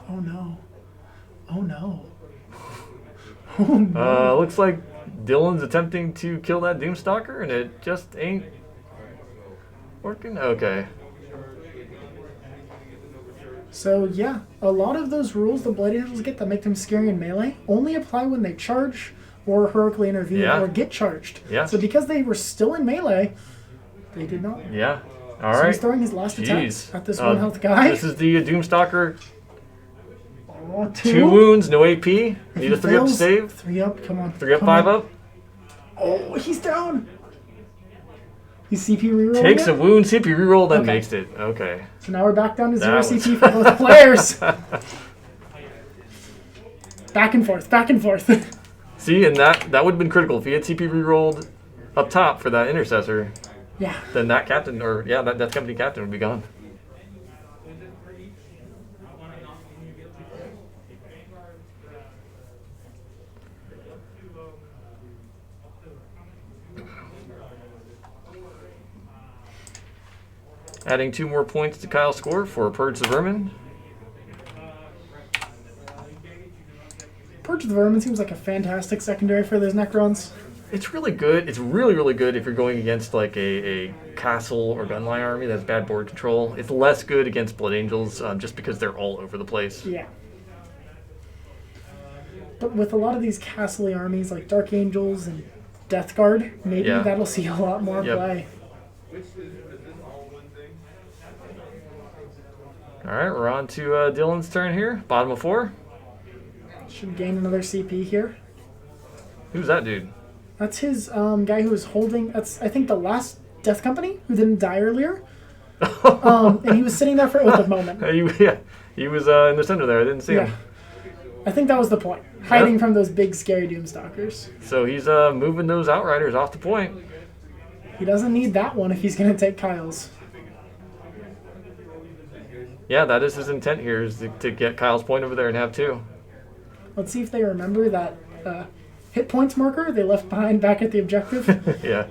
Oh no. Oh no. Oh no. Looks like Dylan's attempting to kill that Doomstalker, and it just ain't working. Okay. So yeah, a lot of those rules the Blood Angels get that make them scary in melee only apply when they charge or heroically intervene Yeah. or get charged. Yeah. So because they were still in melee, they did not. Yeah. All So right. he's throwing his last attack Jeez. at this one health guy. This is the Doomstalker. Oh, 2 wounds, no AP. If Need he a 3-up to fails, save. 3 up, come on. 3-up, come 5-up. on. Oh, he's down. He's CP reroll. Takes a wound, CP reroll, then Okay. makes it. Okay. So now we're back down to 0 That was- CP for both players. Back and forth, back and forth. See, and that would have been critical. If he had CP rerolled up top for that Intercessor, Yeah. then that captain, or yeah, that company captain would be gone. Adding 2 more points to Kyle's score for Purge the Vermin. Purge of the Vermin seems like a fantastic secondary for those Necrons. It's really good. It's really, really good if you're going against like a castle or gunline army that has bad board control. It's less good against Blood Angels just because they're all over the place. Yeah. But with a lot of these castle armies like Dark Angels and Death Guard, maybe that'll see a lot more play. All right, we're on to Dylan's turn here. Bottom of 4. Should gain another CP here. Who's that dude? That's his guy who was holding. That's I think the last Death Company who didn't die earlier. And he was sitting there for Oath of Moment. He was in the center there. I didn't see him. I think that was the point. Hiding from those big scary Doomstalkers. So he's moving those Outriders off the point. He doesn't need that one if he's going to take Kyle's. Yeah, that is his intent here, is to get Kyle's point over there and have 2. Let's see if they remember that hit points marker they left behind back at the objective. Yeah.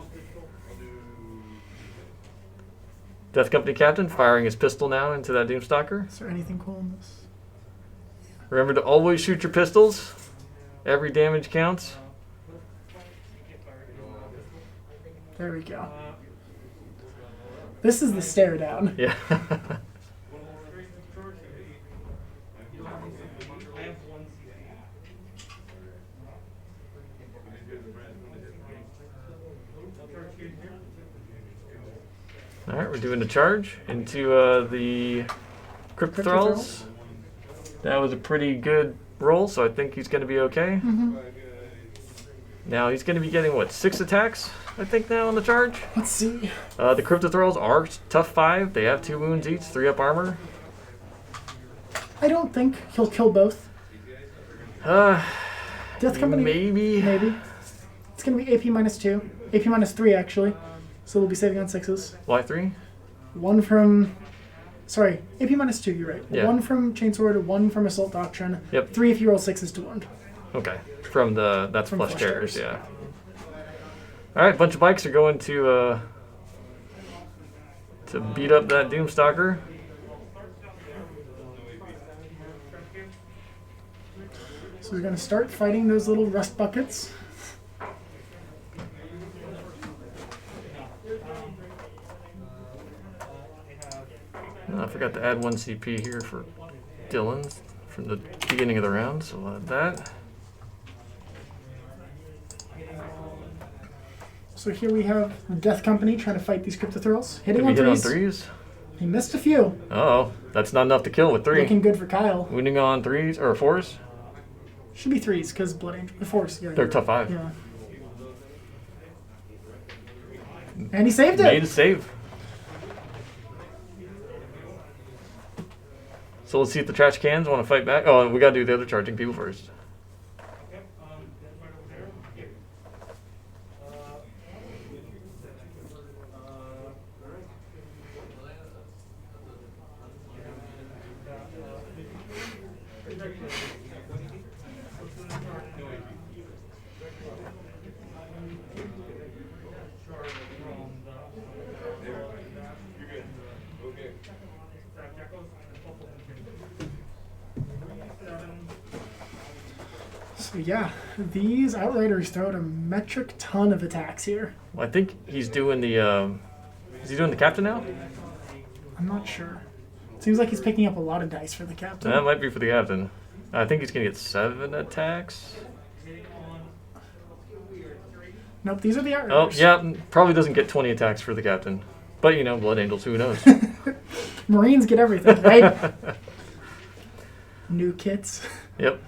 Death Company Captain firing his pistol now into that Doomstalker. Is there anything cool in this? Remember to always shoot your pistols. Every damage counts. There we go. This is the stare down. Yeah. All right, we're doing a charge into the Crypt Thralls. That was a pretty good roll, so I think he's going to be okay. Mm-hmm. Now he's going to be getting, what, 6 attacks, I think, now on the charge? Let's see. The Crypt Thralls are tough 5. They have 2 wounds each, 3 up armor. I don't think he'll kill both. Death Company? Maybe. Maybe. It's going to be AP -2. AP -3, actually. So they'll be saving on 6s. Why 3? One from... Sorry, AP -2, you're right. Yeah. 1 from Chainsword, 1 from Assault Doctrine. Yep. 3 if you roll 6s to wound. Okay. That's From Flesh Flesh Terrors, Terrors. yeah. All right, bunch of bikes are going to beat up that Doomstalker. So we're going to start fighting those little rust buckets. I forgot to add 1 CP here for Dylan from the beginning of the round, so we'll add that. So here we have the Death Company trying to fight these Cryptothralls. Hitting Did we on hit 3s. on 3s? He missed a few. Uh-oh, that's not enough to kill with 3. Looking good for Kyle. Wounding on 3s, or 4s? Should be 3s, because Blood Angel. 4s, yeah. They're tough 5. Yeah. And he saved it. Made a save. So let's see if the trash cans want to fight back. Oh, we got to do the other charging people first. So yeah, these Outriders throw out a metric ton of attacks here. Well, I think he's doing the... is he doing the captain now? I'm not sure. Seems like he's picking up a lot of dice for the captain. That might be for the captain. I think he's going to get 7 attacks. Nope, these are the Oh, Outriders. yeah, probably doesn't get 20 attacks for the captain. But, you know, Blood Angels, who knows? Marines get everything, right? New kits. Yep.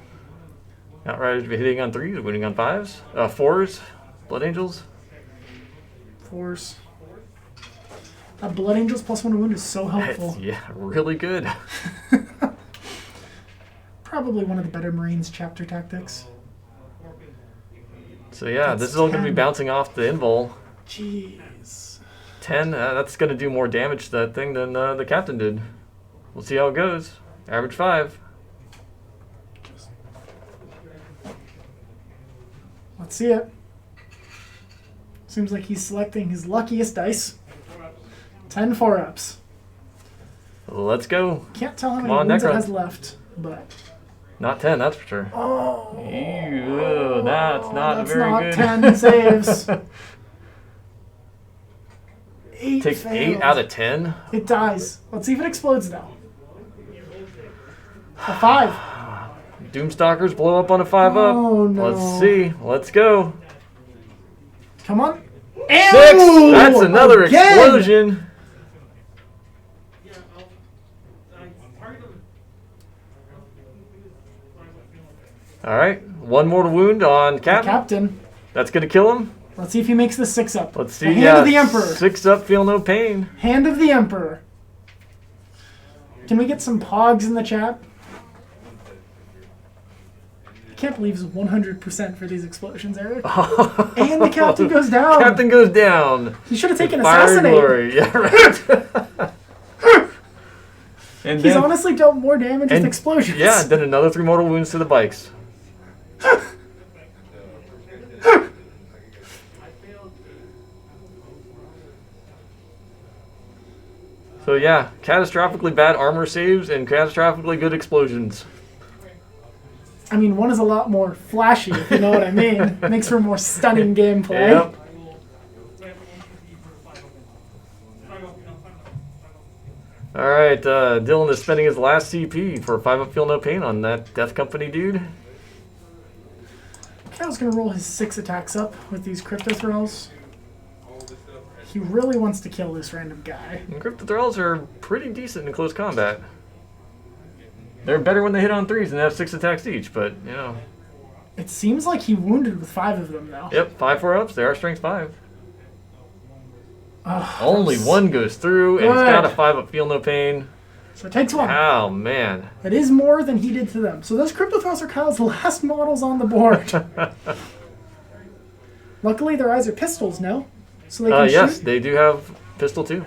Outriders be hitting on 3s, winning on 5s. 4s, Blood Angels. 4s. Blood Angels +1 to wound is so helpful. Yeah, really good. Probably one of the better Marines chapter tactics. So yeah, That's this is all going to be 10. bouncing off the invul. Jeez. 10, that's going to do more damage to that thing than the captain did. We'll see how it goes. Average 5. Let's see it. Seems like he's selecting his luckiest dice. 10 4-ups. Let's go. Can't tell how Come many on, wounds it Necrons. has left, but Not 10, that's for sure. Oh, Ew, that's not that's very not good. 10 saves. 8 Takes failed. 8 out of 10. It dies. Let's see if it explodes now. A 5. Doomstalkers blow up on a 5 up. Oh, no. Let's see. Let's go. Come on. 6! Ew, That's another again. explosion. All right, one more to wound on Captain. Captain. That's going to kill him. Let's see if he makes the 6 up. Let's see. The Hand of the Emperor. 6 up, feel no pain. Hand of the Emperor. Can we get some pogs in the chat? I can't believe it's 100% for these explosions, Eric. And the captain goes down. Captain goes down. He should have taken Fire assassinate. glory. Yeah, right. And He's then, honestly dealt more damage with and- explosions. yeah, then another 3 mortal wounds to the bikes. So yeah, catastrophically bad armor saves and catastrophically good explosions. I mean, one is a lot more flashy, if you know what I mean. Makes for more stunning gameplay. Yep. All right, Dylan is spending his last CP for 5 up, feel no pain on that Death Company dude. Kyle's going to roll his 6 attacks up with these Crypto Thralls. He really wants to kill this random guy. And Crypto Thralls are pretty decent in close combat. They're better when they hit on 3s and have 6 attacks each, but, you know. It seems like he wounded with 5 of them, though. Yep, 5 4-ups, they are strength 5. Ugh, Only that's- one goes through, and he's got a 5 up, feel no pain. So it takes 1. Oh, man. It is more than he did to them. So those Crypto Thralls are Kyle's last models on the board. Luckily, their eyes are pistols, no? So they can Yes, shoot. they do have pistol too.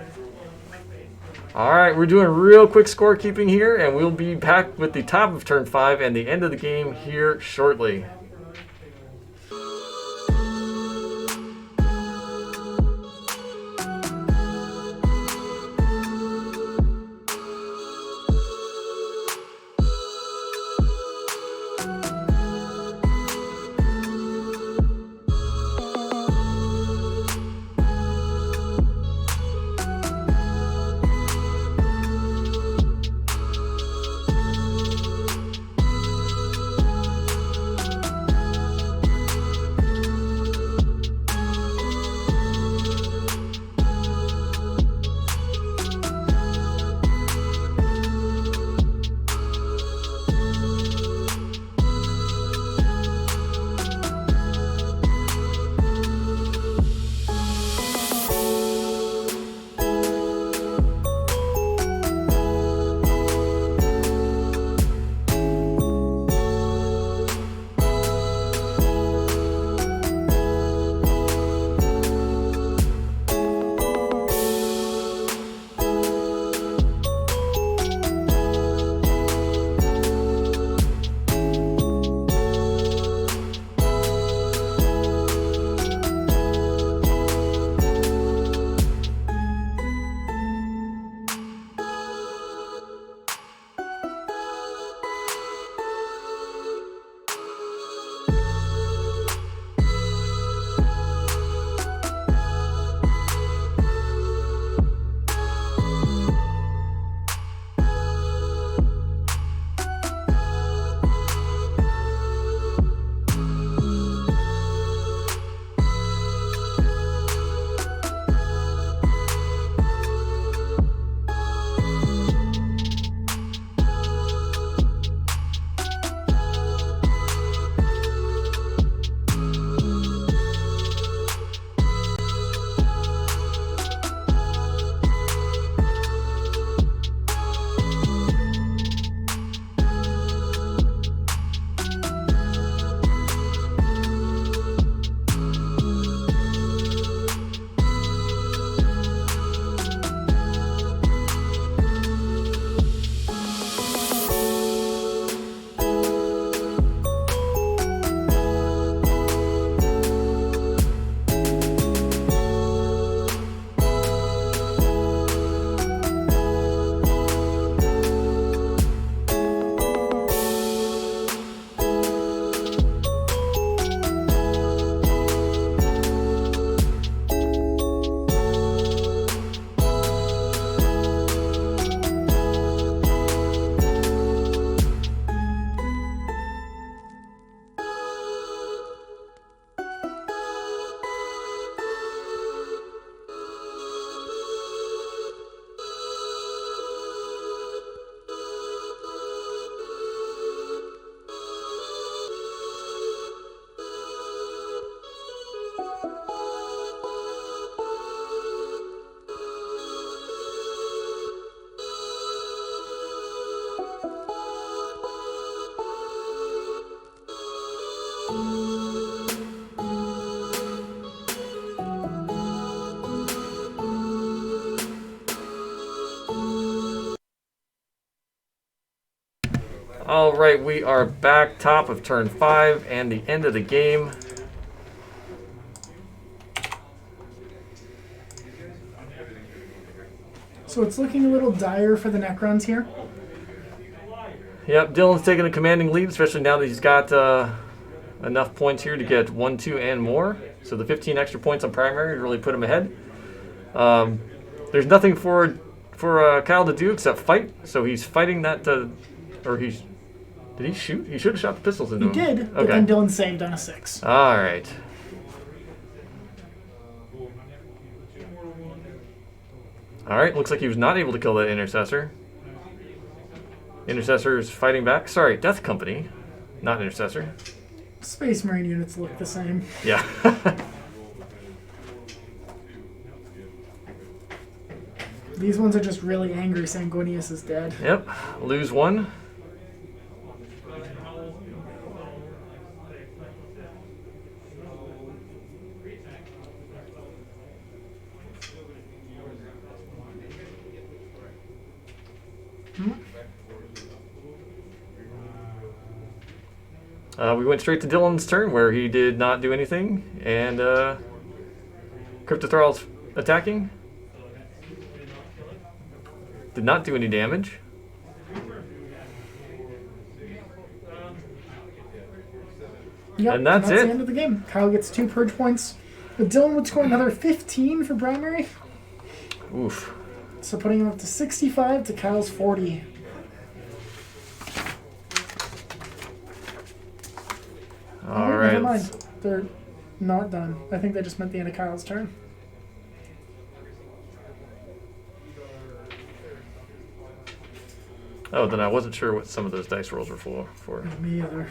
All right, we're doing real quick scorekeeping here, and we'll be back with the top of turn 5 and the end of the game here shortly. All right, we are back top of turn 5 and the end of the game. So it's looking a little dire for the Necrons here. Yep, Dylan's taking a commanding lead, especially now that he's got enough points here to get 1, 2, and more. So the 15 extra points on primary really put him ahead. There's nothing for Kyle to do except fight. So he's fighting that, or did he shoot? He should have shot the pistols into him. He did, but then Dylan saved on a 6. All right. All right, looks like he was not able to kill that Intercessor. Intercessor's fighting back. Sorry, Death Company, not Intercessor. Space Marine units look the same. Yeah. These ones are just really angry Sanguinius is dead. Yep, lose 1. We went straight to Dylan's turn where he did not do anything, and Thralls attacking. Did not do any damage. Yep, and that's it. The end of the game. Kyle gets 2 purge points, but Dylan would score another 15 for primary. Oof. So putting him up to 65 to Kyle's 40. All right. Never mind. They're not done. I think they just meant the end of Kyle's turn. Oh, then I wasn't sure what some of those dice rolls were for. Me either.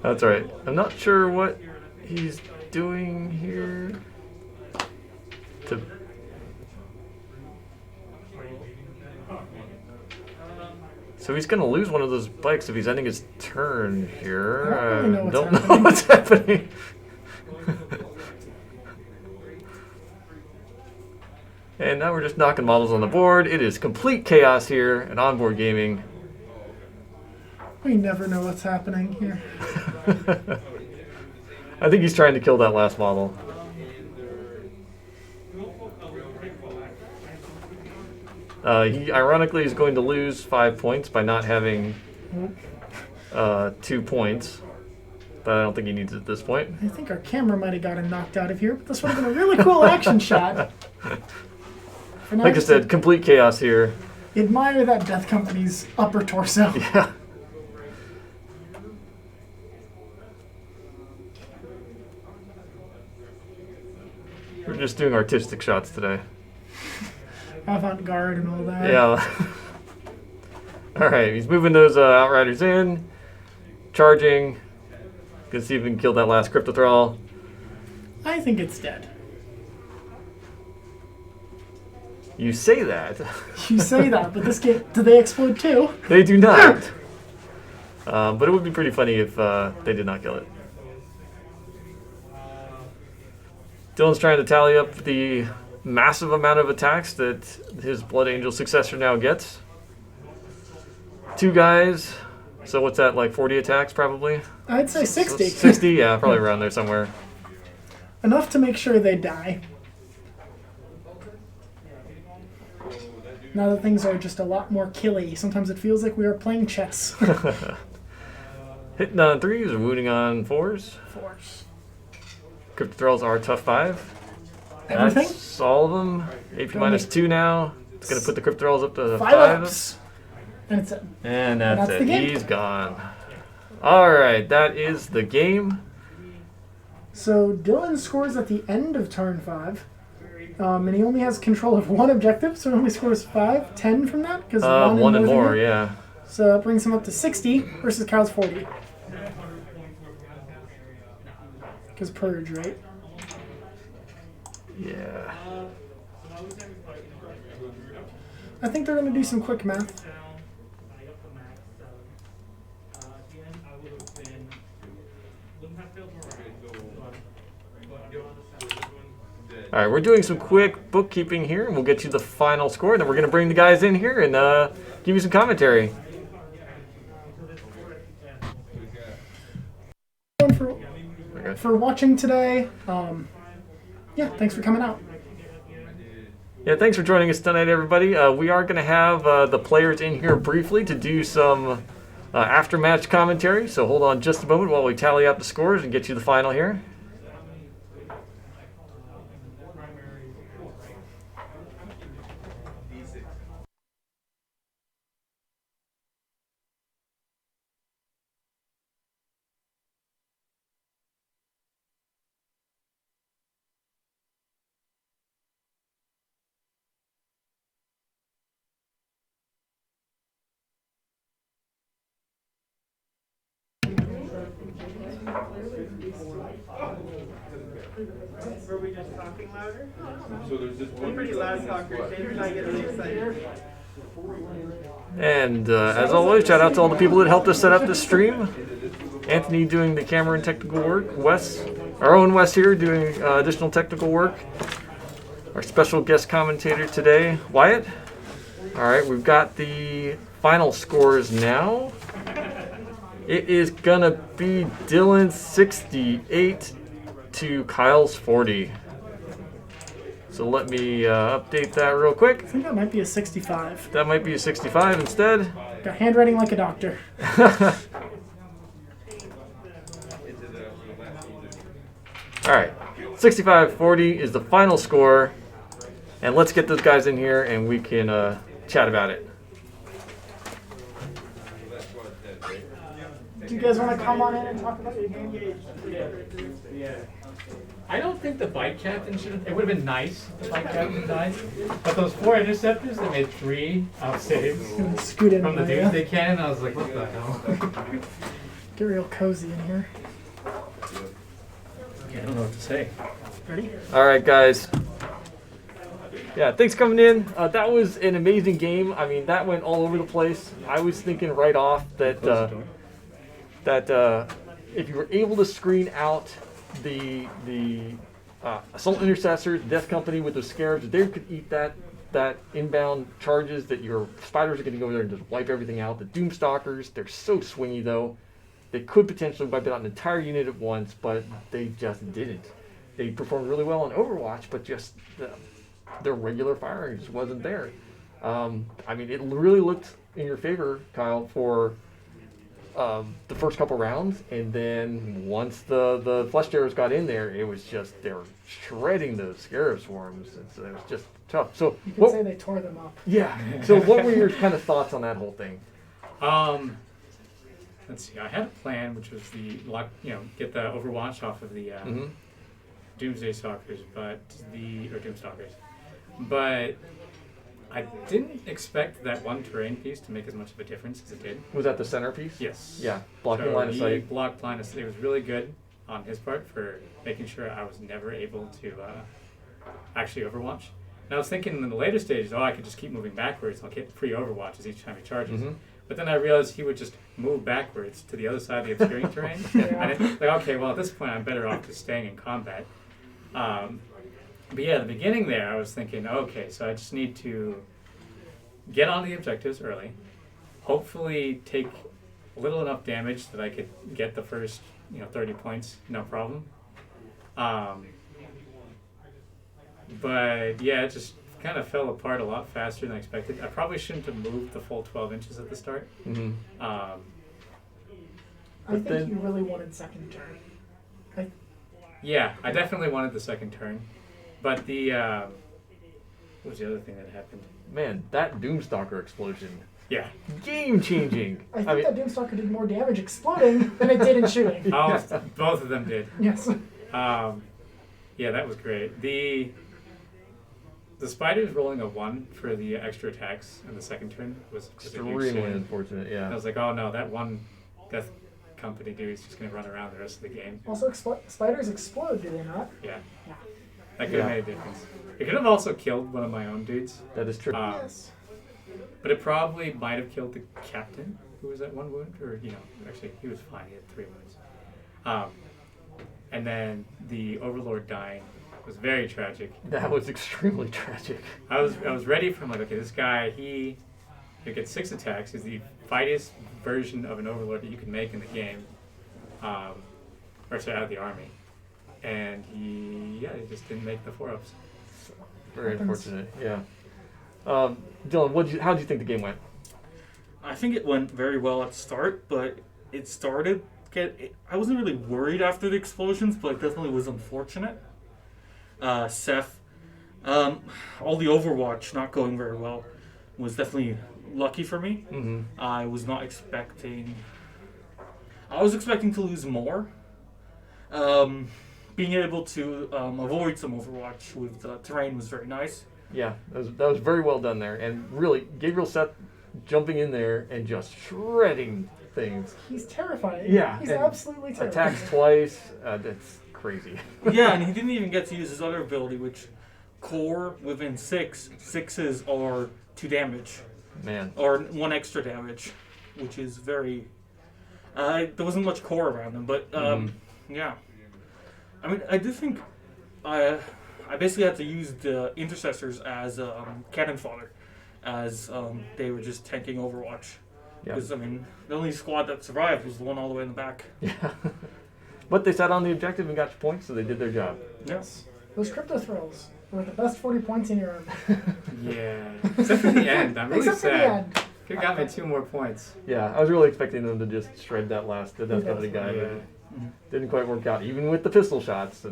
That's all right. I'm not sure what he's doing here. So he's going to lose one of those bikes if he's ending his turn here. I don't know what's happening. And now we're just knocking models on the board. It is complete chaos here at Onboard Gaming. We never know what's happening here. I think he's trying to kill that last model. He ironically is going to lose 5 points by not having 2 points. But I don't think he needs it at this point. I think our camera might have gotten knocked out of here, but this would have been a really cool action shot. Like I said, complete chaos here. Admire that Death Company's upper torso. Yeah. We're just doing artistic shots today. Avant-garde and all that. Yeah. All right, he's moving those Outriders in. Charging. Gonna see if we can kill that last Thrall. I think it's dead. You say that. You say that, but this game, do they explode too? They do not. But it would be pretty funny if they did not kill it. Dylan's trying to tally up the massive amount of attacks that his Blood Angel successor now gets. 2 guys. So what's that, like 40 attacks probably? I'd say 60. 60? Yeah, probably around there somewhere. Enough to make sure they die. Now that things are just a lot more killy, sometimes it feels like we are playing chess. Hitting on 3s or wounding on 4s. 4s. Thralls are tough 5. Everything? That's all of them. AP minus 2 now. It's going to put the Thralls up to 5 5. ups. And it's it. And that's the it. game. He's gone. All right, that is the game. So Dylan scores at the end of turn 5. And he only has control of 1 objective, so he only scores 5, 10 from that? Because 1 and more, yeah. So that brings him up to 60 versus Kyle's 40. Because purge, right? Yeah. I think they're going to do some quick math. All right, we're doing some quick bookkeeping here, and we'll get you the final score. Then we're going to bring the guys in here and give you some commentary. everyone Okay. for watching today. Yeah, thanks for coming out. Yeah, thanks for joining us tonight, everybody. We are going to have the players in here briefly to do some after-match commentary, so hold on just a moment while we tally up the scores and get you the final here. Were we just talking louder? So there's just one pretty loud talkers. David and I get really excited. And as always, shout out to all the people that helped us set up this stream. Anthony doing the camera and technical work. Wes, our own Wes here doing additional technical work. Our special guest commentator today, Wyatt. All right, we've got the final scores now. It is gonna be Dylan's 68 to Kyle's 40. So let me update that real quick. I think that might be a 65. That might be a 65 instead. Got handwriting like a doctor. All right, 65-40 is the final score. And let's get those guys in here and we can chat about it. Do you guys want to come on in and talk about your game? Yeah. I don't think the bike captain should have. It would have been nice if the bike captain died. But those 4 interceptors that made 3 out saves Scoot in from the there, Doomsday Cannon, I was like, what the hell? Get real cozy in here. I don't know what to say. Ready? All right, guys. Yeah, thanks for coming in. That was an amazing game. I mean, that went all over the place. I was thinking right off that if you were able to screen out the Assault Intercessors, Death Company with those Scarabs, they could eat that inbound charges, that your Spiders are going to go there and just wipe everything out. The Doomstalkers, they're so swingy though. They could potentially wipe out an entire unit at once, but they just didn't. They performed really well on Overwatch, but just their regular firing just wasn't there. I mean, it really looked in your favor, Kyle, for the first couple rounds, and then once the Flesh Tearers got in there, it was just, they were shredding those Scarab swarms. It was just tough. So You could say they tore them up. Yeah. So what were your kind of thoughts on that whole thing? Let's see. I had a plan, which was get the Overwatch off of the Doomsday Stalkers, or Doomstalkers, but I didn't expect that one terrain piece to make as much of a difference as it did. Was that the centerpiece? Yes. Yeah, blocking line of sight. Blocked line of sight. It was really good on his part for making sure I was never able to actually Overwatch. And I was thinking in the later stages, I could just keep moving backwards. I'll get free Overwatches each time he charges. But then I realized he would just move backwards to the other side of the obscuring terrain. And it's like, okay, well, at this point, I'm better off just staying in combat. But yeah, at the beginning there, I was thinking, okay, so I just need to get on the objectives early, hopefully take little enough damage that I could get the first 30 points, no problem. But yeah, it just kind of fell apart a lot faster than I expected. I probably shouldn't have moved the full 12 inches at the start. I think you really wanted second turn. Yeah, I definitely wanted the second turn. But what was the other thing that happened? Man, that Doomstalker explosion. Yeah. Game changing. I think that Doomstalker did more damage exploding than it did in shooting. Oh, both of them did. Yes. Yeah, that was great. The Spiders rolling a 1 for the extra attacks in the second turn was extremely unfortunate, yeah. I was like, oh no, that one Death Company dude is just going to run around the rest of the game. Also, spiders explode, do they not? Yeah. Yeah. That could have made a difference. It could have also killed one of my own dudes. That is true. Yes. But it probably might have killed the captain, who was at 1 wound. Or, actually, he was fine. He had 3 wounds. And then the Overlord dying was very tragic. That was extremely tragic. I was ready for him, like, okay, this guy, he gets 6 attacks. He's the fightiest version of an Overlord that you can make in the game. out of the army, and he just didn't make the 4-ups. Very Happens. unfortunate. Yeah. Dylan, how did you think the game went? I think it went very well at the start, but it started. I wasn't really worried after the explosions, but it definitely was unfortunate. Seth, all the Overwatch not going very well was definitely lucky for me. Mm-hmm. I was not expecting. I was expecting to lose more. Being able to avoid some Overwatch with terrain was very nice. Yeah, that was very well done there. And really, Gabriel Seth jumping in there and just shredding things. He's terrifying. Yeah, He's and absolutely terrifying. Attacks twice. That's crazy. Yeah, and he didn't even get to use his other ability, which core within sixes are 2 damage. Man. Or 1 extra damage, which is very. There wasn't much core around him, but yeah. I mean, I do think I basically had to use the Intercessors as cannon fodder, as they were just tanking Overwatch. Yeah. Because I mean, the only squad that survived was the one all the way in the back. Yeah. But they sat on the objective and got your points, so they did their job. Yes. Those crypto Thralls were the best 40 points in your army. Yeah, except for the end. I'm really Except for the sad. end. Could have got me 2 more points. Yeah, I was really expecting them to just shred that last Death Company guy, Yeah. but didn't quite work out, even with the pistol shots.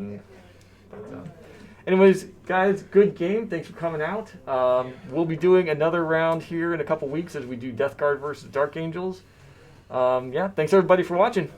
Anyways, guys, good game. Thanks for coming out. We'll be doing another round here in a couple weeks as we do Death Guard versus Dark Angels. Thanks everybody for watching.